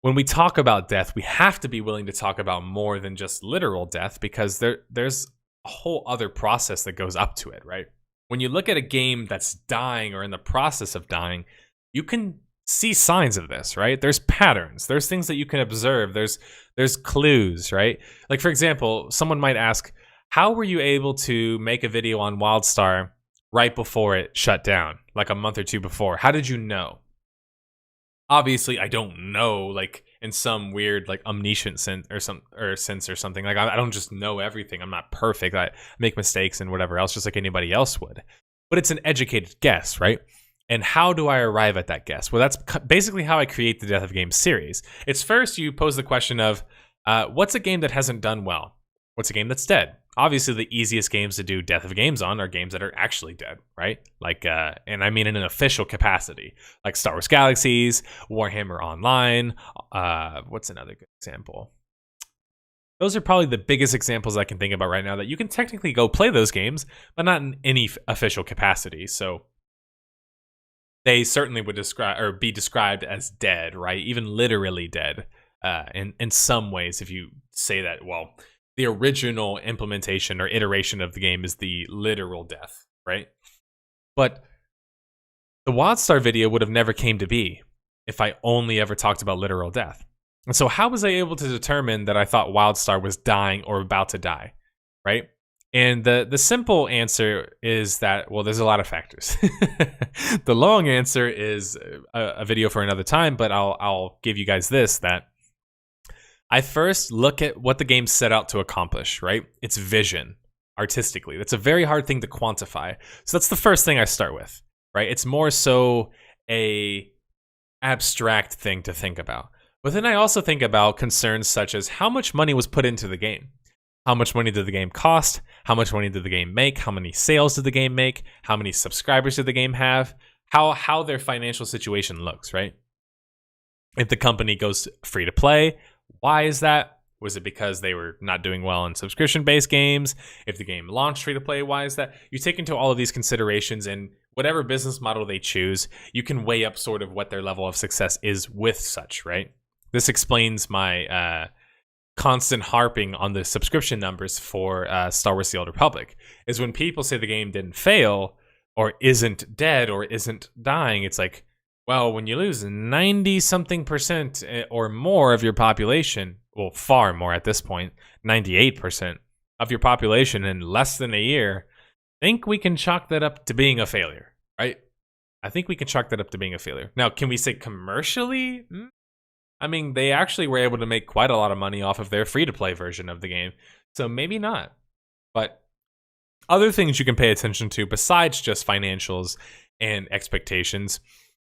A: when we talk about death, we have to be willing to talk about more than just literal death, because there's a whole other process that goes up to it, right? When you look at a game that's dying or in the process of dying, you can see signs of this, right? There's patterns. There's things that you can observe. There's clues, right? Like, for example, someone might ask, how were you able to make a video on WildStar right before it shut down, like a month or two before. How did you know? Obviously, I don't know, like in some weird, like omniscient sense or something. Like I don't just know everything. I'm not perfect. I make mistakes and whatever else, just like anybody else would. But it's an educated guess, right? And how do I arrive at that guess? Well, that's basically how I create the Death of Games series. It's first you pose the question of, what's a game that hasn't done well? What's a game that's dead? Obviously, the easiest games to do Death of Games on are games that are actually dead, right? Like, and I mean in an official capacity, like Star Wars Galaxies, Warhammer Online. What's another good example? Those are probably the biggest examples I can think about right now that you can technically go play those games, but not in any official capacity. So they certainly would be described as dead, right? Even literally dead. In some ways, if you say that, well, the original implementation or iteration of the game is the literal death, right? But the WildStar video would have never came to be if I only ever talked about literal death. And so how was I able to determine that I thought WildStar was dying or about to die, right? And the simple answer is that, well, there's a lot of factors. The long answer is a video for another time, but I'll give you guys this, that I first look at what the game set out to accomplish, right? Its vision, artistically. That's a very hard thing to quantify. So that's the first thing I start with, right? It's more so a abstract thing to think about. But then I also think about concerns such as how much money was put into the game. How much money did the game cost? How much money did the game make? How many sales did the game make? How many subscribers did the game have? How their financial situation looks, right? If the company goes free to play, why is that? Was it because they were not doing well in subscription-based games? If the game launched free to play, why is that? You take into all of these considerations, and whatever business model they choose, you can weigh up sort of what their level of success is with such, right? This explains my constant harping on the subscription numbers for Star Wars The Old Republic, is when people say the game didn't fail or isn't dead or isn't dying, it's like, well, when you lose 90-something% or more of your population, well, far more at this point, 98% of your population in less than a year, I think we can chalk that up to being a failure, right? I think we can chalk that up to being a failure. Now, can we say commercially? I mean, they actually were able to make quite a lot of money off of their free-to-play version of the game, so maybe not. But other things you can pay attention to besides just financials and expectations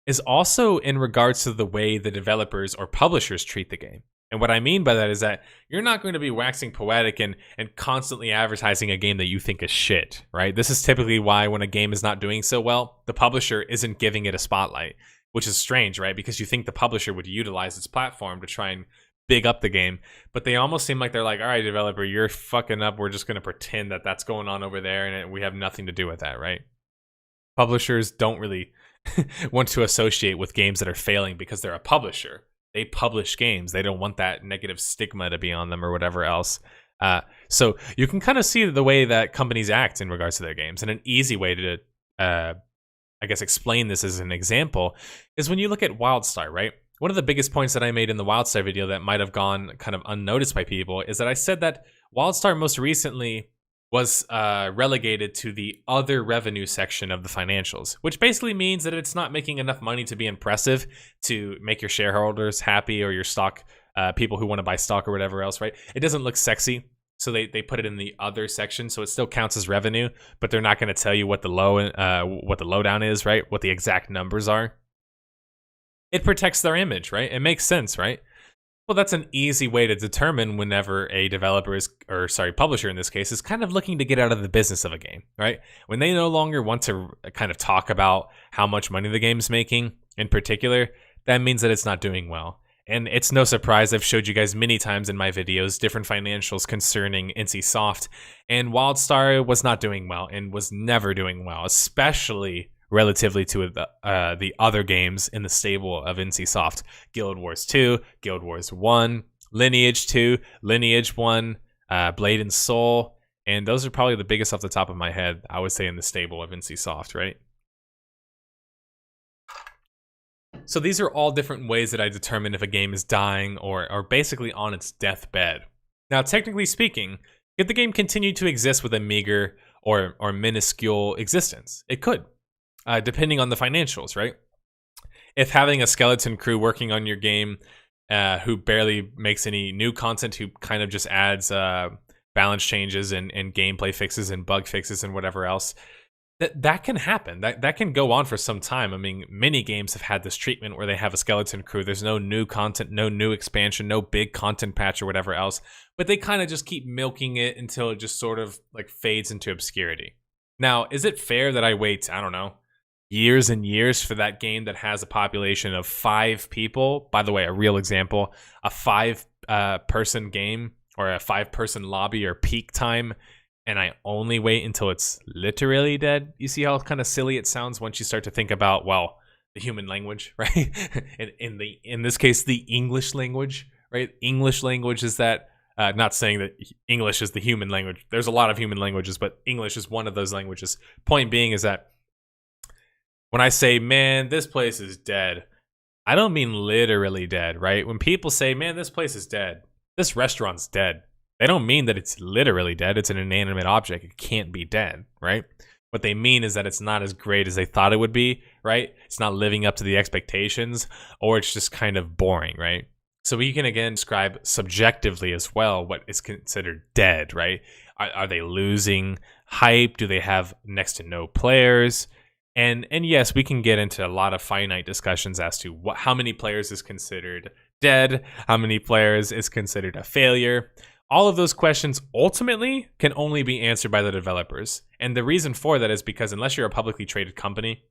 A: is also in regards to the way the developers or publishers treat the game. And what I mean by that is that you're not going to be waxing poetic and constantly advertising a game that you think is shit, right? This is typically why when a game is not doing so well, the publisher isn't giving it a spotlight, which is strange, right? Because you think the publisher would utilize its platform to try and big up the game, but they almost seem like they're like, all right, developer, you're fucking up. We're just going to pretend that that's going on over there and we have nothing to do with that, right? Publishers don't really want to associate with games that are failing because they're a publisher. They publish games. They don't want that negative stigma to be on them or whatever else. So you can kind of see the way that companies act in regards to their games. And an easy way to, I guess, explain this as an example is when you look at WildStar, right? One of the biggest points that I made in the WildStar video that might have gone kind of unnoticed by people is that I said that WildStar most recently was relegated to the other revenue section of the financials, which basically means that it's not making enough money to be impressive to make your shareholders happy or your stock people who want to buy stock or whatever else, right? It doesn't look sexy, so they put it in the other section, so it still counts as revenue, but they're not going to tell you what the lowdown is, right? What the exact numbers are. It protects their image, right? It makes sense, right? Well, that's an easy way to determine whenever a developer publisher in this case, is kind of looking to get out of the business of a game, right? When they no longer want to kind of talk about how much money the game's making in particular, that means that it's not doing well. And it's no surprise, I've showed you guys many times in my videos different financials concerning NCSoft, and WildStar was not doing well and was never doing well, especially relatively to the other games in the stable of NCSoft. Guild Wars 2, Guild Wars 1, Lineage 2, Lineage 1, Blade and Soul, and those are probably the biggest off the top of my head, I would say, in the stable of NCSoft, right? So these are all different ways that I determine if a game is dying or basically on its deathbed. Now, technically speaking, could the game continue to exist with a meager or minuscule existence. It could, depending on the financials, right? If having a skeleton crew working on your game who barely makes any new content, who kind of just adds balance changes and gameplay fixes and bug fixes and whatever else, that can happen. That can go on for some time. I mean, many games have had this treatment where they have a skeleton crew. There's no new content, no new expansion, no big content patch or whatever else, but they kind of just keep milking it until it just sort of like fades into obscurity. Now, is it fair that I wait, I don't know, years and years for that game that has a population of 5 people? By the way, a real example, a 5-person game or a 5-person lobby or peak time, and I only wait until it's literally dead. You see how kind of silly it sounds once you start to think about, well, the human language, right? in this case, the English language, right? English language is that, not saying that English is the human language. There's a lot of human languages, but English is one of those languages. Point being is that when I say, man, this place is dead, I don't mean literally dead, right? When people say, man, this place is dead, this restaurant's dead, they don't mean that it's literally dead. It's an inanimate object. It can't be dead, right? What they mean is that it's not as great as they thought it would be, right? It's not living up to the expectations, or it's just kind of boring, right? So we can, again, describe subjectively as well what is considered dead, right? Are they losing hype? Do they have next to no players? And yes, we can get into a lot of finite discussions as to how many players is considered dead, how many players is considered a failure. All of those questions ultimately can only be answered by the developers. And the reason for that is because unless you're a publicly traded company,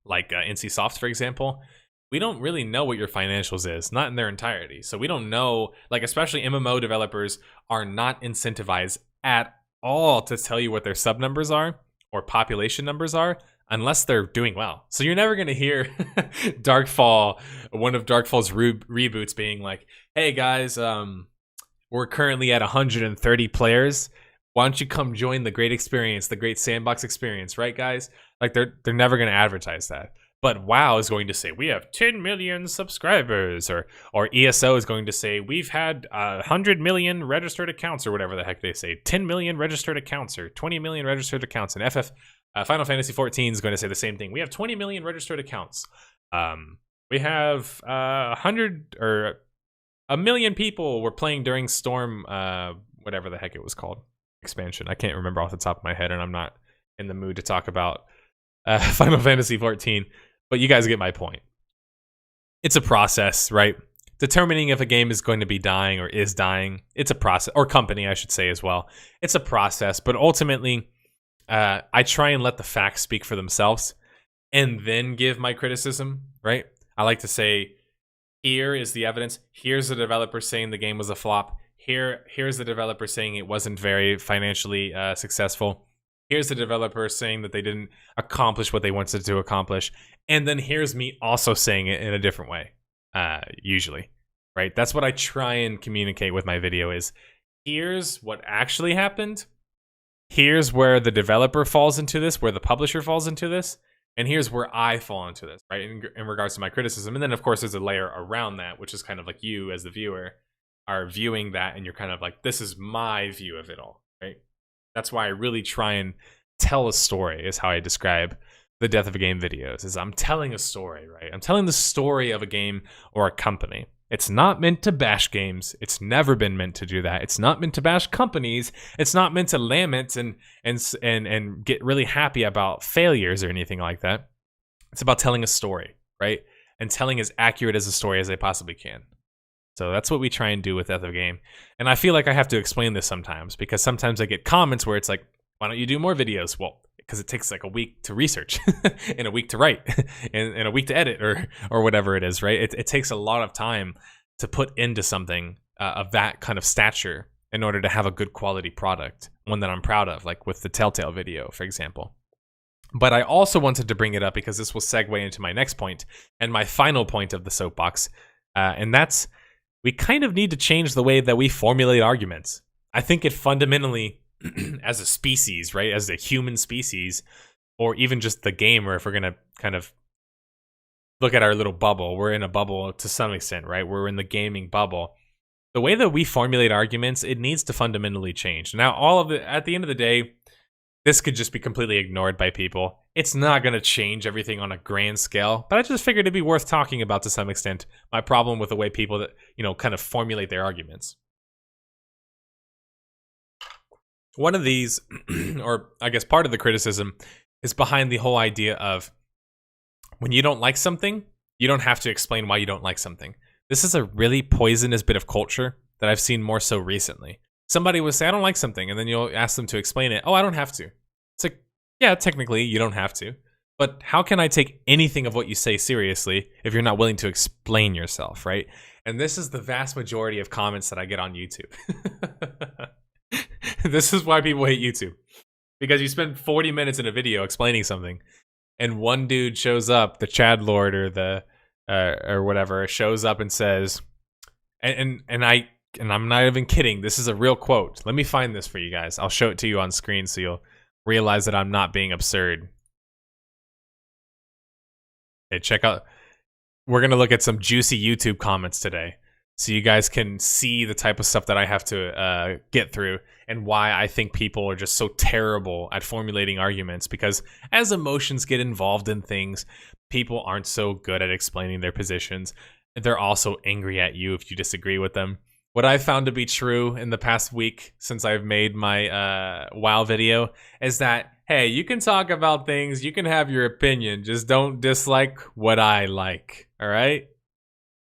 A: like NCSoft, for example, we don't really know what your financials is, not in their entirety. So we don't know, like especially MMO developers are not incentivized at all to tell you what their sub numbers are or population numbers are, unless they're doing well. So you're never going to hear Darkfall, one of Darkfall's reboots being like, hey guys, we're currently at 130 players. Why don't you come join the great experience, the great sandbox experience, right guys? Like they're never going to advertise that. But WoW is going to say, we have 10 million subscribers, or ESO is going to say, we've had 100 million registered accounts, or whatever the heck they say, 10 million registered accounts, or 20 million registered accounts. And Final Fantasy 14 is going to say the same thing. We have 20 million registered accounts. We have 100 or a million people were playing during Storm, whatever the heck it was called, expansion. I can't remember off the top of my head, and I'm not in the mood to talk about Final Fantasy 14. But you guys get my point. It's a process, right? Determining if a game is going to be dying or is dying, it's a process, or company, I should say as well. It's a process, but ultimately, I try and let the facts speak for themselves and then give my criticism, right? I like to say, here is the evidence. Here's the developer saying the game was a flop. Here's the developer saying it wasn't very financially successful. Here's the developer saying that they didn't accomplish what they wanted to accomplish. And then here's me also saying it in a different way, usually, right? That's what I try and communicate with my video is, here's what actually happened. Here's where the developer falls into this, where the publisher falls into this, and here's where I fall into this, right, in regards to my criticism. And then, of course, there's a layer around that, which is kind of like you as the viewer are viewing that, and you're kind of like, this is my view of it all, right? That's why I really try and tell a story, is how I describe the Death of a Game videos, is I'm telling a story, right? I'm telling the story of a game or a company. It's not meant to bash games. It's never been meant to do that. It's not meant to bash companies. It's not meant to lament and get really happy about failures or anything like that. It's about telling a story, right? And telling as accurate as a story as they possibly can. So that's what we try and do with Death of a Game. And I feel like I have to explain this sometimes, because sometimes I get comments where it's like, why don't you do more videos? Well, because it takes like a week to research and a week to write and a week to edit or whatever it is, right? It takes a lot of time to put into something of that kind of stature in order to have a good quality product, one that I'm proud of, like with the Telltale video, for example. But I also wanted to bring it up because this will segue into my next point and my final point of the soapbox, and that's, we kind of need to change the way that we formulate arguments. I think it fundamentally, as a species, right, as a human species, or even just the gamer, if we're going to kind of look at our little bubble, we're in a bubble to some extent, right? We're in the gaming bubble. The way that we formulate arguments, it needs to fundamentally change. Now, all of it, at the end of the day, this could just be completely ignored by people. It's not going to change everything on a grand scale, but I just figured it'd be worth talking about to some extent. My problem with the way people that, kind of formulate their arguments. One of these, or I guess part of the criticism, is behind the whole idea of when you don't like something, you don't have to explain why you don't like something. This is a really poisonous bit of culture that I've seen more so recently. Somebody will say, I don't like something, and then you'll ask them to explain it. Oh, I don't have to. It's like, yeah, technically, you don't have to. But how can I take anything of what you say seriously if you're not willing to explain yourself, right? And this is the vast majority of comments that I get on YouTube. This is why people hate YouTube. Because you spend 40 minutes in a video explaining something, and one dude shows up, the Chad Lord or whatever, shows up and says, and I'm not even kidding, this is a real quote. Let me find this for you guys. I'll show it to you on screen so you'll realize that I'm not being absurd. Hey, check out. We're going to look at some juicy YouTube comments today so you guys can see the type of stuff that I have to get through and why I think people are just so terrible at formulating arguments, because as emotions get involved in things, people aren't so good at explaining their positions. They're also angry at you if you disagree with them. What I found to be true in the past week since I've made my WoW video is that, hey, you can talk about things, you can have your opinion, just don't dislike what I like, all right?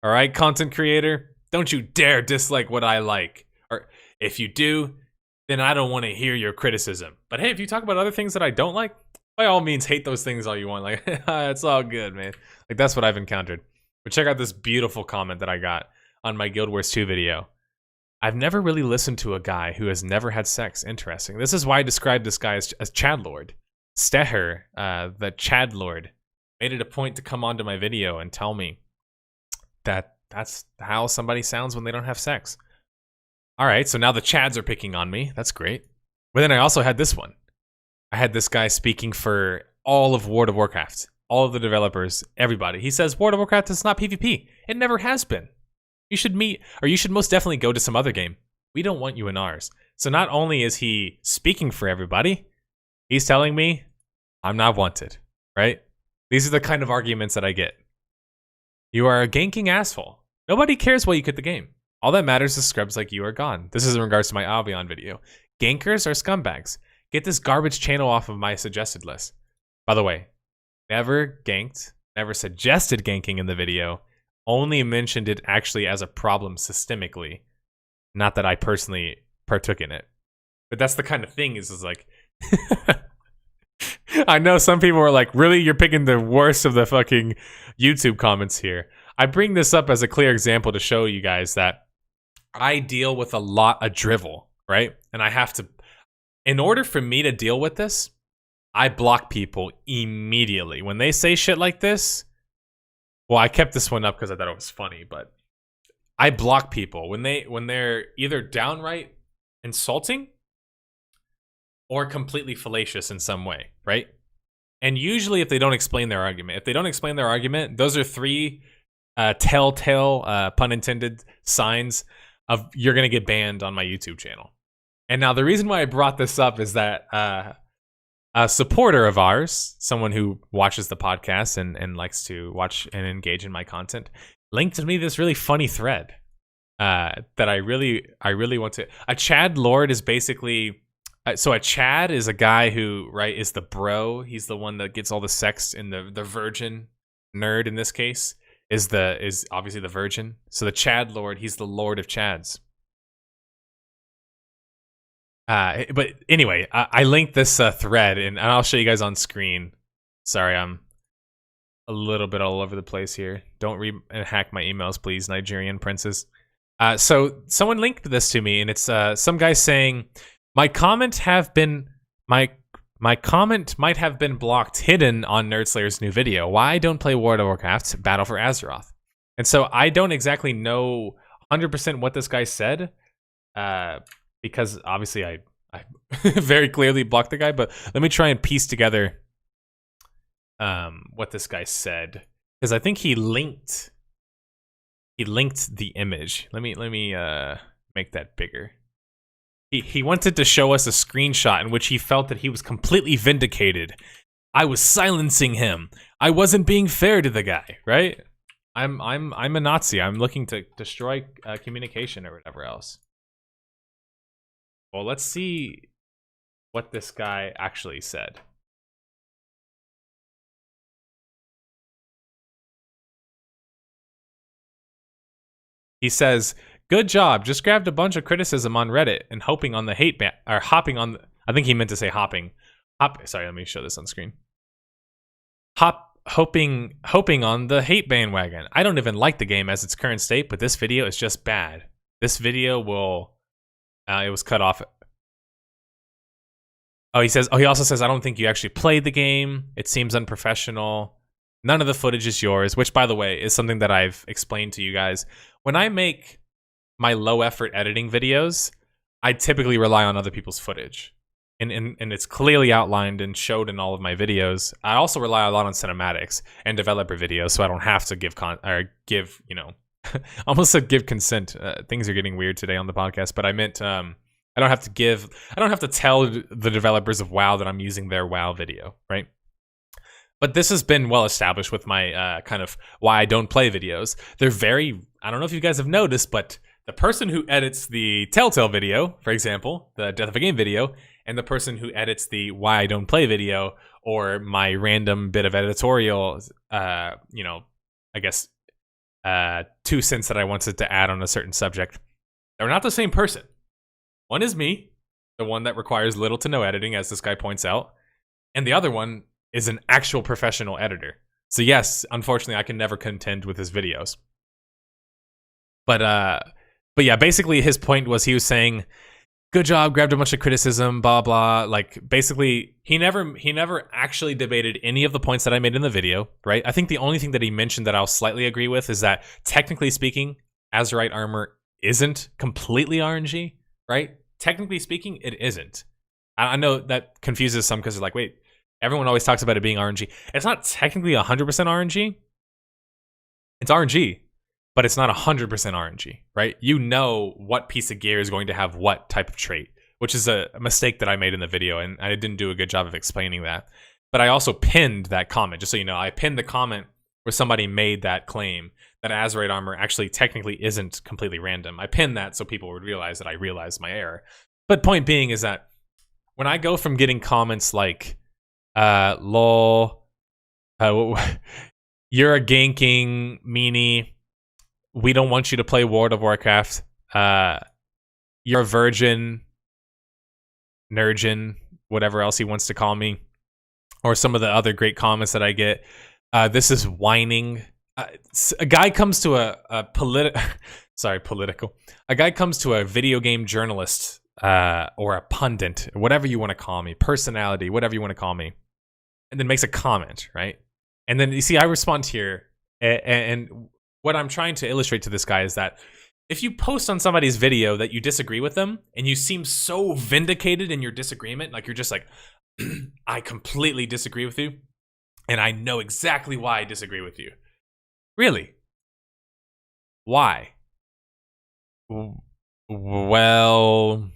A: All right, content creator? Don't you dare dislike what I like. Or if you do, then I don't want to hear your criticism. But hey, if you talk about other things that I don't like, by all means, hate those things all you want. Like, it's all good, man. Like, that's what I've encountered. But check out this beautiful comment that I got on my Guild Wars 2 video. I've never really listened to a guy who has never had sex. Interesting. This is why I described this guy as Chad Lord. Steher, the Chad Lord, made it a point to come onto my video and tell me that that's how somebody sounds when they don't have sex. All right, so now the Chads are picking on me. That's great. But then I also had this one. I had this guy speaking for all of World of Warcraft, all of the developers, everybody. He says World of Warcraft is not PvP. It never has been. You should you should most definitely go to some other game. We don't want you in ours. So not only is he speaking for everybody, he's telling me I'm not wanted, right? These are the kind of arguments that I get. You are a ganking asshole. Nobody cares why you quit the game. All that matters is scrubs like you are gone. This is in regards to my Albion video. Gankers are scumbags. Get this garbage channel off of my suggested list. By the way, never ganked, never suggested ganking in the video. Only mentioned it actually as a problem systemically. Not that I personally partook in it. But that's the kind of thing is like... I know some people are like, really? You're picking the worst of the fucking YouTube comments here. I bring this up as a clear example to show you guys that I deal with a lot of drivel, right? And I have to... In order for me to deal with this, I block people immediately. When they say shit like this... Well, I kept this one up because I thought it was funny, but I block people when they're either downright insulting or completely fallacious in some way, right? And usually if they don't explain their argument, those are three telltale, pun intended, signs of you're going to get banned on my YouTube channel. And now the reason why I brought this up is that a supporter of ours, someone who watches the podcast and likes to watch and engage in my content, linked to me this really funny thread that I really want to... A Chad Lord is basically... So a Chad is a guy who, right, is the bro. He's the one that gets all the sex, and the virgin nerd in this case is obviously the virgin. So the Chad Lord, he's the Lord of Chads. But anyway, I linked this thread, and I'll show you guys on screen. Sorry, I'm a little bit all over the place here. Don't hack my emails, please, Nigerian princes. So someone linked this to me, and it's some guy saying, my comment might have been blocked, hidden on Nerdslayer's new video. Why I don't play World of Warcraft Battle for Azeroth. And so I don't exactly know 100% what this guy said. Because obviously I very clearly blocked the guy, but let me try and piece together what this guy said, because I think he linked the image. Let me make that bigger. He wanted to show us a screenshot in which he felt that he was completely vindicated. I was silencing him. I wasn't being fair to the guy, right? I'm a Nazi. I'm looking to destroy communication or whatever else. Well, let's see what this guy actually said. He says, "Good job. Just grabbed a bunch of criticism on Reddit and hoping on the hate ban or hopping on. I think he meant to say hopping. Sorry, let me show this on screen. Hoping on the hate bandwagon. I don't even like the game as its current state, but this video is just bad. This video will. It was cut off. Oh, he also says, I don't think you actually played the game. It seems unprofessional. None of the footage is yours, which, by the way, is something that I've explained to you guys. When I make my low-effort editing videos, I typically rely on other people's footage. And it's clearly outlined and showed in all of my videos. I also rely a lot on cinematics and developer videos, so I don't have to give, almost said give consent. Things are getting weird today on the podcast, but I meant I don't have to tell the developers of WoW that I'm using their WoW video, right? But this has been well established with my kind of why I don't play videos. They're I don't know if you guys have noticed, but the person who edits the Telltale video, for example, the Death of a Game video, and the person who edits the why I don't play video or my random bit of editorial, I guess 2 cents that I wanted to add on a certain subject, they're not the same person. One is me, the one that requires little to no editing, as this guy points out, and the other one is an actual professional editor. So yes, unfortunately, I can never contend with his videos. But yeah, basically his point was he was saying, good job, grabbed a bunch of criticism, blah, blah. Like, basically, he never actually debated any of the points that I made in the video, right? I think the only thing that he mentioned that I'll slightly agree with is that, technically speaking, Azerite armor isn't completely RNG, right? Technically speaking, it isn't. I know that confuses some because they're like, wait, everyone always talks about it being RNG. It's not technically 100% RNG. It's RNG. But it's not 100% RNG, right? You know what piece of gear is going to have what type of trait, which is a mistake that I made in the video, and I didn't do a good job of explaining that. But I also pinned that comment, just so you know. I pinned the comment where somebody made that claim that Azerite armor actually technically isn't completely random. I pinned that so people would realize that I realized my error. But point being is that when I go from getting comments like, lol, you're a ganking meanie, we don't want you to play World of Warcraft. You're a virgin, nurgin, whatever else he wants to call me. Or some of the other great comments that I get. This is whining. A guy comes to a guy comes to a video game journalist or a pundit, whatever you want to call me, personality, whatever you want to call me, and then makes a comment, right? And then you see, I respond here, and what I'm trying to illustrate to this guy is that if you post on somebody's video that you disagree with them and you seem so vindicated in your disagreement, like you're just like, I completely disagree with you and I know exactly why I disagree with you. Really? Why? Well,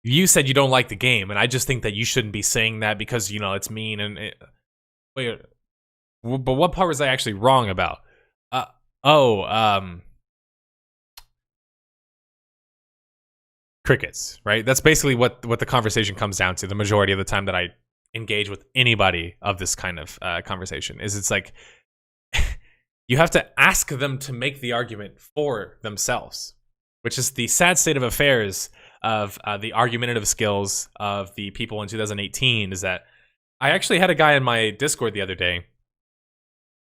A: you said you don't like the game, and I just think that you shouldn't be saying that because, it's mean and... Wait, but what part was I actually wrong about? Crickets, right? That's basically what the conversation comes down to the majority of the time that I engage with anybody of this kind of conversation. It's like, you have to ask them to make the argument for themselves, which is the sad state of affairs of the argumentative skills of the people in 2018, is that I actually had a guy in my Discord the other day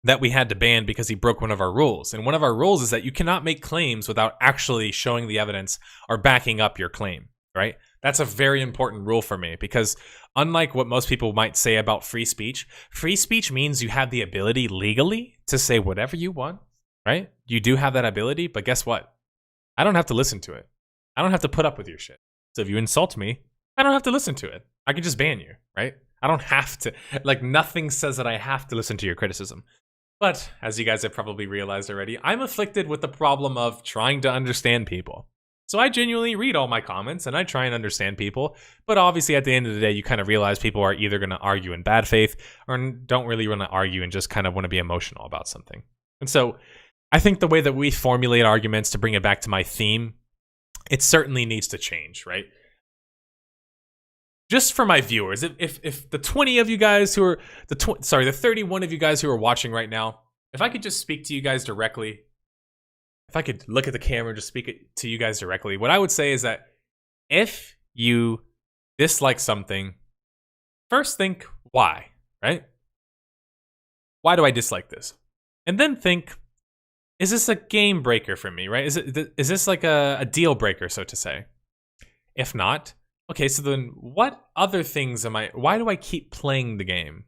A: that we had to ban because he broke one of our rules. And one of our rules is that you cannot make claims without actually showing the evidence or backing up your claim, right? That's a very important rule for me because unlike what most people might say about free speech means you have the ability legally to say whatever you want, right? You do have that ability, but guess what? I don't have to listen to it. I don't have to put up with your shit. So if you insult me, I don't have to listen to it. I can just ban you, right? I don't have to, nothing says that I have to listen to your criticism. But, as you guys have probably realized already, I'm afflicted with the problem of trying to understand people. So I genuinely read all my comments and I try and understand people. But obviously at the end of the day, you kind of realize people are either going to argue in bad faith or don't really want to argue and just kind of want to be emotional about something. And so I think the way that we formulate arguments, to bring it back to my theme, it certainly needs to change, right? Just for my viewers, if the 20 of you guys who are, the 31 of you guys who are watching right now, if I could just speak to you guys directly, if I could look at the camera and just speak it to you guys directly, what I would say is that if you dislike something, first think why, right? Why do I dislike this? And then think, is this a game breaker for me, right? Is this like a deal breaker, so to say? If not, okay, so then what other things why do I keep playing the game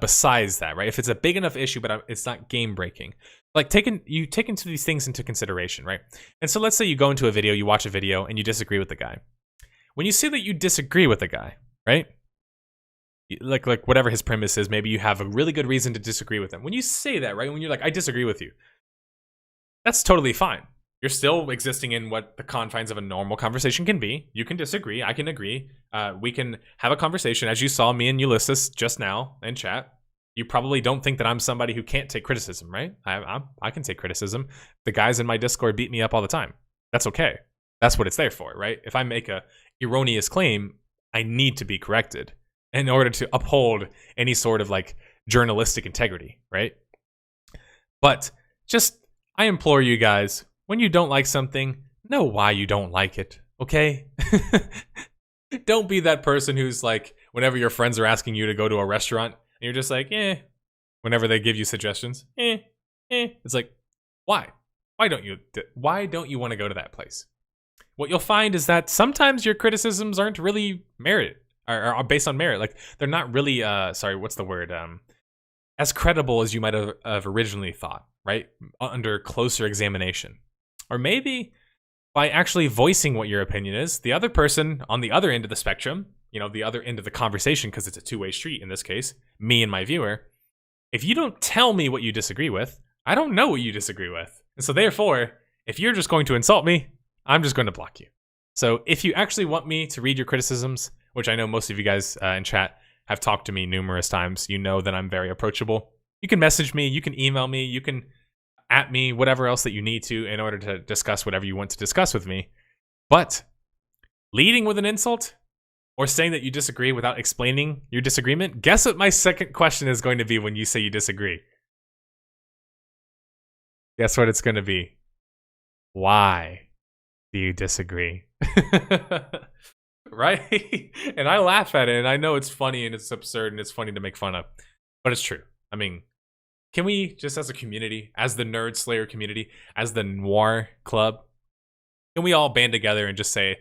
A: besides that, right? If it's a big enough issue, but it's not game breaking. Like you take into these things into consideration, right? And so let's say you go into a video, you watch a video, and you disagree with the guy. When you say that you disagree with the guy, right? Like whatever his premise is, maybe you have a really good reason to disagree with him. When you say that, right? When you're like, I disagree with you, that's totally fine. You're still existing in what the confines of a normal conversation can be. You can disagree. I can agree. We can have a conversation. As you saw me and Ulysses just now in chat, you probably don't think that I'm somebody who can't take criticism, right? I can take criticism. The guys in my Discord beat me up all the time. That's okay. That's what it's there for, right? If I make a erroneous claim, I need to be corrected in order to uphold any sort of like journalistic integrity, right? But just, I implore you guys, when you don't like something, know why you don't like it, okay? Don't be that person who's like, whenever your friends are asking you to go to a restaurant, and you're just like, whenever they give you suggestions, It's like, why? Why don't you want to go to that place? What you'll find is that sometimes your criticisms aren't really merit, or are based on merit. Like, they're not really, what's the word? As credible as you might have originally thought, right? Under closer examination. Or maybe by actually voicing what your opinion is, the other person on the other end of the spectrum, the other end of the conversation, because it's a two-way street in this case, me and my viewer, if you don't tell me what you disagree with, I don't know what you disagree with. And so therefore, if you're just going to insult me, I'm just going to block you. So if you actually want me to read your criticisms, which I know most of you guys in chat have talked to me numerous times, you know that I'm very approachable. You can message me, you can email me, you can at me, whatever else that you need to in order to discuss whatever you want to discuss with me. But leading with an insult or saying that you disagree without explaining your disagreement, guess what my second question is going to be when you say you disagree? Guess what it's going to be? Why do you disagree? Right? And I laugh at it, and I know it's funny and it's absurd and it's funny to make fun of, but it's true. I mean, can we just as a community, as the Nerd Slayer community, as the Noir Club, can we all band together and just say,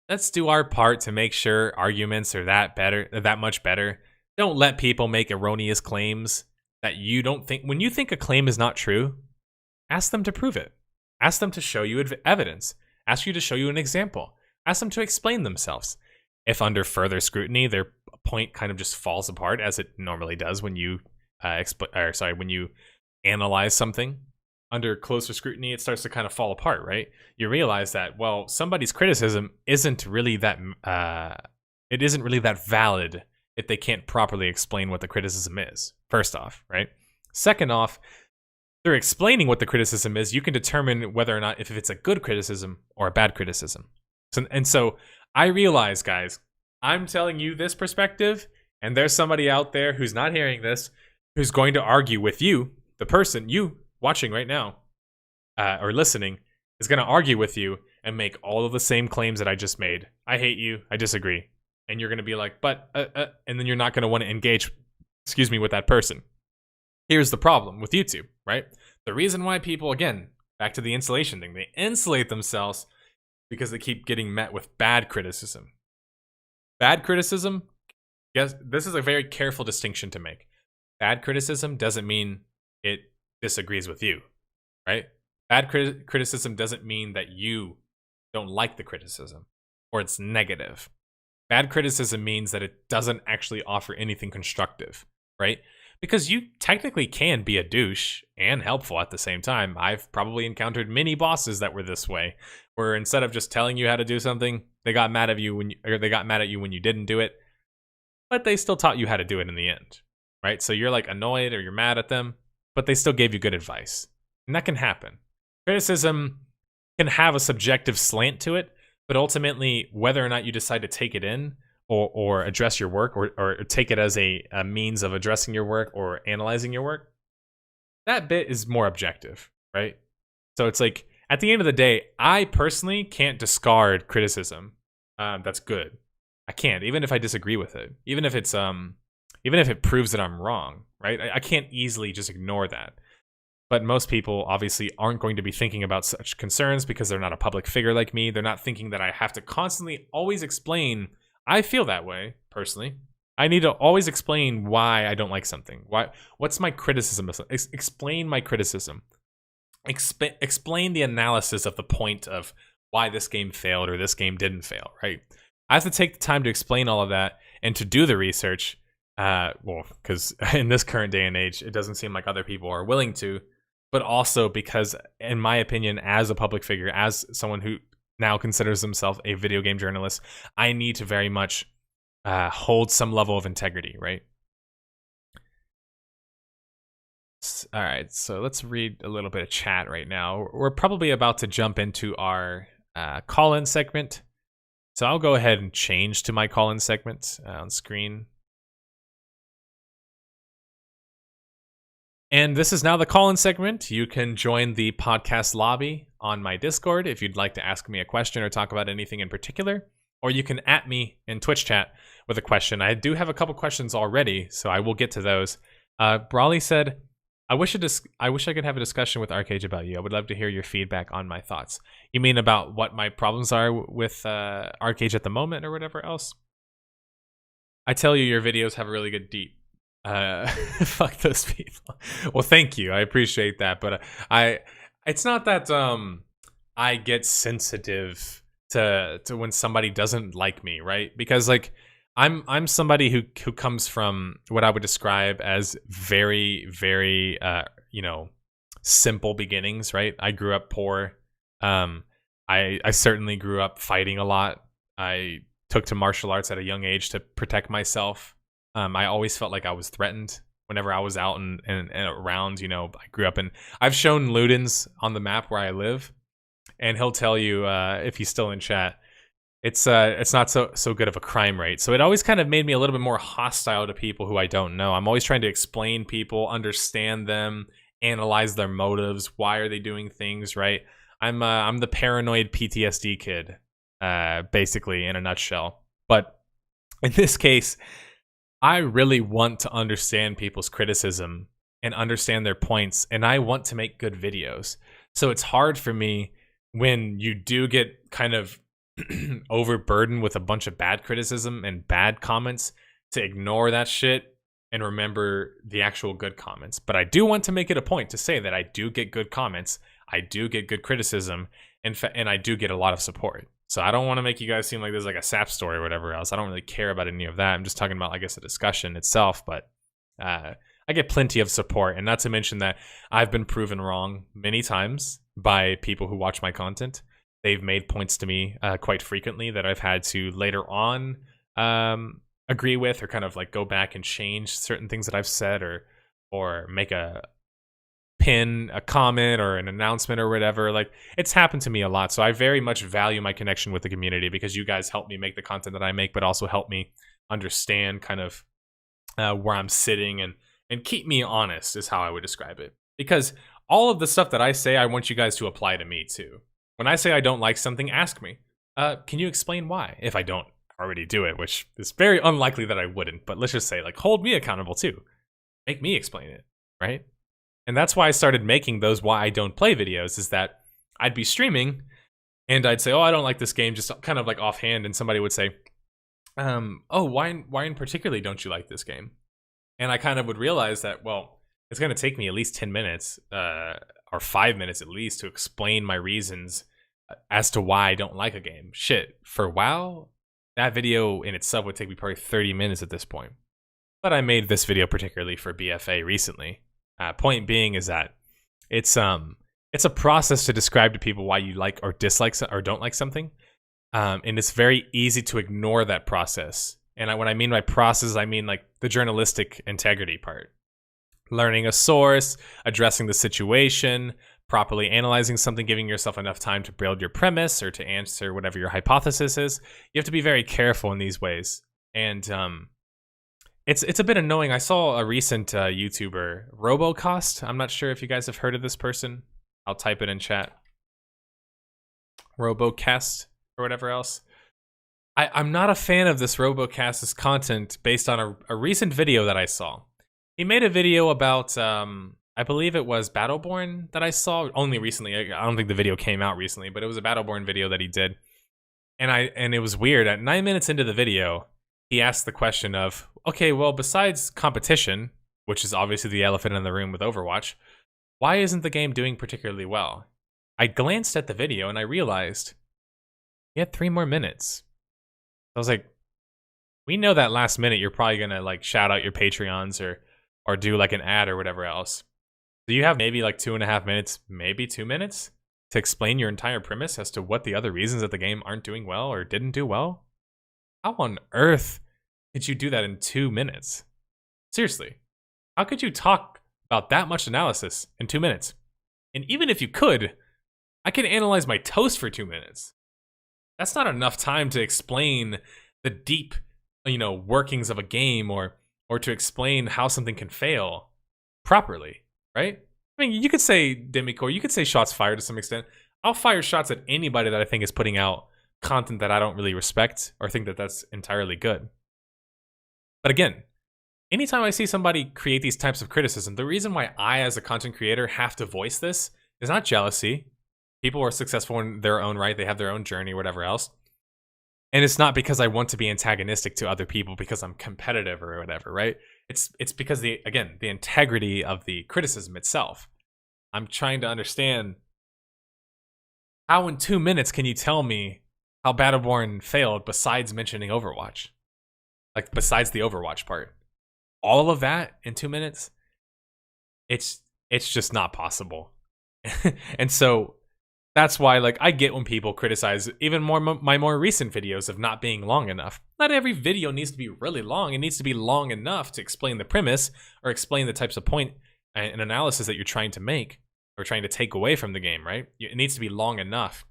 A: let's do our part to make sure arguments are that much better? Don't let people make erroneous claims that you don't think. When you think a claim is not true, ask them to prove it. Ask them to show you evidence. Ask you to show you an example. Ask them to explain themselves. If under further scrutiny, their point kind of just falls apart, as it normally does when you when you analyze something, under closer scrutiny, it starts to kind of fall apart, right? You realize that, well, somebody's criticism isn't really that valid if they can't properly explain what the criticism is, first off, right? Second off, they're explaining what the criticism is. You can determine whether or not if it's a good criticism or a bad criticism. So I realize, guys, I'm telling you this perspective, and there's somebody out there who's not hearing this, who's going to argue with you, the person, you watching right now, or listening, is going to argue with you and make all of the same claims that I just made. I hate you. I disagree. And you're going to be like, but, and then you're not going to want to engage, with that person. Here's the problem with YouTube, right? The reason why people, again, back to the insulation thing, they insulate themselves because they keep getting met with bad criticism. Bad criticism, yes, this is a very careful distinction to make. Bad criticism doesn't mean it disagrees with you, right? Bad criticism doesn't mean that you don't like the criticism or it's negative. Bad criticism means that it doesn't actually offer anything constructive, right? because you technically can be a douche and helpful at the same time. I've probably encountered many bosses that were this way, where instead of just telling you how to do something, they got mad at you when you didn't do it, but they still taught you how to do it in the end, right? So you're like annoyed or you're mad at them, but they still gave you good advice. And that can happen. Criticism can have a subjective slant to it, but ultimately, whether or not you decide to take it in or address your work or take it as a means of addressing your work or analyzing your work, that bit is more objective, right? So it's like, at the end of the day, I personally can't discard criticism that's good. I can't, even if I disagree with it, even if it proves that I'm wrong, right? I can't easily just ignore that. But most people obviously aren't going to be thinking about such concerns because they're not a public figure like me. They're not thinking that I have to constantly always explain. I feel that way, personally. I need to always explain why I don't like something. What's my criticism? Explain my criticism. Explain the analysis of the point of why this game failed or this game didn't fail, right? I have to take the time to explain all of that and to do the research. Because in this current day and age, it doesn't seem like other people are willing to, but also because, in my opinion, as a public figure, as someone who now considers himself a video game journalist, I need to very much hold some level of integrity, right? All right, so let's read a little bit of chat right now. We're probably about to jump into our call-in segment. So I'll go ahead and change to my call-in segment on screen. And this is now the call-in segment. You can join the podcast lobby on my Discord if you'd like to ask me a question or talk about anything in particular. Or you can @ me in Twitch chat with a question. I do have a couple questions already, so I will get to those. Brawley said, I wish I could have a discussion with Arcade about you. I would love to hear your feedback on my thoughts. You mean about what my problems are with Arcade at the moment or whatever else? I tell you, your videos have a really good deep. Fuck those people. Well, thank you. I appreciate that. But it's not that I get sensitive to when somebody doesn't like me, right? Because like I'm somebody who comes from what I would describe as very, very simple beginnings, right? I grew up poor. I certainly grew up fighting a lot. I took to martial arts at a young age to protect myself. I always felt like I was threatened whenever I was out and around. I grew up in. I've shown Ludens on the map where I live, and he'll tell you if he's still in chat. It's not so good of a crime rate. So it always kind of made me a little bit more hostile to people who I don't know. I'm always trying to explain people, understand them, analyze their motives. Why are they doing things, right? I'm the paranoid PTSD kid, basically in a nutshell. But in this case, I really want to understand people's criticism and understand their points, and I want to make good videos. So it's hard for me when you do get kind of overburdened with a bunch of bad criticism and bad comments to ignore that shit and remember the actual good comments. But I do want to make it a point to say that I do get good comments, I do get good criticism, and I do get a lot of support. So I don't want to make you guys seem like there's like a sap story or whatever else. I don't really care about any of that. I'm just talking about, I guess, the discussion itself. But I get plenty of support. And not to mention that I've been proven wrong many times by people who watch my content. They've made points to me quite frequently that I've had to later on agree with or kind of like go back and change certain things that I've said or make a pin a comment or an announcement or whatever. Like, it's happened to me a lot. So I very much value my connection with the community because you guys help me make the content that I make, but also help me understand kind of where I'm sitting and keep me honest is how I would describe it. Because all of the stuff that I say, I want you guys to apply to me too. When I say I don't like something, ask me, can you explain why? If I don't already do it, which is very unlikely that I wouldn't, but let's just say, like, hold me accountable too. Make me explain it, right? And that's why I started making those why I don't play videos, is that I'd be streaming and I'd say, oh, I don't like this game, just kind of like offhand, and somebody would say, oh, why in particularly don't you like this game? And I kind of would realize that, well, it's going to take me at least 10 minutes or 5 minutes at least to explain my reasons as to why I don't like a game. Shit, for WoW, that video in itself would take me probably 30 minutes at this point. but I made this video particularly for BFA recently. Point being is that it's a process to describe to people why you like or dislike or don't like something, and it's very easy to ignore that process. And what I mean by process, I mean like the journalistic integrity part. Learning a source, addressing the situation, properly analyzing something, giving yourself enough time to build your premise or to answer whatever your hypothesis is. You have to be very careful in these ways. And it's a bit annoying. I saw a recent YouTuber, Robocost. I'm not sure if you guys have heard of this person. I'll type it in chat. Robocast or whatever else. I'm not a fan of this Robocast's content based on a recent video that I saw. He made a video about, I believe it was Battleborn that I saw only recently. I don't think the video came out recently, but it was a Battleborn video that he did. And it was weird. At 9 minutes into the video, he asked the question of, okay, well, besides competition, which is obviously the elephant in the room with Overwatch, why isn't the game doing particularly well? I glanced at the video and I realized he had 3 more minutes. I was like, we know that last minute you're probably gonna like shout out your Patreons or do like an ad or whatever else. So you have maybe like 2.5 minutes, maybe 2 minutes to explain your entire premise as to what the other reasons that the game aren't doing well or didn't do well. How on earth could you do that in 2 minutes? Seriously, how could you talk about that much analysis in 2 minutes? And even if you could, I can analyze my toast for 2 minutes. That's not enough time to explain the deep, workings of a game or to explain how something can fail properly, right? I mean, you could say Demicore, you could say shots fired to some extent. I'll fire shots at anybody that I think is putting out content that I don't really respect or think that that's entirely good. But again, anytime I see somebody create these types of criticism, the reason why I as a content creator have to voice this is not jealousy. People are successful in their own right. They have their own journey, whatever else. And it's not because I want to be antagonistic to other people because I'm competitive or whatever, right? It's because the integrity of the criticism itself. I'm trying to understand how in 2 minutes can you tell me how Battleborn failed besides mentioning Overwatch? Like besides the Overwatch part. All of that in 2 minutes? It's just not possible. And so that's why, like, I get when people criticize even more my more recent videos of not being long enough. Not every video needs to be really long. It needs to be long enough to explain the premise or explain the types of point and analysis that you're trying to make or trying to take away from the game, right? It needs to be long enough.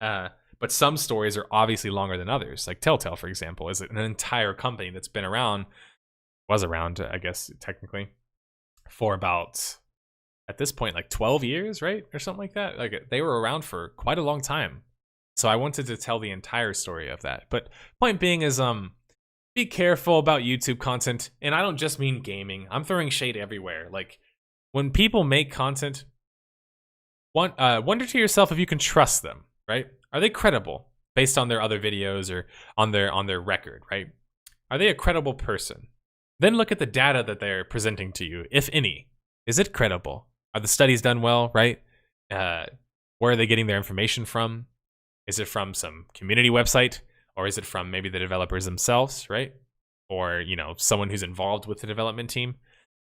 A: But some stories are obviously longer than others. Like Telltale, for example, is an entire company that's been around, was around, I guess, technically, for about, at this point, like 12 years, right? Or something like that. Like they were around for quite a long time. So I wanted to tell the entire story of that. But point being is, be careful about YouTube content. And I don't just mean gaming. I'm throwing shade everywhere. Like when people make content, wonder to yourself if you can trust them, right? Are they credible based on their other videos or on their record, right? Are they a credible person? Then look at the data that they're presenting to you, if any. Is it credible? Are the studies done well, right? Where are they getting their information from? Is it from some community website? Or is it from maybe the developers themselves, right? Or, someone who's involved with the development team?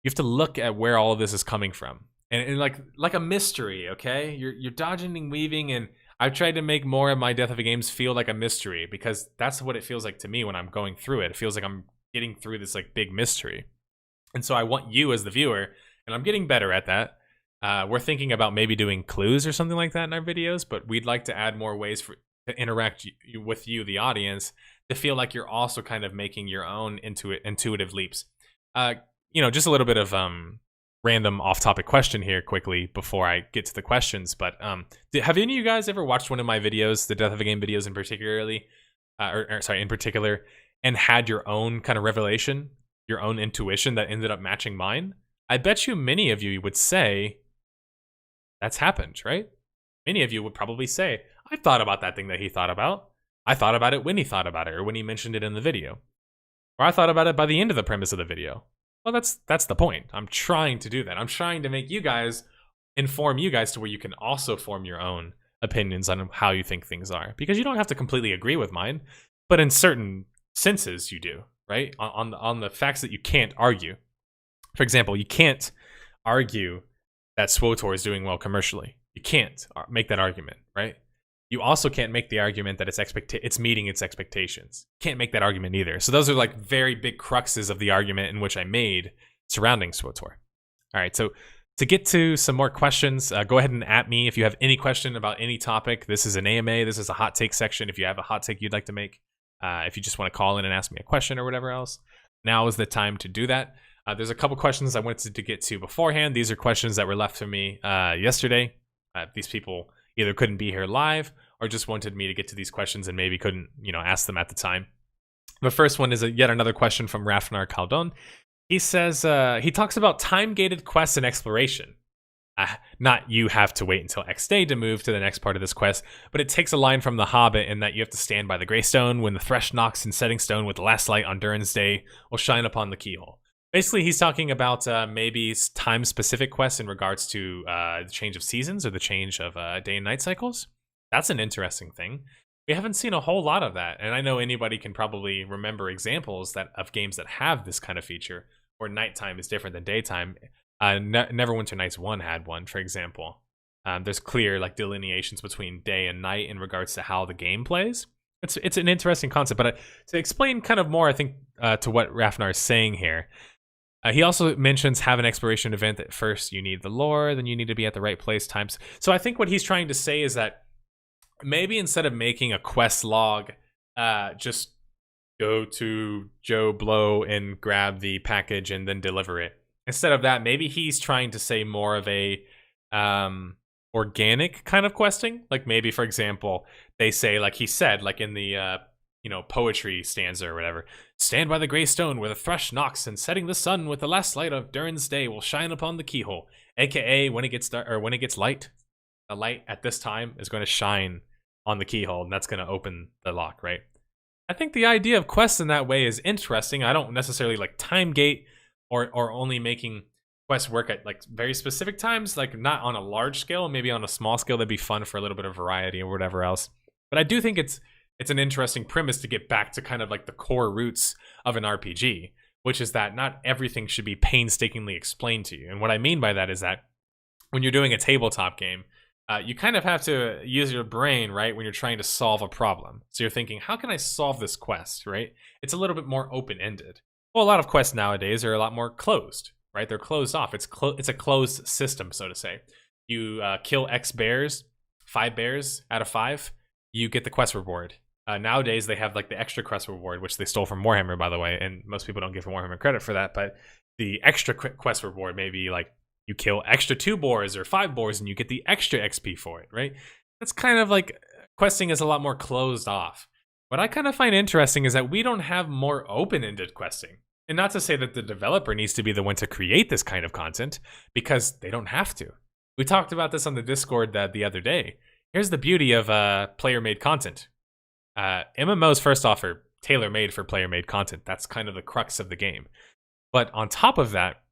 A: You have to look at where all of this is coming from. And like a mystery, okay? You're dodging and weaving, and I've tried to make more of my Death of a Games feel like a mystery, because that's what it feels like to me when I'm going through it. It feels like I'm getting through this like big mystery. And so I want you as the viewer, and I'm getting better at that. We're thinking about maybe doing clues or something like that in our videos, but we'd like to add more ways to interact with you, the audience, to feel like you're also kind of making your own intuitive leaps. Just a little bit of random off-topic question here quickly before I get to the questions. But have any of you guys ever watched one of my videos, the Death of a Game videos in particular, and had your own kind of revelation, your own intuition that ended up matching mine? I bet you many of you would say that's happened, right? Many of you would probably say, I thought about that thing that he thought about. I thought about it when he thought about it, or when he mentioned it in the video. Or I thought about it by the end of the premise of the video. Well, that's the point. I'm trying to do that. I'm trying to make you guys, inform you guys to where you can also form your own opinions on how you think things are. Because you don't have to completely agree with mine, but in certain senses you do, right? On the facts that you can't argue. For example, you can't argue that SWTOR is doing well commercially. You can't make that argument, right? You also can't make the argument that it's meeting its expectations. Can't make that argument either. So those are like very big cruxes of the argument in which I made surrounding SWTOR. All right, so to get to some more questions, go ahead and at me if you have any question about any topic. This is an AMA. This is a hot take section. If you have a hot take you'd like to make, if you just want to call in and ask me a question or whatever else, now is the time to do that. There's a couple questions I wanted to get to beforehand. These are questions that were left for me yesterday. These people either couldn't be here live or just wanted me to get to these questions and maybe couldn't, ask them at the time. The first one is yet another question from Rafnar Caldon. He says, he talks about time-gated quests and exploration. Not you have to wait until X day to move to the next part of this quest, but it takes a line from The Hobbit in that you have to stand by the Greystone when the thresh knocks in setting stone with the last light on Durin's day will shine upon the keyhole. Basically, he's talking about maybe time-specific quests in regards to the change of seasons or the change of day and night cycles. That's an interesting thing. We haven't seen a whole lot of that, and I know anybody can probably remember examples of games that have this kind of feature where nighttime is different than daytime. Neverwinter Nights 1 had one, for example. There's clear delineations between day and night in regards to how the game plays. It's an interesting concept, but to explain kind of more, I think, to what Rafnar is saying here, he also mentions have an exploration event that first you need the lore, then you need to be at the right place times. So I think what he's trying to say is that maybe instead of making a quest log, just go to Joe Blow and grab the package and then deliver it. Instead of that, maybe he's trying to say more of a organic kind of questing. Like maybe, for example, they say, like he said, like in the poetry stanza or whatever, stand by the gray stone where the thrush knocks, and setting the sun with the last light of Durin's day will shine upon the keyhole. AKA when it gets dark, or when it gets light, the light at this time is going to shine on the keyhole, and that's going to open the lock, right? I think the idea of quests in that way is interesting. I don't necessarily like time gate or only making quests work at like very specific times, like not on a large scale, maybe on a small scale. That'd be fun for a little bit of variety or whatever else. But I do think it's an interesting premise to get back to kind of like the core roots of an RPG, which is that not everything should be painstakingly explained to you. And what I mean by that is that when you're doing a tabletop game, you kind of have to use your brain, right, when you're trying to solve a problem. So you're thinking, how can I solve this quest, right? It's a little bit more open-ended. Well, a lot of quests nowadays are a lot more closed, right? They're closed off. It's a closed system, so to say. You kill X bears, 5 bears out of 5, you get the quest reward. Nowadays, they have like the extra quest reward, which they stole from Warhammer, by the way, and most people don't give Warhammer credit for that, but the extra quest reward may be like, you kill extra 2 boars or 5 boars and you get the extra XP for it, right? That's kind of like questing is a lot more closed off. What I kind of find interesting is that we don't have more open-ended questing. And not to say that the developer needs to be the one to create this kind of content, because they don't have to. We talked about this on the Discord the other day. Here's the beauty of player-made content. MMOs, first off, are tailor-made for player-made content. That's kind of the crux of the game. But on top of that,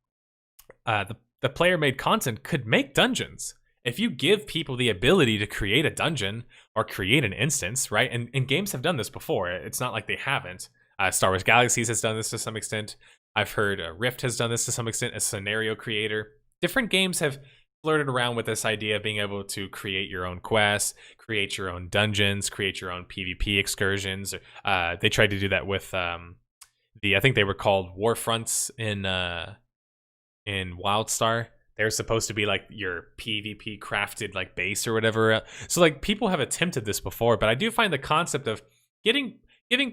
A: the player-made content could make dungeons. If you give people the ability to create a dungeon or create an instance, right? And games have done this before. It's not like they haven't. Star Wars Galaxies has done this to some extent. I've heard Rift has done this to some extent, a scenario creator. Different games have flirted around with this idea of being able to create your own quests, create your own dungeons, create your own PvP excursions. They tried to do that with I think they were called Warfronts in WildStar. They're supposed to be like your PvP crafted like base or whatever. So like people have attempted this before, but I do find the concept of giving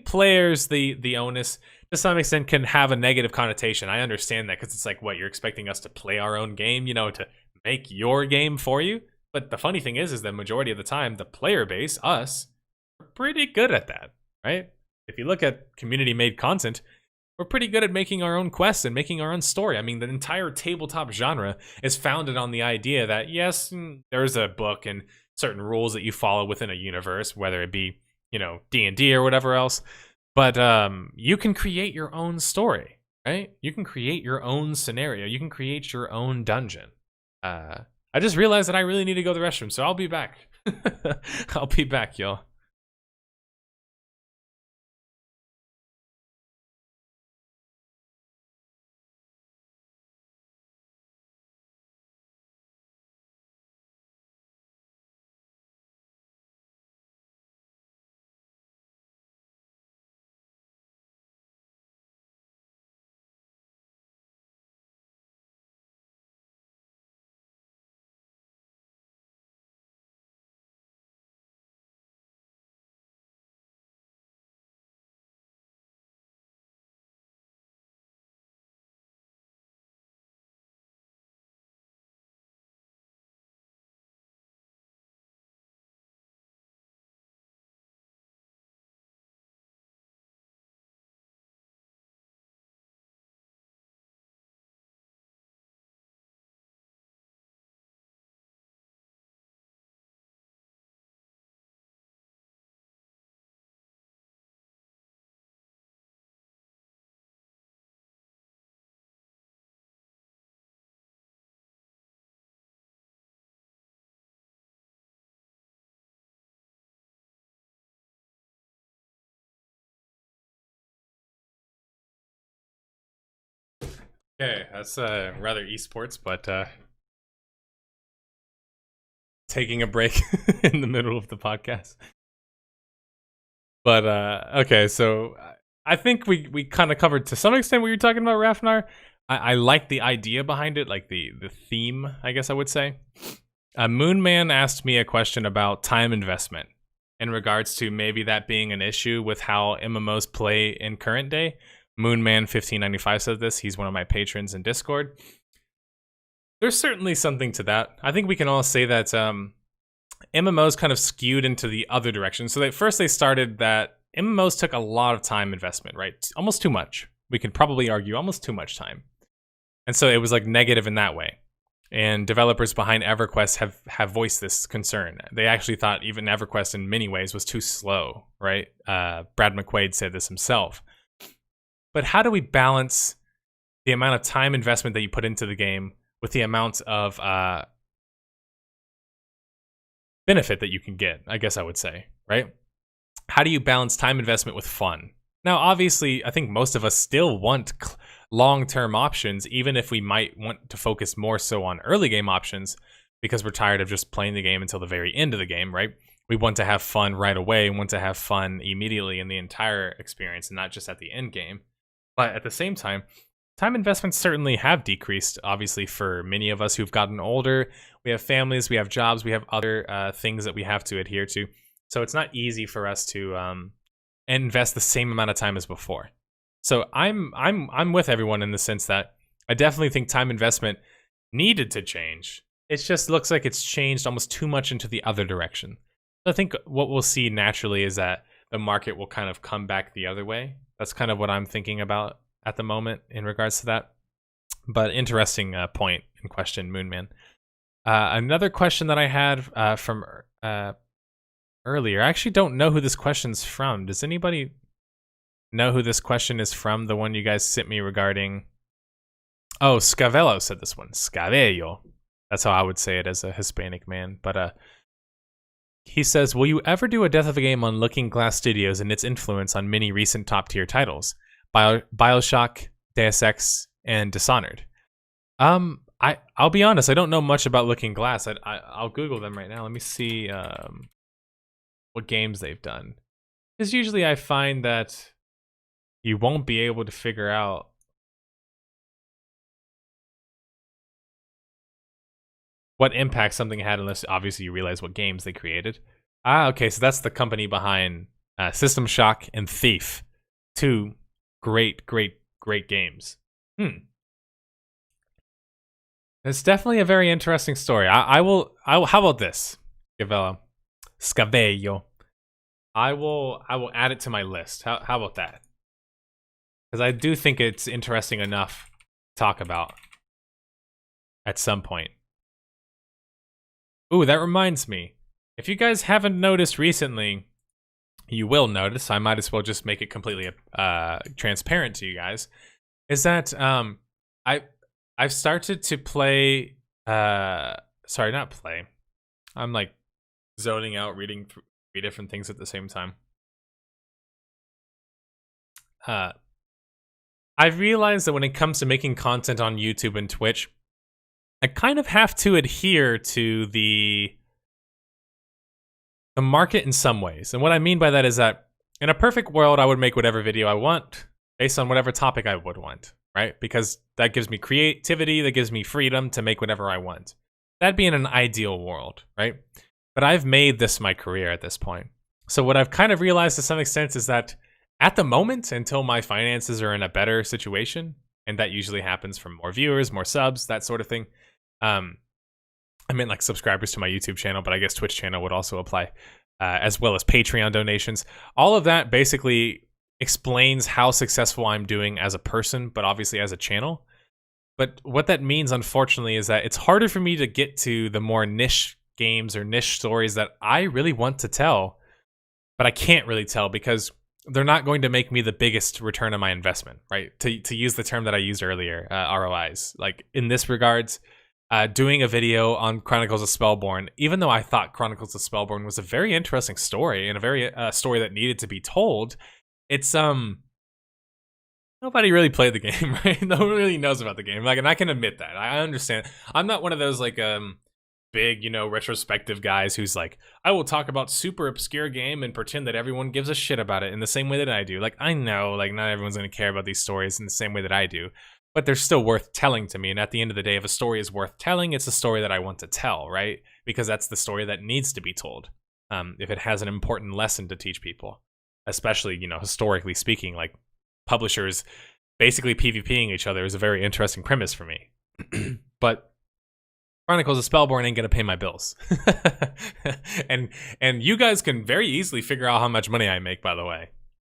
A: players the onus to some extent can have a negative connotation. I understand that because it's like, what, you're expecting us to play our own game, to make your game for you? But the funny thing is the majority of the time, the player base, us, are pretty good at that, right? If you look at community-made content, we're pretty good at making our own quests and making our own story. I mean, the entire tabletop genre is founded on the idea that, yes, there's a book and certain rules that you follow within a universe, whether it be, D&D or whatever else. But you can create your own story, right? You can create your own scenario. You can create your own dungeon. I just realized that I really need to go to the restroom, so I'll be back. I'll be back, y'all. Okay, that's rather esports, but taking a break in the middle of the podcast. But okay, so I think we kind of covered to some extent what you're talking about, Rafnar. I like the idea behind it, like the theme, I guess I would say. Moonman asked me a question about time investment in regards to maybe that being an issue with how MMOs play in current day. Moonman1595 said this. He's one of my patrons in Discord. There's certainly something to that. I think we can all say that MMOs kind of skewed into the other direction. So first they started that MMOs took a lot of time investment, right? Almost too much. We could probably argue almost too much time. And so it was like negative in that way. And developers behind EverQuest have voiced this concern. They actually thought even EverQuest in many ways was too slow, right? Brad McQuaid said this himself. But how do we balance the amount of time investment that you put into the game with the amount of benefit that you can get, I guess I would say, right? How do you balance time investment with fun? Now, obviously, I think most of us still want long-term options, even if we might want to focus more so on early game options because we're tired of just playing the game until the very end of the game, right? We want to have fun right away, want to have fun immediately in the entire experience and not just at the end game. But at the same time, time investments certainly have decreased, obviously, for many of us who've gotten older. We have families, we have jobs, we have other things that we have to adhere to. So it's not easy for us to invest the same amount of time as before. So I'm with everyone in the sense that I definitely think time investment needed to change. It just looks like it's changed almost too much into the other direction. So I think what we'll see naturally is that the market will kind of come back the other way. That's kind of what I'm thinking about at the moment in regards to that. But interesting point in question, Moonman. Another question that I had from earlier. I actually don't know who this question's from. Does anybody know who this question is from? The one you guys sent me regarding... Oh, Scavello said this one. Scavello. That's how I would say it as a Hispanic man. But he says, will you ever do a Death of a Game on Looking Glass Studios and its influence on many recent top-tier titles? Bioshock, Deus Ex, and Dishonored. I'll be honest, I don't know much about Looking Glass. I'll Google them right now. Let me see what games they've done. Because usually I find that you won't be able to figure out what impact something had unless obviously you realize what games they created. Okay, so that's the company behind System Shock and Thief. Two great games. It's definitely a very interesting story. I will. How about this, Scavello? I will add it to my list. How about that? Because I do think it's interesting enough to talk about at some point. Ooh, that reminds me. If you guys haven't noticed recently, you will notice. I might as well just make it completely transparent to you guys. Is that I've started to play. Sorry, not play. I'm like zoning out, reading 3 different things at the same time. I've realized that when it comes to making content on YouTube and Twitch, I kind of have to adhere to the market in some ways. And what I mean by that is that in a perfect world, I would make whatever video I want based on whatever topic I would want, right? Because that gives me creativity, that gives me freedom to make whatever I want. That'd be in an ideal world, right? But I've made this my career at this point. So what I've kind of realized to some extent is that at the moment, until my finances are in a better situation, and that usually happens from more viewers, more subs, that sort of thing. I meant like subscribers to my YouTube channel, but I guess Twitch channel would also apply, as well as Patreon donations. All of that basically explains how successful I'm doing as a person, but obviously as a channel. But what that means, unfortunately, is that it's harder for me to get to the more niche games or niche stories that I really want to tell, but I can't really tell because they're not going to make me the biggest return on my investment, right? To use the term that I used earlier, ROIs. Like in this regards, doing a video on Chronicles of Spellborn, even though I thought Chronicles of Spellborn was a very interesting story and a very story that needed to be told, it's nobody really played the game, right? No one really knows about the game. Like, and I can admit that. I understand. I'm not one of those like big, retrospective guys who's like, I will talk about super obscure game and pretend that everyone gives a shit about it in the same way that I do. Like, I know, like, not everyone's gonna care about these stories in the same way that I do, but they're still worth telling to me. And at the end of the day, if a story is worth telling, it's a story that I want to tell, right? Because that's the story that needs to be told. If it has an important lesson to teach people, especially, historically speaking, like publishers basically PvPing each other is a very interesting premise for me. But Chronicles of Spellborn ain't gonna pay my bills. and you guys can very easily figure out how much money I make, by the way.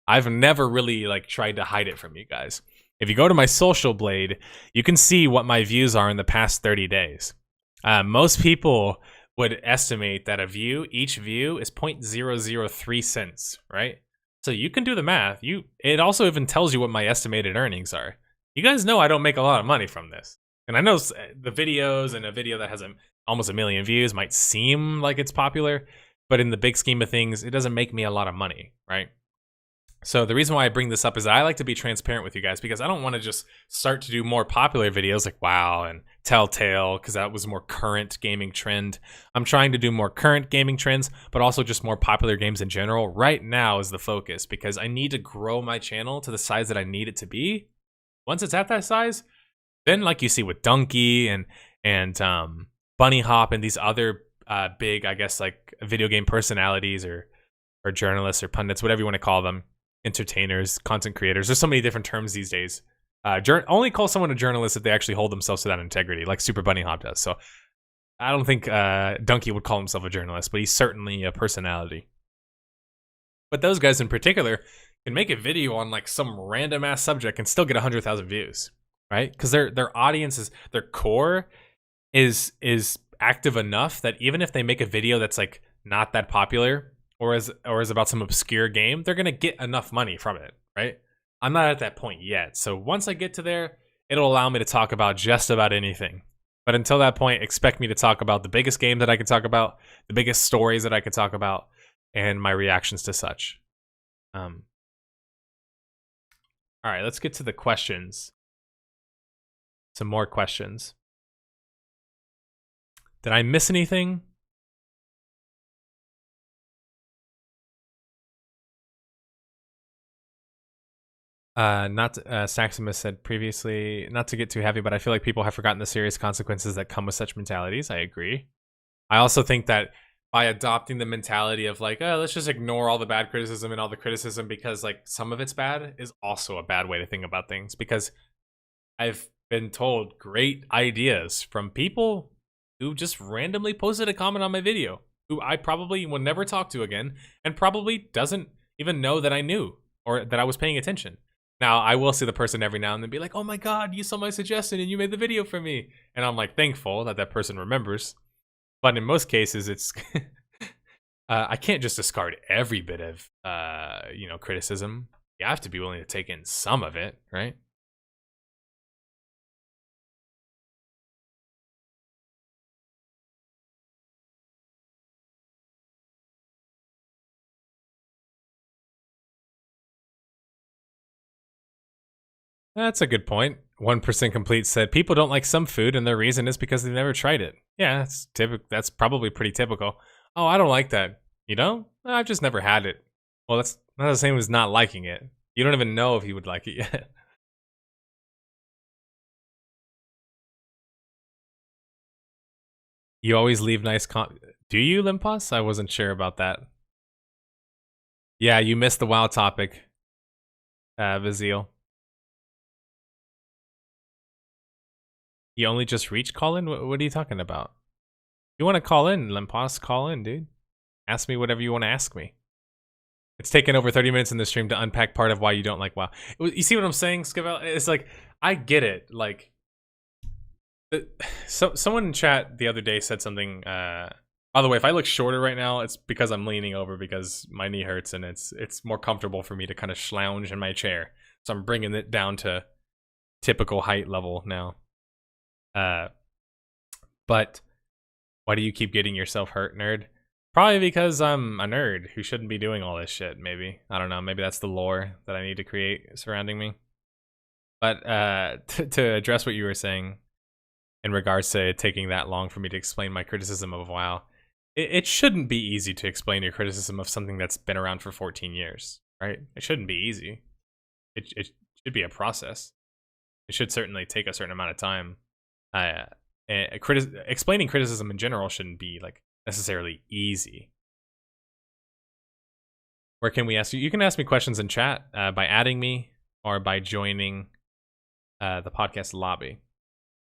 A: I've never really like tried to hide it from you guys. If you go to my social blade, you can see what my views are in the past 30 days. Most people would estimate that each view is 0.003 cents, right? So you can do the math. It also even tells you what my estimated earnings are. You guys know I don't make a lot of money from this. And I know the videos and a video that has almost 1 million views might seem like it's popular, but in the big scheme of things, it doesn't make me a lot of money, right? So the reason why I bring this up is that I like to be transparent with you guys because I don't want to just start to do more popular videos like WoW and Telltale because that was more current gaming trend. I'm trying to do more current gaming trends, but also just more popular games in general. Right now is the focus because I need to grow my channel to the size that I need it to be. Once it's at that size, then like you see with Donkey and Bunny Hop and these other big, I guess, like video game personalities or journalists or pundits, whatever you want to call them, entertainers, content creators. There's so many different terms these days. Only call someone a journalist if they actually hold themselves to that integrity, like Super Bunny Hop does. So I don't think Donkey would call himself a journalist, but he's certainly a personality. But those guys in particular can make a video on like some random ass subject and still get 100,000 views, right? Because their audience is, their core is active enough that even if they make a video that's like not that popular or is about some obscure game, they're gonna get enough money from it, right? I'm not at that point yet. So once I get to there, it'll allow me to talk about just about anything. But until that point, expect me to talk about the biggest game that I can talk about, the biggest stories that I can talk about, and my reactions to such. All right, let's get to the questions. Some more questions. Did I miss anything? Saximus said previously, not to get too heavy, but I feel like people have forgotten the serious consequences that come with such mentalities. I agree. I also think that by adopting the mentality of like, oh, let's just ignore all the bad criticism and all the criticism because like some of it's bad is also a bad way to think about things, because I've been told great ideas from people who just randomly posted a comment on my video, who I probably will never talk to again and probably doesn't even know that I knew or that I was paying attention. Now, I will see the person every now and then be like, oh my God, you saw my suggestion and you made the video for me. And I'm like thankful that that person remembers. But in most cases, it's I can't just discard every bit of criticism. You have to be willing to take in some of it, right? That's a good point. 1% Complete said, people don't like some food and their reason is because they've never tried it. Yeah, that's typical. That's probably pretty typical. Oh, I don't like that. You don't? I've just never had it. Well, that's not the same as not liking it. You don't even know if you would like it yet. You always leave nice Do you, Limpos? I wasn't sure about that. Yeah, you missed the WoW topic, Vizil. You only just reached call in? What are you talking about? You want to call in, Limpos? Call in, dude. Ask me whatever you want to ask me. It's taken over 30 minutes in the stream to unpack part of why you don't like WoW. You see what I'm saying, Skivel? It's like, I get it. Like, someone in chat the other day said something. By the way, if I look shorter right now, it's because I'm leaning over because my knee hurts and it's more comfortable for me to kind of lounge in my chair. So I'm bringing it down to typical height level now. But why do you keep getting yourself hurt, nerd? Probably because I'm a nerd who shouldn't be doing all this shit, maybe. I don't know, maybe that's the lore that I need to create surrounding me. But to address what you were saying in regards to it taking that long for me to explain my criticism of WoW, it shouldn't be easy to explain your criticism of something that's been around for 14 years, right? It shouldn't be easy. It should be a process. It should certainly take a certain amount of time. Explaining criticism in general shouldn't be like necessarily easy. Where can we ask you? You can ask me questions in chat by adding me or by joining the podcast lobby.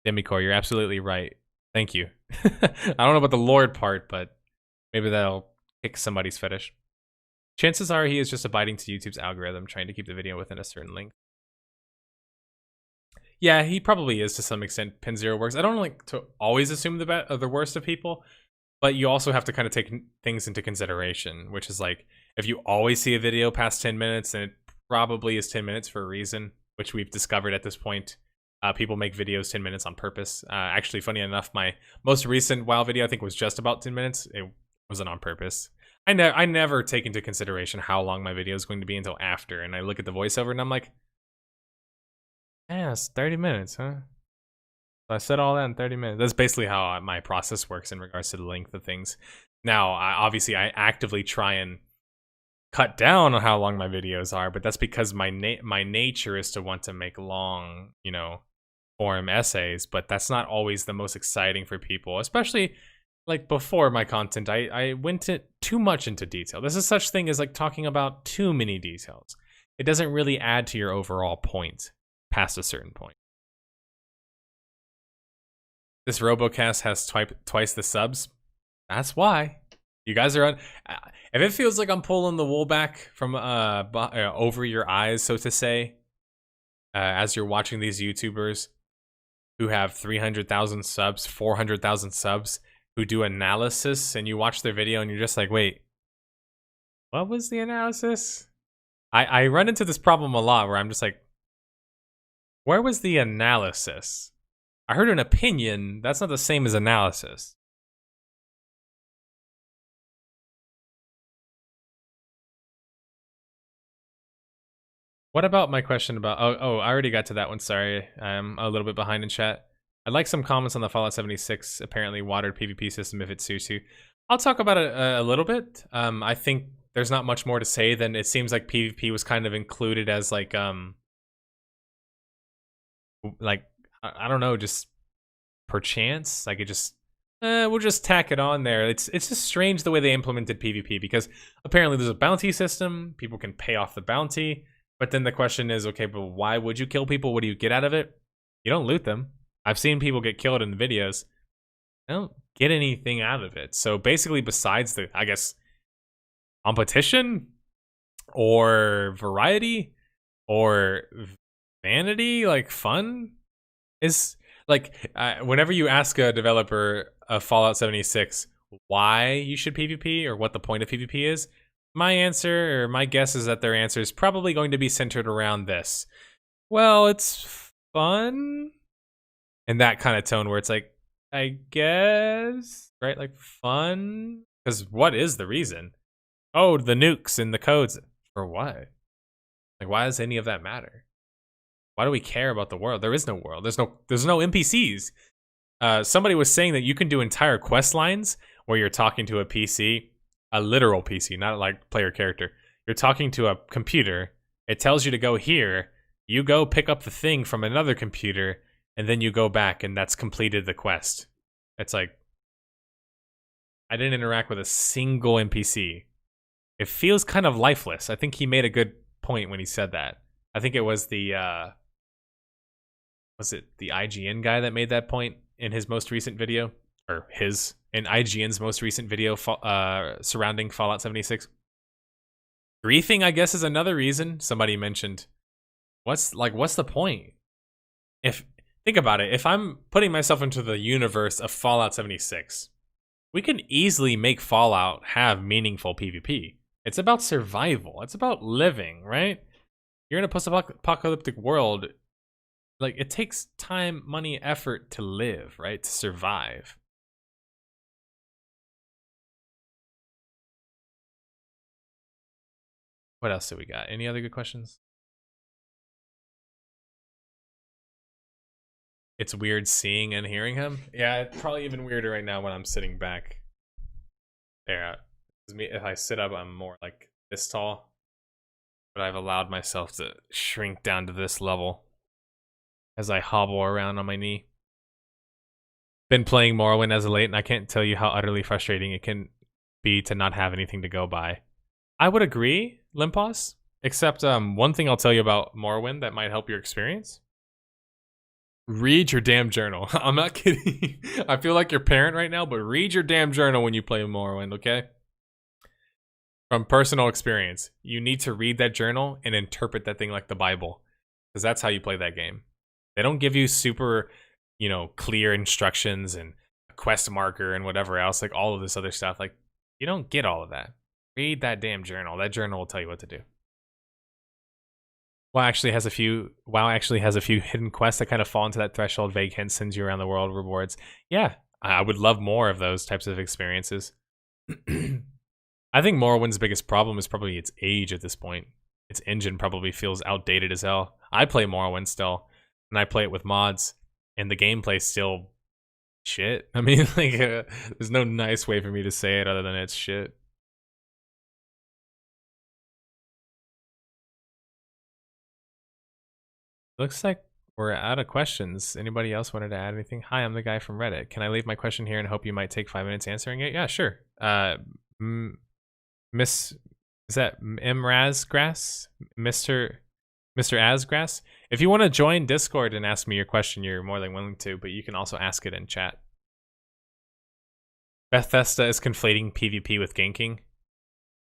A: Demicore, you're absolutely right. Thank you. I don't know about the Lord part, but maybe that'll kick somebody's fetish. Chances are he is just abiding to YouTube's algorithm, trying to keep the video within a certain length. Yeah, he probably is to some extent. Pin Zero works. I don't like to always assume the worst of people, but you also have to kind of take things into consideration, which is like, if you always see a video past 10 minutes, then it probably is 10 minutes for a reason, which we've discovered at this point. People make videos 10 minutes on purpose. Actually, funny enough, my most recent WoW video, I think, was just about 10 minutes. It wasn't on purpose. I never take into consideration how long my video is going to be until after, and I look at the voiceover and I'm like, yeah, it's 30 minutes, huh? So I said all that in 30 minutes. That's basically how my process works in regards to the length of things. Now, obviously, I actively try and cut down on how long my videos are, but that's because my nature is to want to make long, form essays, but that's not always the most exciting for people, especially like before my content. I went too much into detail. There's a such thing as like talking about too many details. It doesn't really add to your overall point past a certain point. This Robocast has twice the subs. That's why. You guys are on. If it feels like I'm pulling the wool back from over your eyes, so to say, as you're watching these YouTubers who have 300,000 subs, 400,000 subs, who do analysis, and you watch their video and you're just like, wait, what was the analysis? I run into this problem a lot where I'm just like, where was the analysis? I heard an opinion. That's not the same as analysis. What about my question about... Oh, I already got to that one. Sorry. I'm a little bit behind in chat. I'd like some comments on the Fallout 76 apparently watered PvP system if it suits you. I'll talk about it a little bit. I think there's not much more to say than it seems like PvP was kind of included as like I don't know, just perchance. Like it just... we'll just tack it on there. It's just strange the way they implemented PvP, because apparently there's a bounty system. People can pay off the bounty. But then the question is, okay, but why would you kill people? What do you get out of it? You don't loot them. I've seen people get killed in the videos. I don't get anything out of it. So basically, besides the, I guess, competition or variety or vanity, like fun, is like whenever you ask a developer of Fallout 76 why you should PvP or what the point of PvP is, my answer, or my guess, is that their answer is probably going to be centered around this. Well, it's fun. In that kind of tone where it's like, I guess, right? Like fun? Because what is the reason? Oh, the nukes and the codes. For what? Like, why does any of that matter? Why do we care about the world? There is no world. There's no NPCs. Somebody was saying that you can do entire quest lines where you're talking to a PC, a literal PC, not like player character. You're talking to a computer. It tells you to go here. You go pick up the thing from another computer, and then you go back, and that's completed the quest. It's like, I didn't interact with a single NPC. It feels kind of lifeless. I think he made a good point when he said that. I think it was the IGN guy that made that point in his most recent video, or in IGN's most recent video surrounding Fallout 76. Griefing, I guess, is another reason. Somebody mentioned, what's the point? Think about it. If I'm putting myself into the universe of Fallout 76, we can easily make Fallout have meaningful PvP. It's about survival. It's about living, right? You're in a post-apocalyptic world. Like, it takes time, money, effort to live, right? To survive. What else do we got? Any other good questions? it's weird seeing and hearing him. Yeah, it's probably even weirder right now when I'm sitting back. There, if I sit up, I'm more like this tall. But I've allowed myself to shrink down to this level as I hobble around on my knee. Been playing Morrowind as of late, and I can't tell you how utterly frustrating it can be to not have anything to go by. I would agree, Limpos, except one thing I'll tell you about Morrowind that might help your experience. Read your damn journal. I'm not kidding. I feel like your parent right now, but read your damn journal when you play Morrowind, okay? From personal experience, you need to read that journal and interpret that thing like the Bible, because that's how you play that game. They don't give you super, clear instructions and a quest marker and whatever else, like all of this other stuff. Like, you don't get all of that. Read that damn journal. That journal will tell you what to do. WoW actually has a few hidden quests that kind of fall into that threshold. Vague hints, sends you around the world, rewards. Yeah, I would love more of those types of experiences. I think Morrowind's biggest problem is probably its age at this point. Its engine probably feels outdated as hell. I play Morrowind still, and I play it with mods, and the gameplay's still shit. I mean, there's no nice way for me to say it other than it's shit. Looks like we're out of questions. Anybody else wanted to add anything? Hi, I'm the guy from Reddit. Can I leave my question here and hope you might take 5 minutes answering it? Yeah, sure. Is that M Razgrass? Mr. Asgrass? If you want to join Discord and ask me your question, you're more than willing to, but you can also ask it in chat. Bethesda is conflating PvP with ganking.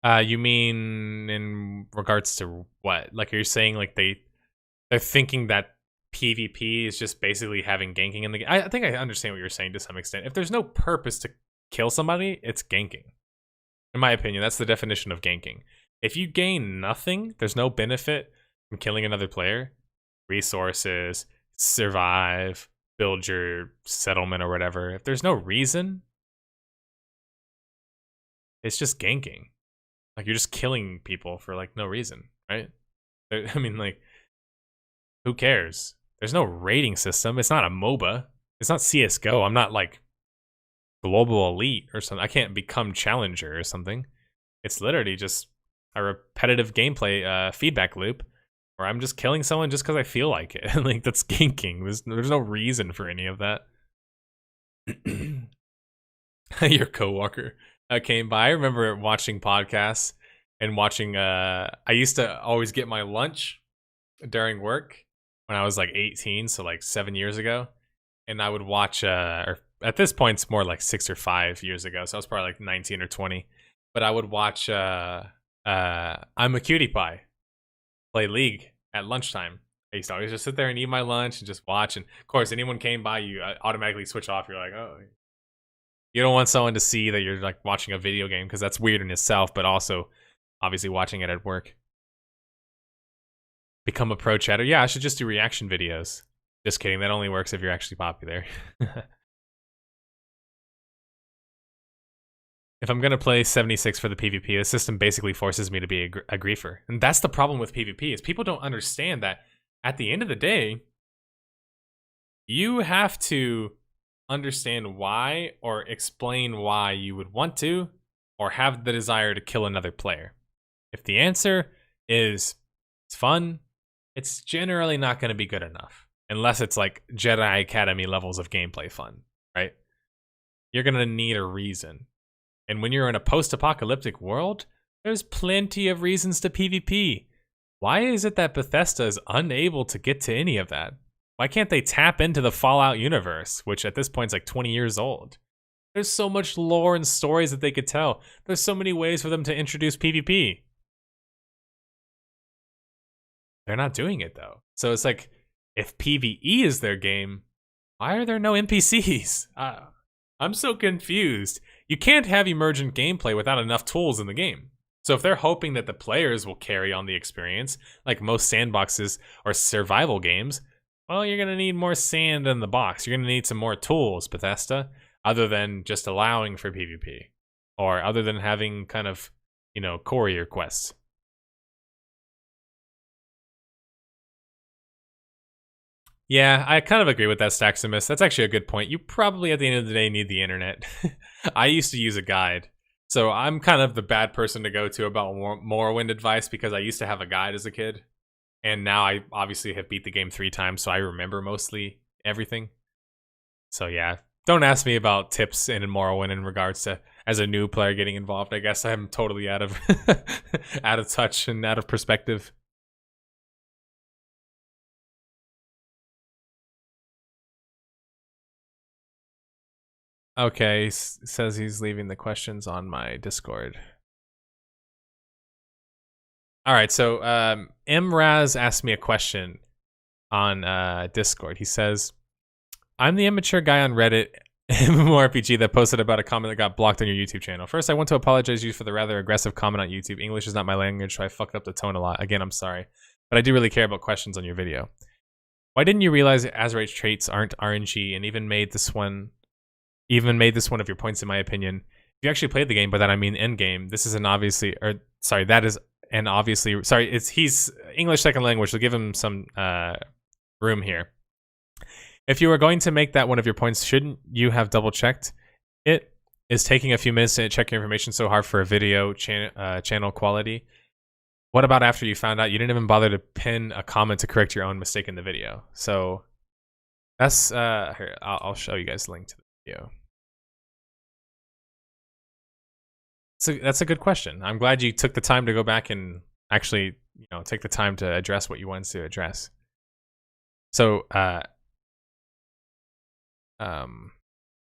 A: You mean in regards to what? Like, you're saying like they're thinking that PvP is just basically having ganking in the game. I think I understand what you're saying to some extent. If there's no purpose to kill somebody, it's ganking. In my opinion, that's the definition of ganking. If you gain nothing, there's no benefit from killing another player. Resources, survive, build your settlement or whatever. If there's no reason, it's just ganking. Like, you're just killing people for like no reason, right? I mean, like, who cares? There's no rating system. It's not a MOBA. It's not CSGO. I'm not like global elite or something. I can't become challenger or something. It's literally just a repetitive gameplay feedback loop where I'm just killing someone just because I feel like it. Like, that's ganking. There's no reason for any of that. Your coworker came by. I remember watching podcasts and watching. I used to always get my lunch during work when I was like 18, so like 7 years ago, and I would watch. Or at this point, it's more like 6 or 5 years ago, so I was probably like 19 or 20. But I would watch. I'm a Cutie Pie play League at lunchtime. I used to always just sit there and eat my lunch and just watch. And of course, anyone came by, you automatically switch off. You're like, oh. You don't want someone to see that you're like watching a video game because that's weird in itself, but also obviously watching it at work. Become a pro chatter. Yeah, I should just do reaction videos. Just kidding. That only works if you're actually popular. If I'm going to play 76 for the PvP, the system basically forces me to be a griefer. And that's the problem with PvP, is people don't understand that at the end of the day, you have to understand why or explain why you would want to or have the desire to kill another player. If the answer is it's fun, it's generally not going to be good enough. Unless it's like Jedi Academy levels of gameplay fun, right? You're going to need a reason. And when you're in a post-apocalyptic world, there's plenty of reasons to PvP. Why is it that Bethesda is unable to get to any of that? Why can't they tap into the Fallout universe, which at this point is like 20 years old? There's so much lore and stories that they could tell. There's so many ways for them to introduce PvP. They're not doing it, though. So it's like, if PvE is their game, why are there no NPCs? I'm so confused. You can't have emergent gameplay without enough tools in the game. So if they're hoping that the players will carry on the experience, like most sandboxes or survival games, well, you're going to need more sand in the box. You're going to need some more tools, Bethesda, other than just allowing for PvP. Or other than having kind of, courier quests. Yeah, I kind of agree with that, Staximus. That's actually a good point. You probably, at the end of the day, need the internet. I used to use a guide. So I'm kind of the bad person to go to about Morrowind advice because I used to have a guide as a kid. And now I obviously have beat the game 3 times, so I remember mostly everything. So yeah, don't ask me about tips in Morrowind in regards to as a new player getting involved. I guess I'm totally out of out of touch and out of perspective. Okay, says he's leaving the questions on my Discord. All right, so Mraz asked me a question on Discord. He says, I'm the immature guy on Reddit MMORPG that posted about a comment that got blocked on your YouTube channel. First, I want to apologize to you for the rather aggressive comment on YouTube. English is not my language, so I fucked up the tone a lot. Again, I'm sorry. But I do really care about questions on your video. Why didn't you realize Azerite traits aren't RNG and even made this one of your points in my opinion? If you actually played the game, by that I mean end game, this is an obviously, or sorry, that is an obviously, sorry, he's English second language, so give him some room here. If you were going to make that one of your points, shouldn't you have double checked? It is taking a few minutes to check your information so hard for a video channel quality. What about after you found out you didn't even bother to pin a comment to correct your own mistake in the video? So that's here, I'll show you guys the link to the video. That's a good question. I'm glad you took the time to go back and actually, take the time to address what you wanted to address. So,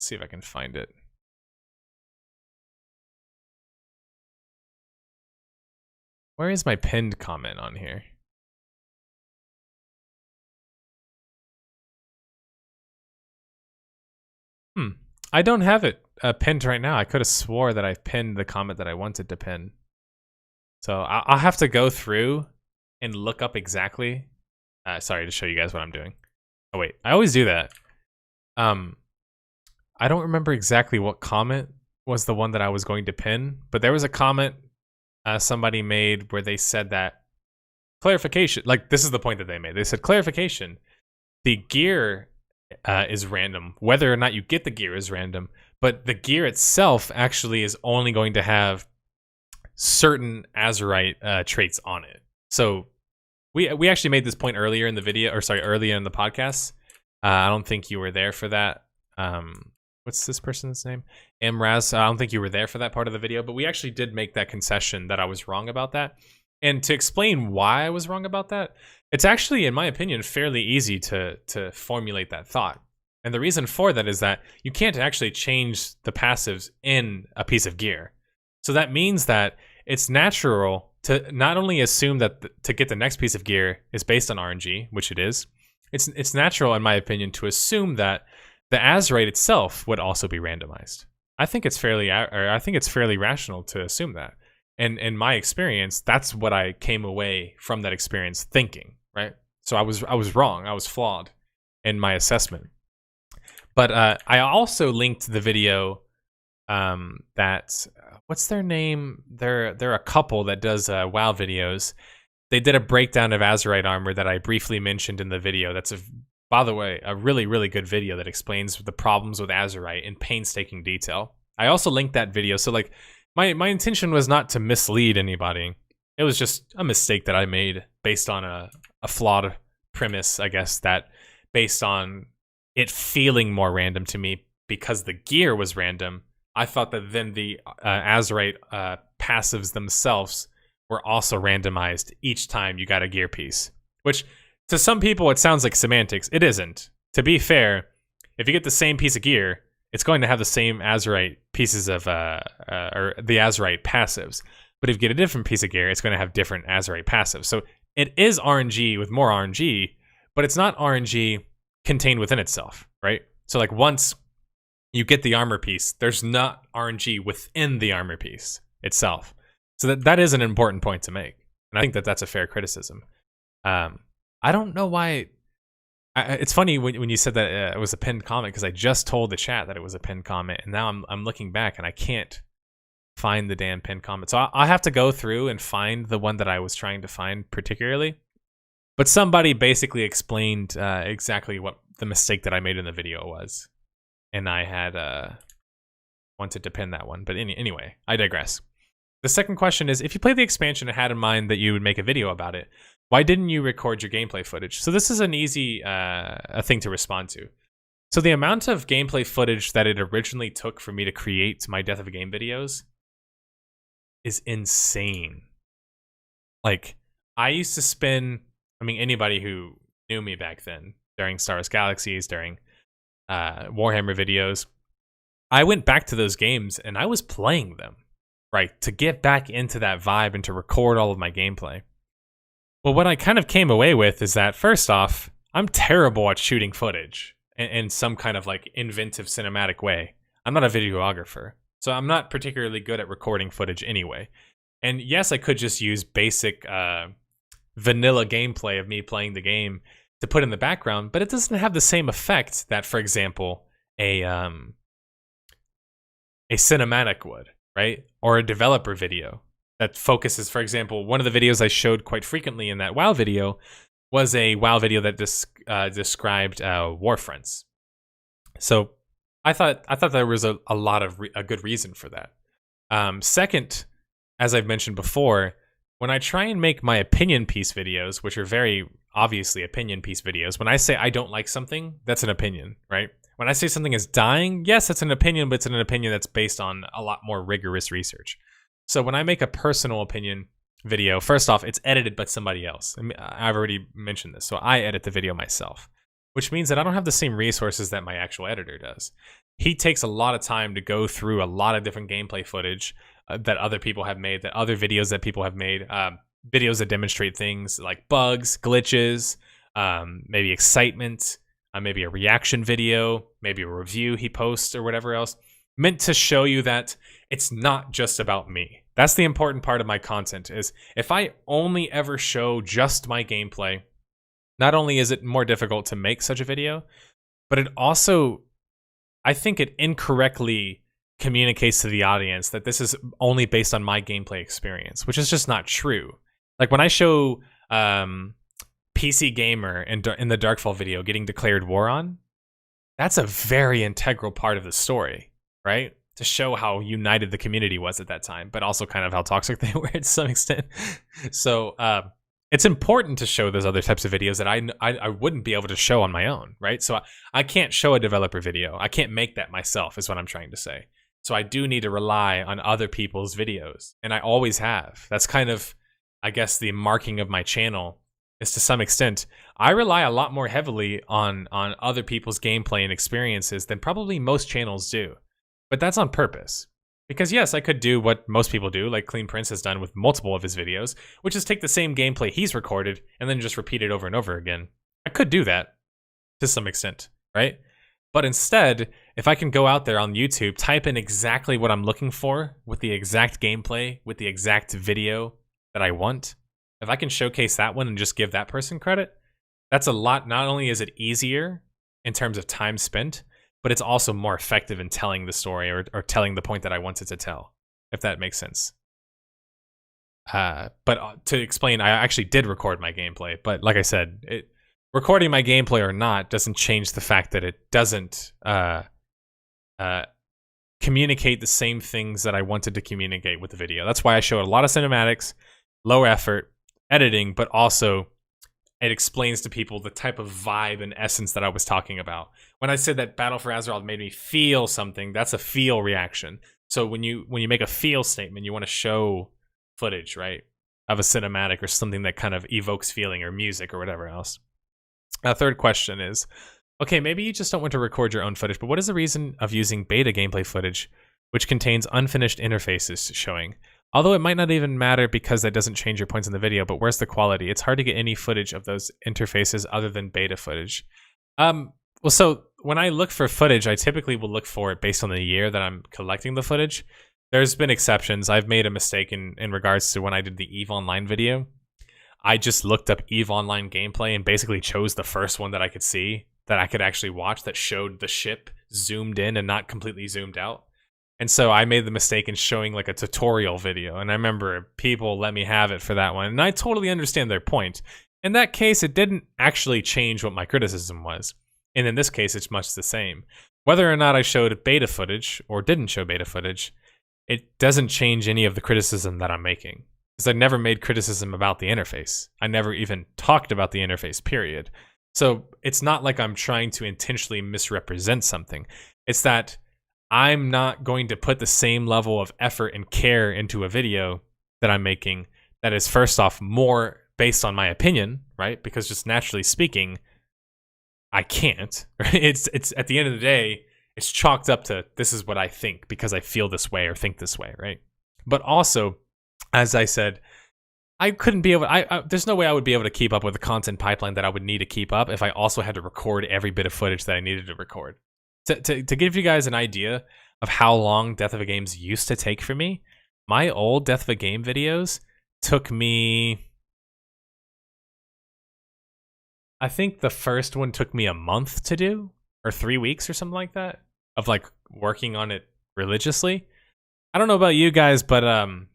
A: see if I can find it. Where is my pinned comment on here? I don't have it pinned right now. I could have swore that I pinned the comment that I wanted to pin. So I'll have to go through and look up exactly. Sorry to show you guys what I'm doing. Oh wait, I always do that. I don't remember exactly what comment was the one that I was going to pin, but there was a comment somebody made where they said that clarification, like this is the point that they made. They said clarification, the gear is random. Whether or not you get the gear is random, but the gear itself actually is only going to have certain Azerite traits on it. So we actually made this point earlier in the video, or sorry, earlier in the podcast. I don't think you were there for that. What's this person's name? Mraz. I don't think you were there for that part of the video, but we actually did make that concession that I was wrong about that. And to explain why I was wrong about that, it's actually, in my opinion, fairly easy to formulate that thought. And the reason for that is that you can't actually change the passives in a piece of gear. So that means that it's natural to not only assume that to get the next piece of gear is based on RNG, which it is. It's natural, in my opinion, to assume that the Azerite itself would also be randomized. I think it's fairly rational to assume that. And in my experience, that's what I came away from that experience thinking, right? So I was wrong. I was flawed in my assessment. But I also linked the video that what's their name? They're a couple that does WoW videos. They did a breakdown of Azerite armor that I briefly mentioned in the video. That's by the way, a really, really good video that explains the problems with Azerite in painstaking detail. I also linked that video. So like my intention was not to mislead anybody. It was just a mistake that I made based on a flawed premise, I guess, that based on it feeling more random to me because the gear was random. I thought that then the Azerite passives themselves were also randomized each time you got a gear piece, which to some people it sounds like semantics. It isn't. To be fair, if you get the same piece of gear, it's going to have the same Azerite pieces of or the Azerite passives. But if you get a different piece of gear, it's going to have different Azerite passives. So it is RNG with more RNG, but it's not RNG contained within itself, right? So like once you get the armor piece, there's not RNG within the armor piece itself. So that is an important point to make. And I think that that's a fair criticism. I don't know why. It's funny when you said that it was a pinned comment, because I just told the chat that it was a pinned comment, and now I'm looking back and I can't find the damn pinned comment. So I have to go through and find the one that I was trying to find particularly. But somebody basically explained exactly what the mistake that I made in the video was. And I had wanted to pin that one. But anyway, I digress. The second question is, if you played the expansion and had in mind that you would make a video about it, why didn't you record your gameplay footage? So this is an easy a thing to respond to. So the amount of gameplay footage that it originally took for me to create my Death of a Game videos is insane. Like, I used to spend, I mean, anybody who knew me back then, during Star Wars Galaxies, during Warhammer videos, I went back to those games and I was playing them, right? To get back into that vibe and to record all of my gameplay. Well, what I kind of came away with is that, first off, I'm terrible at shooting footage in some kind of like inventive cinematic way. I'm not a videographer, so I'm not particularly good at recording footage anyway. And yes, I could just use basic vanilla gameplay of me playing the game to put in the background, but it doesn't have the same effect that, for example, a cinematic would, right? Or a developer video that focuses, for example, one of the videos I showed quite frequently in that WoW video was a WoW video that described war fronts. So I thought there was a lot of a good reason for that. Second, as I've mentioned before, when I try and make my opinion piece videos, which are very obviously opinion piece videos, when I say I don't like something, that's an opinion, right? When I say something is dying, yes, it's an opinion, but it's an opinion that's based on a lot more rigorous research. So when I make a personal opinion video, first off, it's edited by somebody else. I've already mentioned this, so I edit the video myself, which means that I don't have the same resources that my actual editor does. He takes a lot of time to go through a lot of different gameplay footage that other people have made, that other videos that people have made, videos that demonstrate things like bugs, glitches, maybe excitement, maybe a reaction video, maybe a review he posts or whatever else, meant to show you that it's not just about me. That's the important part of my content, is if I only ever show just my gameplay, not only is it more difficult to make such a video, but it also, I think it incorrectly communicates to the audience that this is only based on my gameplay experience, which is just not true. Like when I show PC Gamer in the Darkfall video getting declared war on, that's a very integral part of the story, right? To show how united the community was at that time, but also kind of how toxic they were to some extent. So it's important to show those other types of videos that I wouldn't be able to show on my own, right? So I can't show a developer video. I can't make that myself, is what I'm trying to say. So I do need to rely on other people's videos, and I always have. That's kind of, I guess, the marking of my channel, is to some extent, I rely a lot more heavily on other people's gameplay and experiences than probably most channels do. But that's on purpose. Because yes, I could do what most people do, like Clean Prince has done with multiple of his videos, which is take the same gameplay he's recorded and then just repeat it over and over again. I could do that to some extent, right? But instead, if I can go out there on YouTube, type in exactly what I'm looking for with the exact gameplay, with the exact video that I want, if I can showcase that one and just give that person credit, that's a lot. Not only is it easier in terms of time spent, but it's also more effective in telling the story or telling the point that I wanted to tell, if that makes sense. But to explain, I actually did record my gameplay, but like I said, recording my gameplay or not doesn't change the fact that it doesn't communicate the same things that I wanted to communicate with the video. That's why I showed a lot of cinematics, low effort, editing, but also it explains to people the type of vibe and essence that I was talking about. When I said that Battle for Azeroth made me feel something, that's a feel reaction. So when you make a feel statement, you want to show footage, right, of a cinematic or something that kind of evokes feeling, or music or whatever else. A third question is, okay, maybe you just don't want to record your own footage, but what is the reason of using beta gameplay footage, which contains unfinished interfaces showing? Although it might not even matter because that doesn't change your points in the video, but where's the quality? It's hard to get any footage of those interfaces other than beta footage. Well, so when I look for footage, I typically will look for it based on the year that I'm collecting the footage. There's been exceptions. I've made a mistake in regards to when I did the EVE Online video. I just looked up EVE Online gameplay and basically chose the first one that I could see, that I could actually watch, that showed the ship zoomed in and not completely zoomed out. And so I made the mistake in showing like a tutorial video. And I remember people let me have it for that one. And I totally understand their point. In that case, it didn't actually change what my criticism was. And in this case, it's much the same. Whether or not I showed beta footage or didn't show beta footage, it doesn't change any of the criticism that I'm making. Because I never made criticism about the interface. I never even talked about the interface, period. So it's not like I'm trying to intentionally misrepresent something. It's that I'm not going to put the same level of effort and care into a video that I'm making that is, first off, more based on my opinion, right? Because just naturally speaking, I can't. Right? It's at the end of the day, it's chalked up to this is what I think because I feel this way or think this way, right? But also, as I said, I couldn't be able. There's no way I would be able to keep up with the content pipeline that I would need to keep up if I also had to record every bit of footage that I needed to record. To give you guys an idea of how long Death of a Games used to take for me, my old Death of a Game videos took me. I think the first one took me a month to do, or 3 weeks or something like that, of like working on it religiously. I don't know about you guys, but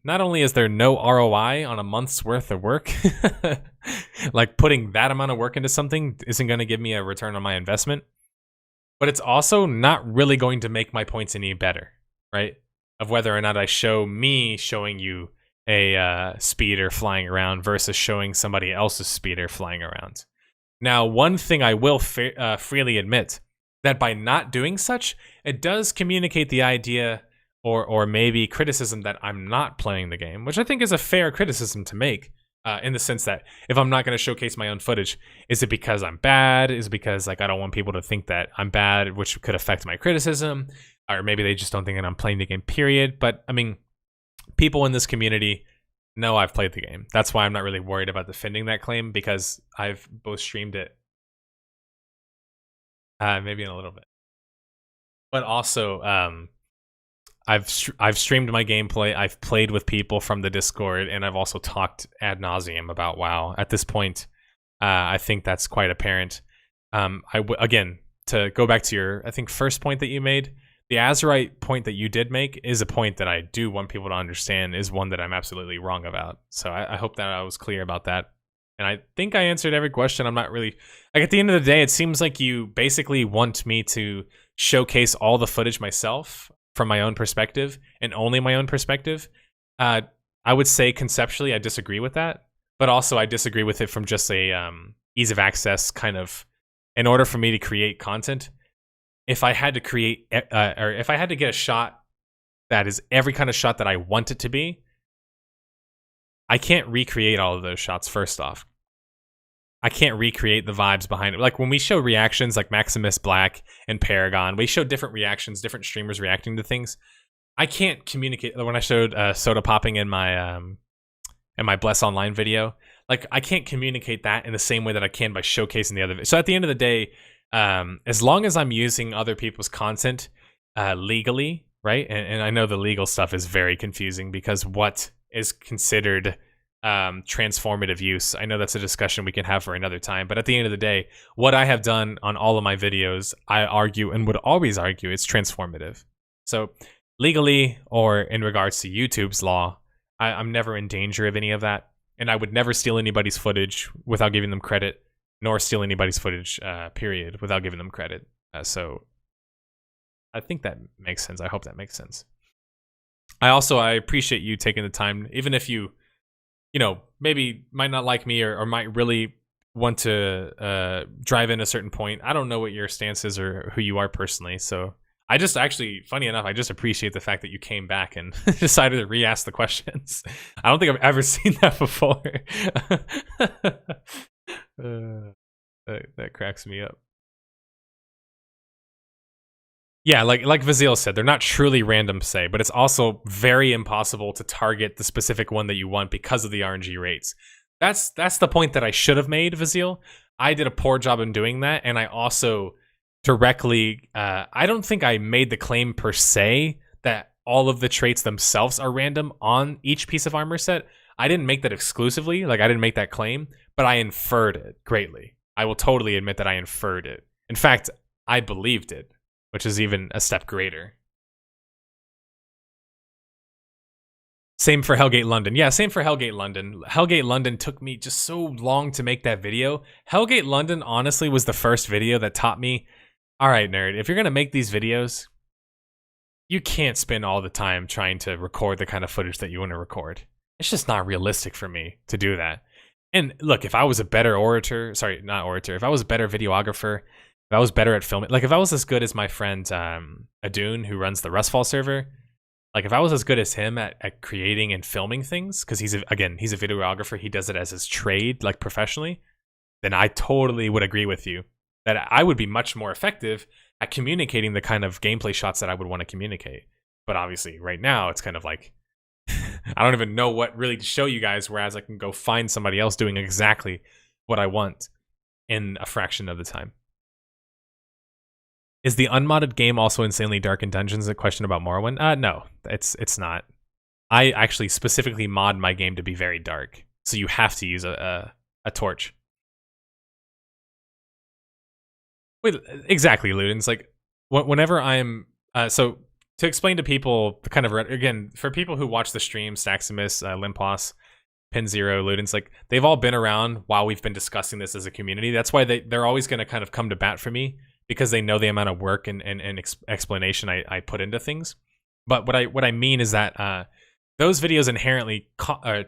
A: not only is there no ROI on a month's worth of work, like putting that amount of work into something isn't going to give me a return on my investment, but it's also not really going to make my points any better, right? Of whether or not I show me showing you a speeder flying around versus showing somebody else's speeder flying around. Now, one thing I will freely admit, that by not doing such, it does communicate the idea or maybe criticism that I'm not playing the game, which I think is a fair criticism to make, in the sense that if I'm not going to showcase my own footage, is it because I'm bad? Is it because like I don't want people to think that I'm bad, which could affect my criticism? Or maybe they just don't think that I'm playing the game, period. But, I mean, people in this community know I've played the game. That's why I'm not really worried about defending that claim, because I've both streamed it. Maybe in a little bit. But also, I've streamed my gameplay. I've played with people from the Discord, and I've also talked ad nauseum about WoW. At this point, I think that's quite apparent. Again, to go back to your, I think, first point that you made, the Azerite point that you did make is a point that I do want people to understand is one that I'm absolutely wrong about. So I hope that I was clear about that. And I think I answered every question. I'm not really... Like, at the end of the day, it seems like you basically want me to showcase all the footage myself from my own perspective and only my own perspective. I would say conceptually I disagree with that, but also I disagree with it from just a ease of access kind of... In order for me to create content, if I had to create... or if I had to get a shot that is every kind of shot that I want it to be, I can't recreate all of those shots, first off. I can't recreate the vibes behind it. Like when we show reactions like Maximus Black and Paragon, we show different reactions, different streamers reacting to things. I can't communicate. When I showed soda popping in my Bless Online video, like I can't communicate that in the same way that I can by showcasing the other. So at the end of the day, as long as I'm using other people's content legally, right? And I know the legal stuff is very confusing because what is considered transformative use. I know that's a discussion we can have for another time, but at the end of the day, what I have done on all of my videos, I argue and would always argue it's transformative. So legally or in regards to YouTube's law, I'm never in danger of any of that. And I would never steal anybody's footage without giving them credit, nor steal anybody's footage, period, without giving them credit. So I think that makes sense. I hope that makes sense. I appreciate you taking the time, even if you maybe might not like me or might really want to drive in a certain point. I don't know what your stance is or who you are personally. So I just actually, funny enough, I just appreciate the fact that you came back and decided to re-ask the questions. I don't think I've ever seen that before. That cracks me up. Yeah, like Vazil said, they're not truly random, say, but it's also very impossible to target the specific one that you want because of the RNG rates. That's the point that I should have made, Vazil. I did a poor job in doing that, and I also directly... I don't think I made the claim per se that all of the traits themselves are random on each piece of armor set. I didn't make that exclusively, like I didn't make that claim, but I inferred it greatly. I will totally admit that I inferred it. In fact, I believed it, which is even a step greater. Same for Hellgate London. Yeah, same for Hellgate London. Hellgate London took me just so long to make that video. Hellgate London honestly was the first video that taught me, all right, nerd, if you're going to make these videos, you can't spend all the time trying to record the kind of footage that you want to record. It's just not realistic for me to do that. And look, if I was a better if I was a better videographer, if I was better at filming, like if I was as good as my friend Adun, who runs the Rustfall server, like if I was as good as him at creating and filming things, because he's a videographer, he does it as his trade, like professionally, then I totally would agree with you that I would be much more effective at communicating the kind of gameplay shots that I would want to communicate. But obviously right now it's kind of like, I don't even know what really to show you guys, whereas I can go find somebody else doing exactly what I want in a fraction of the time. Is the unmodded game also insanely dark in dungeons? A question about Morrowind? No, it's not. I actually specifically mod my game to be very dark, so you have to use a torch. Wait, exactly, Ludens. Like, whenever I'm so to explain to people, the kind of again for people who watch the stream, Staximus, Limpos, Pin Zero, Ludens, like they've all been around while we've been discussing this as a community. That's why they're always going to kind of come to bat for me, because they know the amount of work and explanation I put into things. But what I mean is that those videos inherently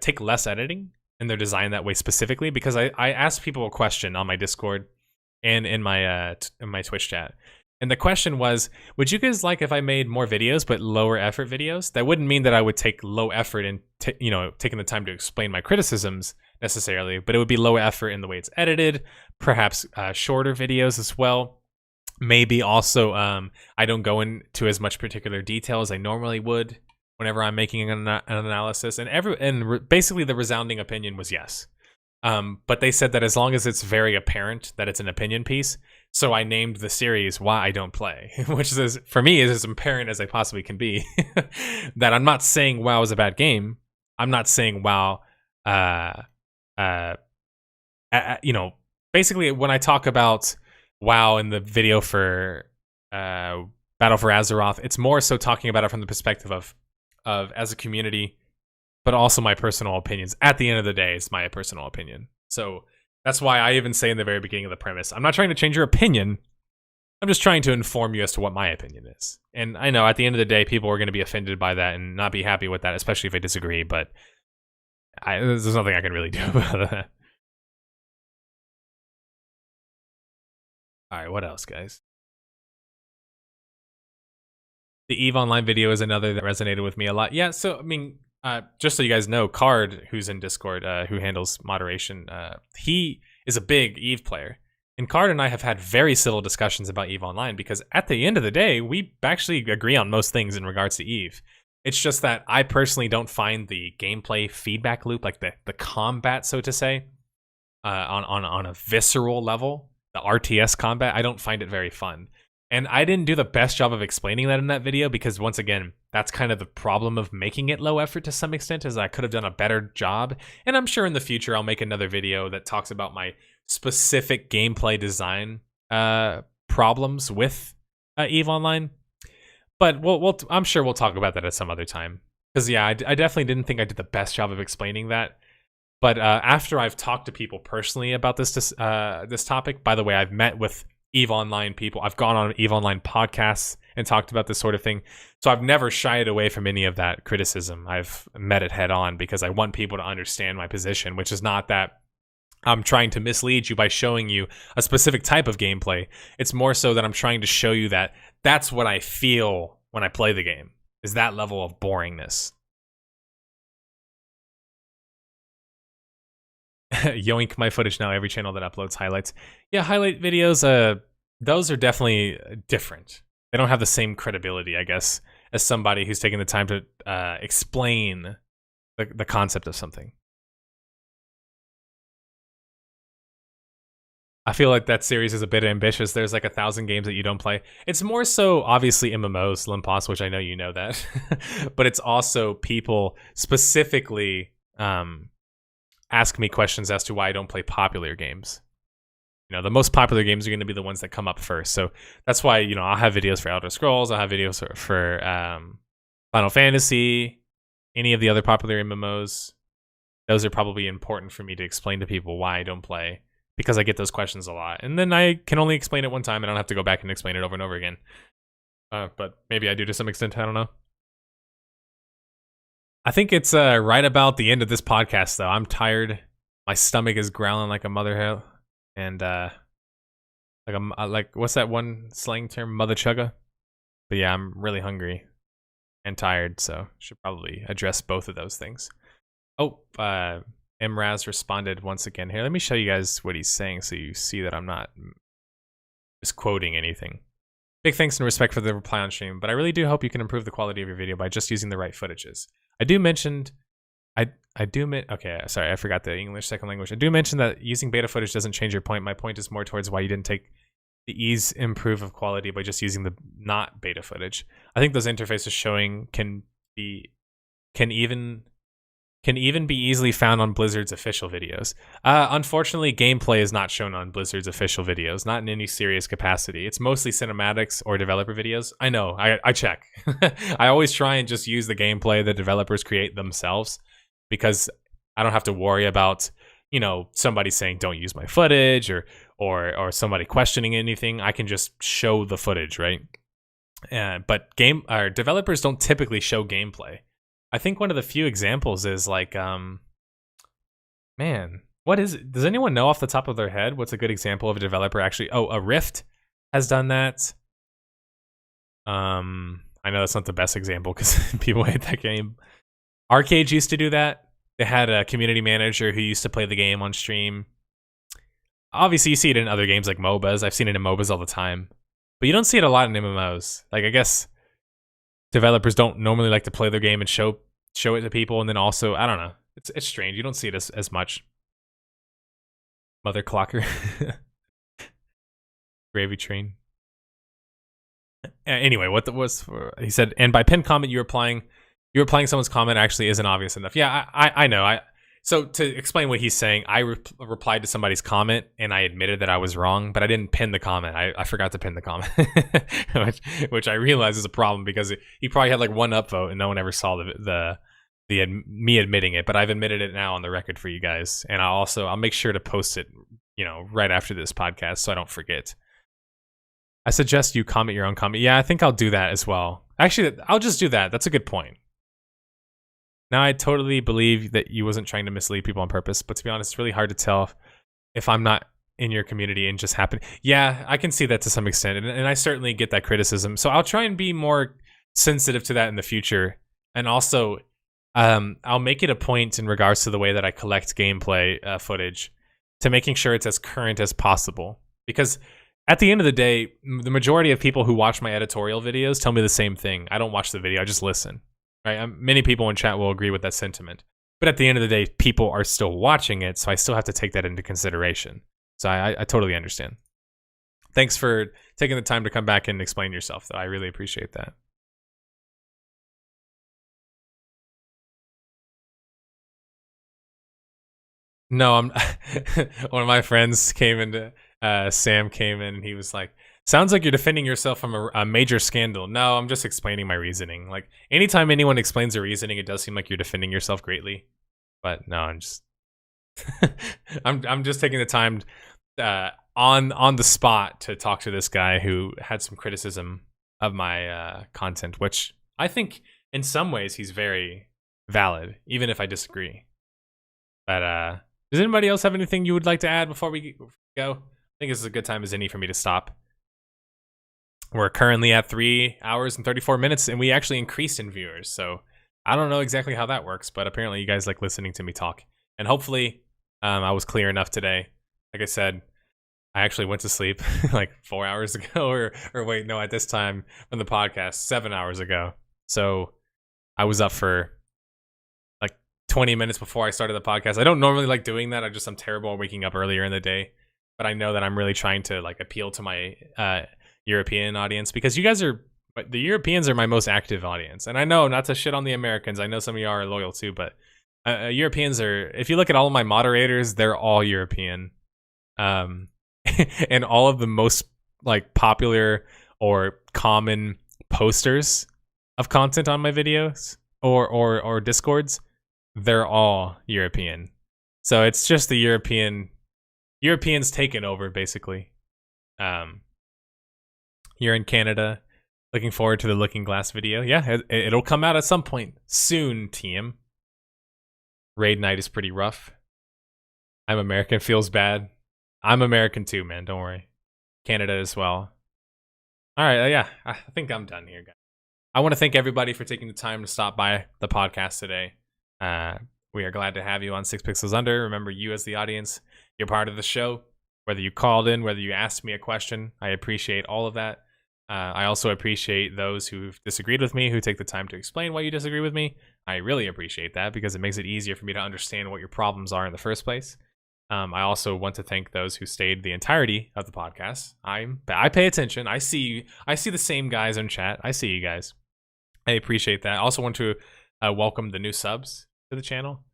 A: take less editing, and they're designed that way specifically because I asked people a question on my Discord and in my Twitch chat. And the question was, would you guys like if I made more videos but lower effort videos? That wouldn't mean that I would take low effort in taking the time to explain my criticisms necessarily, but it would be low effort in the way it's edited, perhaps shorter videos as well. Maybe also I don't go into as much particular detail as I normally would whenever I'm making an analysis. And basically the resounding opinion was yes. But they said that as long as it's very apparent that it's an opinion piece, so I named the series Why I Don't Play, which is, for me, is as apparent as I possibly can be. That I'm not saying WoW is a bad game. I'm not saying WoW, basically when I talk about WoW in the video for Battle for Azeroth, it's more so talking about it from the perspective of as a community, but also my personal opinions. At the end of the day, it's my personal opinion. So that's why I even say in the very beginning of the premise, I'm not trying to change your opinion. I'm just trying to inform you as to what my opinion is. And I know at the end of the day, people are going to be offended by that and not be happy with that, especially if I disagree, but there's nothing I can really do about that. All right, what else, guys? The EVE Online video is another that resonated with me a lot. Yeah, so, I mean, just so you guys know, Card, who's in Discord, who handles moderation, he is a big EVE player. And Card and I have had very civil discussions about EVE Online because at the end of the day, we actually agree on most things in regards to EVE. It's just that I personally don't find the gameplay feedback loop, like the combat, so to say, on a visceral level, the RTS combat, I don't find it very fun. And I didn't do the best job of explaining that in that video because, once again, that's kind of the problem of making it low effort to some extent, is I could have done a better job. And I'm sure in the future I'll make another video that talks about my specific gameplay design problems with EVE Online. But I'm sure we'll talk about that at some other time. Because, yeah, I definitely didn't think I did the best job of explaining that. But after I've talked to people personally about this topic, by the way, I've met with EVE Online people. I've gone on EVE Online podcasts and talked about this sort of thing. So I've never shied away from any of that criticism. I've met it head on because I want people to understand my position, which is not that I'm trying to mislead you by showing you a specific type of gameplay. It's more so that I'm trying to show you that that's what I feel when I play the game, is that level of boringness. Yoink my footage now, every channel that uploads highlights. Yeah, highlight videos, those are definitely different. They don't have the same credibility, I guess, as somebody who's taking the time to explain the concept of something. I feel like that series is a bit ambitious. There's like 1,000 games that you don't play. It's more so obviously MMOs, Limpos, which I know you know that. But it's also people specifically ask me questions as to why I don't play popular games. You know, the most popular games are going to be the ones that come up first. So that's why, you know, I'll have videos for Elder Scrolls. I'll have videos for Final Fantasy. any of the other popular MMOs, those are probably important for me to explain to people why I don't play, because I get those questions a lot. And then I can only explain it one time and I don't have to go back and explain it over and over again. But maybe I do to some extent, I don't know. I think it's right about the end of this podcast, though. I'm tired. My stomach is growling like a mother hell. And like what's that one slang term? Mother chugga? But yeah, I'm really hungry and tired, so should probably address both of those things. Oh, Mraz responded once again. Here, let me show you guys what he's saying so you see that I'm not misquoting anything. Big thanks and respect for the reply on stream, but I really do hope you can improve the quality of your video by just using the right footages. Okay, sorry, I forgot the English second language. I do mention that using beta footage doesn't change your point. My point is more towards why you didn't take the ease improve of quality by just using the not beta footage. I think those interfaces showing can even be easily found on Blizzard's official videos. Unfortunately, gameplay is not shown on Blizzard's official videos, not in any serious capacity. It's mostly cinematics or developer videos. I know, I check. I always try and just use the gameplay the developers create themselves, because I don't have to worry about, you know, somebody saying don't use my footage or somebody questioning anything. I can just show the footage, right? But developers don't typically show gameplay. I think one of the few examples is like, man, what is it? Does anyone know off the top of their head what's a good example of a developer actually? Oh, a Rift has done that. I know that's not the best example because people hate that game. Arcade used to do that. They had a community manager who used to play the game on stream. Obviously, you see it in other games like MOBAs. I've seen it in MOBAs all the time. But you don't see it a lot in MMOs. Like, I guess developers don't normally like to play their game and show it to people, and then also, I don't know. It's strange. You don't see it as much. Mother Clocker. Gravy Train. Anyway, he said, and by pinned comment, you're applying someone's comment actually isn't obvious enough. Yeah, I know. So to explain what he's saying, I replied to somebody's comment and I admitted that I was wrong, but I didn't pin the comment. I forgot to pin the comment, which I realize is a problem because he probably had like one upvote and no one ever saw me admitting it. But I've admitted it now on the record for you guys, and I'll make sure to post it, you know, right after this podcast so I don't forget. I suggest you comment your own comment. Yeah, I think I'll do that as well. Actually, I'll just do that. That's a good point. Now, I totally believe that you wasn't trying to mislead people on purpose, but to be honest, it's really hard to tell if I'm not in your community and just happen. Yeah, I can see that to some extent, and I certainly get that criticism. So I'll try and be more sensitive to that in the future. And also, I'll make it a point in regards to the way that I collect gameplay footage to making sure it's as current as possible. Because at the end of the day, the majority of people who watch my editorial videos tell me the same thing. I don't watch the video, I just listen. Right? Many people in chat will agree with that sentiment. But at the end of the day, people are still watching it, so I still have to take that into consideration. So I totally understand. Thanks for taking the time to come back and explain yourself, though. I really appreciate that. No, one of my friends came into Sam came in and he was like, sounds like you're defending yourself from a major scandal. No, I'm just explaining my reasoning. Like, anytime anyone explains their reasoning, it does seem like you're defending yourself greatly. But no, I'm just I'm just taking the time on the spot to talk to this guy who had some criticism of my content, which I think in some ways he's very valid, even if I disagree. But does anybody else have anything you would like to add before we go? I think this is a good time as any for me to stop. We're currently at 3 hours and 34 minutes, and we actually increased in viewers. So I don't know exactly how that works, but apparently you guys like listening to me talk. And hopefully I was clear enough today. Like I said, I actually went to sleep like 4 hours ago, or wait, no, at this time on the podcast, 7 hours ago. So I was up for like 20 minutes before I started the podcast. I don't normally like doing that. I'm terrible at waking up earlier in the day. But I know that I'm really trying to like appeal to my European audience, because the Europeans are my most active audience. And I know, not to shit on the Americans, I know some of you are loyal too, but Europeans are, if you look at all of my moderators, they're all European. And all of the most like popular or common posters of content on my videos or Discords, they're all European. So it's just the Europeans taking over, basically. You're in Canada. Looking forward to the Looking Glass video. Yeah, it'll come out at some point soon, team. Raid night is pretty rough. I'm American, feels bad. I'm American too, man, don't worry. Canada as well. All right, yeah, I think I'm done here, guys. I want to thank everybody for taking the time to stop by the podcast today. We are glad to have you on 6 Pixels Under. Remember, you as the audience, you're part of the show. Whether you called in, whether you asked me a question, I appreciate all of that. I also appreciate those who've disagreed with me, who take the time to explain why you disagree with me. I really appreciate that because it makes it easier for me to understand what your problems are in the first place. I also want to thank those who stayed the entirety of the podcast. I pay attention. I see the same guys in chat. I see you guys. I appreciate that. I also want to welcome the new subs to the channel.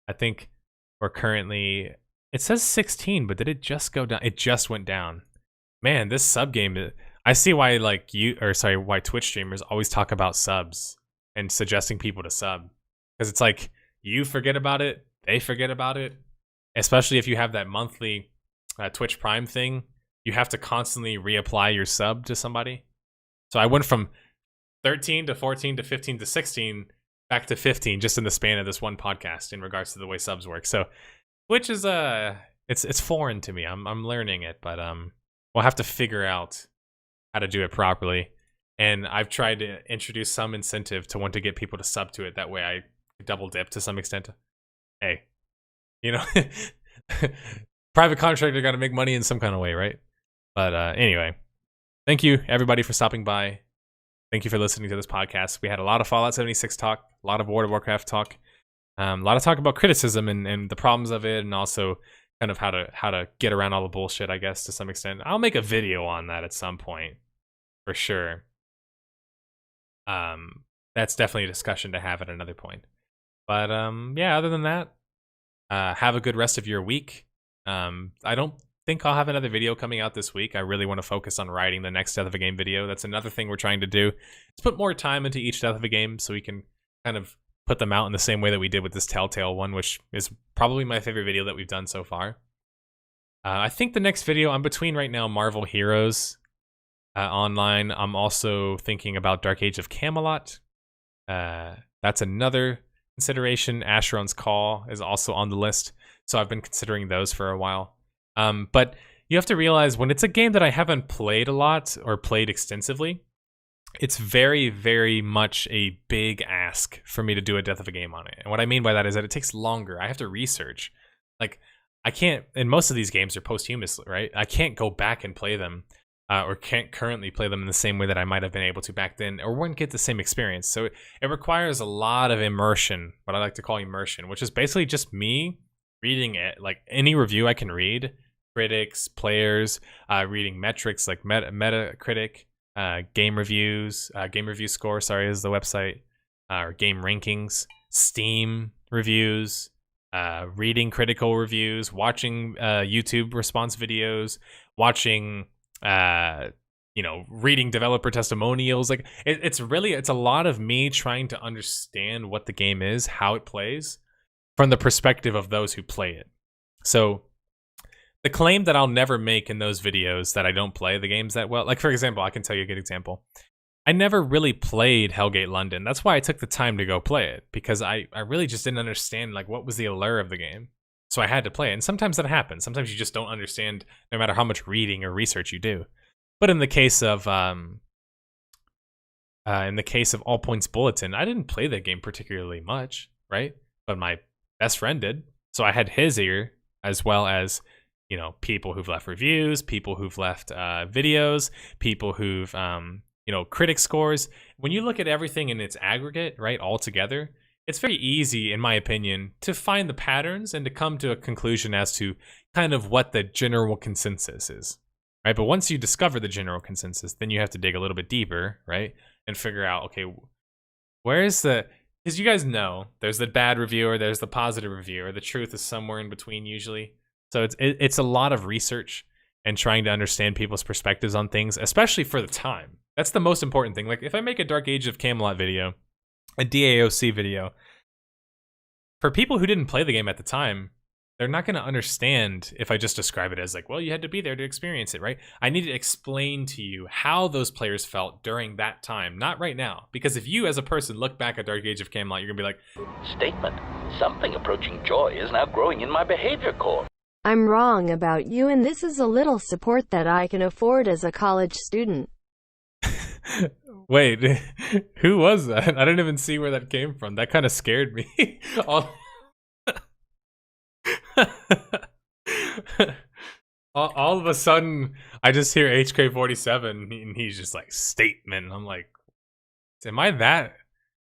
A: I think we're currently, it says 16, but did it just go down? It just went down. Man, this sub game, I see why why Twitch streamers always talk about subs and suggesting people to sub. Because it's like, you forget about it, they forget about it. Especially if you have that monthly Twitch Prime thing, you have to constantly reapply your sub to somebody. So I went from 13 to 14 to 15 to 16 back to 15 just in the span of this one podcast in regards to the way subs work. So Twitch is it's foreign to me. I'm learning it, but we'll have to figure out how to do it properly. And I've tried to introduce some incentive to want to get people to sub to it. That way I double dip to some extent. Hey, you know, private contractor got to make money in some kind of way, right? But anyway, thank you everybody for stopping by. Thank you for listening to this podcast. We had a lot of Fallout 76 talk, a lot of World of Warcraft talk, a lot of talk about criticism and the problems of it, and also kind of how to get around all the bullshit, I guess, to some extent. I'll make a video on that at some point, for sure. That's definitely a discussion to have at another point. But yeah, other than that, have a good rest of your week. I don't think I'll have another video coming out this week. I really want to focus on writing the next Death of a Game video. That's another thing we're trying to do. Is put more time into each Death of a Game so we can kind of put them out in the same way that we did with this Telltale one, which is probably my favorite video that we've done so far. I think the next video, I'm between right now Marvel Heroes online. I'm also thinking about Dark Age of Camelot. That's another consideration. Asheron's Call is also on the list. So I've been considering those for a while. But you have to realize when it's a game that I haven't played a lot or played extensively, it's very, very much a big ask for me to do a Death of a Game on it. And what I mean by that is that it takes longer. I have to research. Like, I can't, and most of these games are posthumous, right? I can't go back and play them, or can't currently play them in the same way that I might have been able to back then, or wouldn't get the same experience. So it requires a lot of immersion, what I like to call immersion, which is basically just me reading it, like any review I can read, critics, players, reading metrics like Metacritic, game reviews, game review score, is the website, or game rankings, Steam reviews, reading critical reviews, watching YouTube response videos, watching reading developer testimonials. Like it's a lot of me trying to understand what the game is, how it plays, from the perspective of those who play it. So the claim that I'll never make in those videos that I don't play the games that well, like for example, I can tell you a good example. I never really played Hellgate London. That's why I took the time to go play it, because I really just didn't understand like what was the allure of the game. So I had to play it. And sometimes that happens. Sometimes you just don't understand no matter how much reading or research you do. But in the case of All Points Bulletin, I didn't play that game particularly much, right? But my best friend did. So I had his ear, as well as, people who've left reviews, people who've left videos, people who've critic scores. When you look at everything in its aggregate, right, all together, it's very easy, in my opinion, to find the patterns and to come to a conclusion as to kind of what the general consensus is, right? But once you discover the general consensus, then you have to dig a little bit deeper, right? And figure out, okay, where's the... Because you guys know, there's the bad reviewer, there's the positive reviewer. The truth is somewhere in between usually. So it's a lot of research and trying to understand people's perspectives on things, especially for the time. That's the most important thing. Like if I make a Dark Age of Camelot video, a DAOC video. For people who didn't play the game at the time, they're not going to understand if I just describe it as like, well, you had to be there to experience it, right? I need to explain to you how those players felt during that time, not right now. Because if you as a person look back at Dark Age of Camelot, you're going to be like,
E: Statement. Something approaching joy is now growing in my behavior core.
F: I'm wrong about you, and this is a little support that I can afford as a college student.
A: wait, who was that? I didn't even see where that came from. That kind of scared me. All of a sudden, I just hear HK47, and he's just like, statement. I'm like, am I that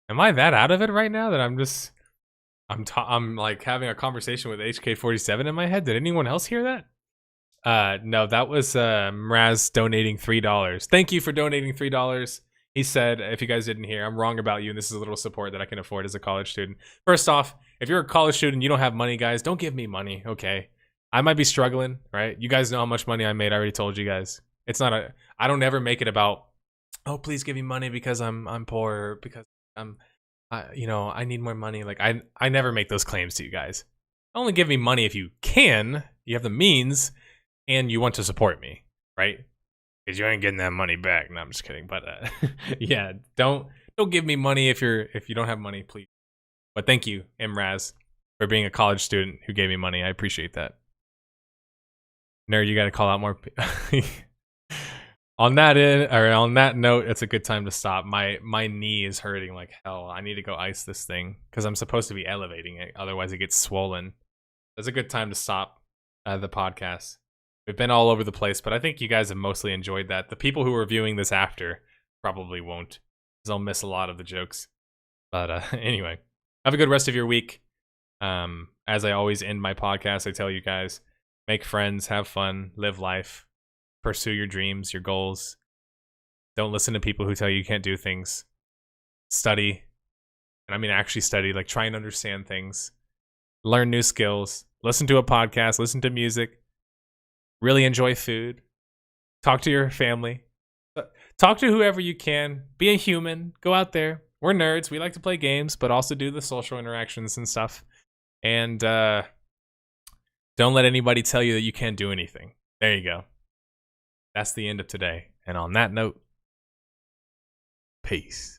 A: out of it right now that I'm like having a conversation with HK47 in my head? Did anyone else hear that? No, that was Mraz donating $3. Thank you for donating $3. He said, if you guys didn't hear, I'm wrong about you, and this is a little support that I can afford as a college student. First off, if you're a college student, you don't have money, guys, don't give me money, okay? I might be struggling, right? You guys know how much money I made. I already told you guys. I don't ever make it about, oh, please give me money because I'm poor, because I need more money. Like, I never make those claims to you guys. Only give me money if you can, you have the means, and you want to support me, right? Because you ain't getting that money back. No, I'm just kidding. But yeah, don't give me money if you don't have money, please. But thank you, Imraz, for being a college student who gave me money. I appreciate that. Nerd, you got to call out more. On that note, it's a good time to stop. My knee is hurting like hell. I need to go ice this thing because I'm supposed to be elevating it. Otherwise, it gets swollen. It's a good time to stop the podcast. We've been all over the place, but I think you guys have mostly enjoyed that. The people who are viewing this after probably won't, because I'll miss a lot of the jokes. But anyway, have a good rest of your week. As I always end my podcast, I tell you guys, make friends, have fun, live life, pursue your dreams, your goals. Don't listen to people who tell you can't do things. Study, and I mean actually study, like try and understand things. Learn new skills. Listen to a podcast, listen to music. Really enjoy food. Talk to your family. Talk to whoever you can. Be a human. Go out there. We're nerds. We like to play games, but also do the social interactions and stuff. And don't let anybody tell you that you can't do anything. There you go. That's the end of today. And on that note, peace.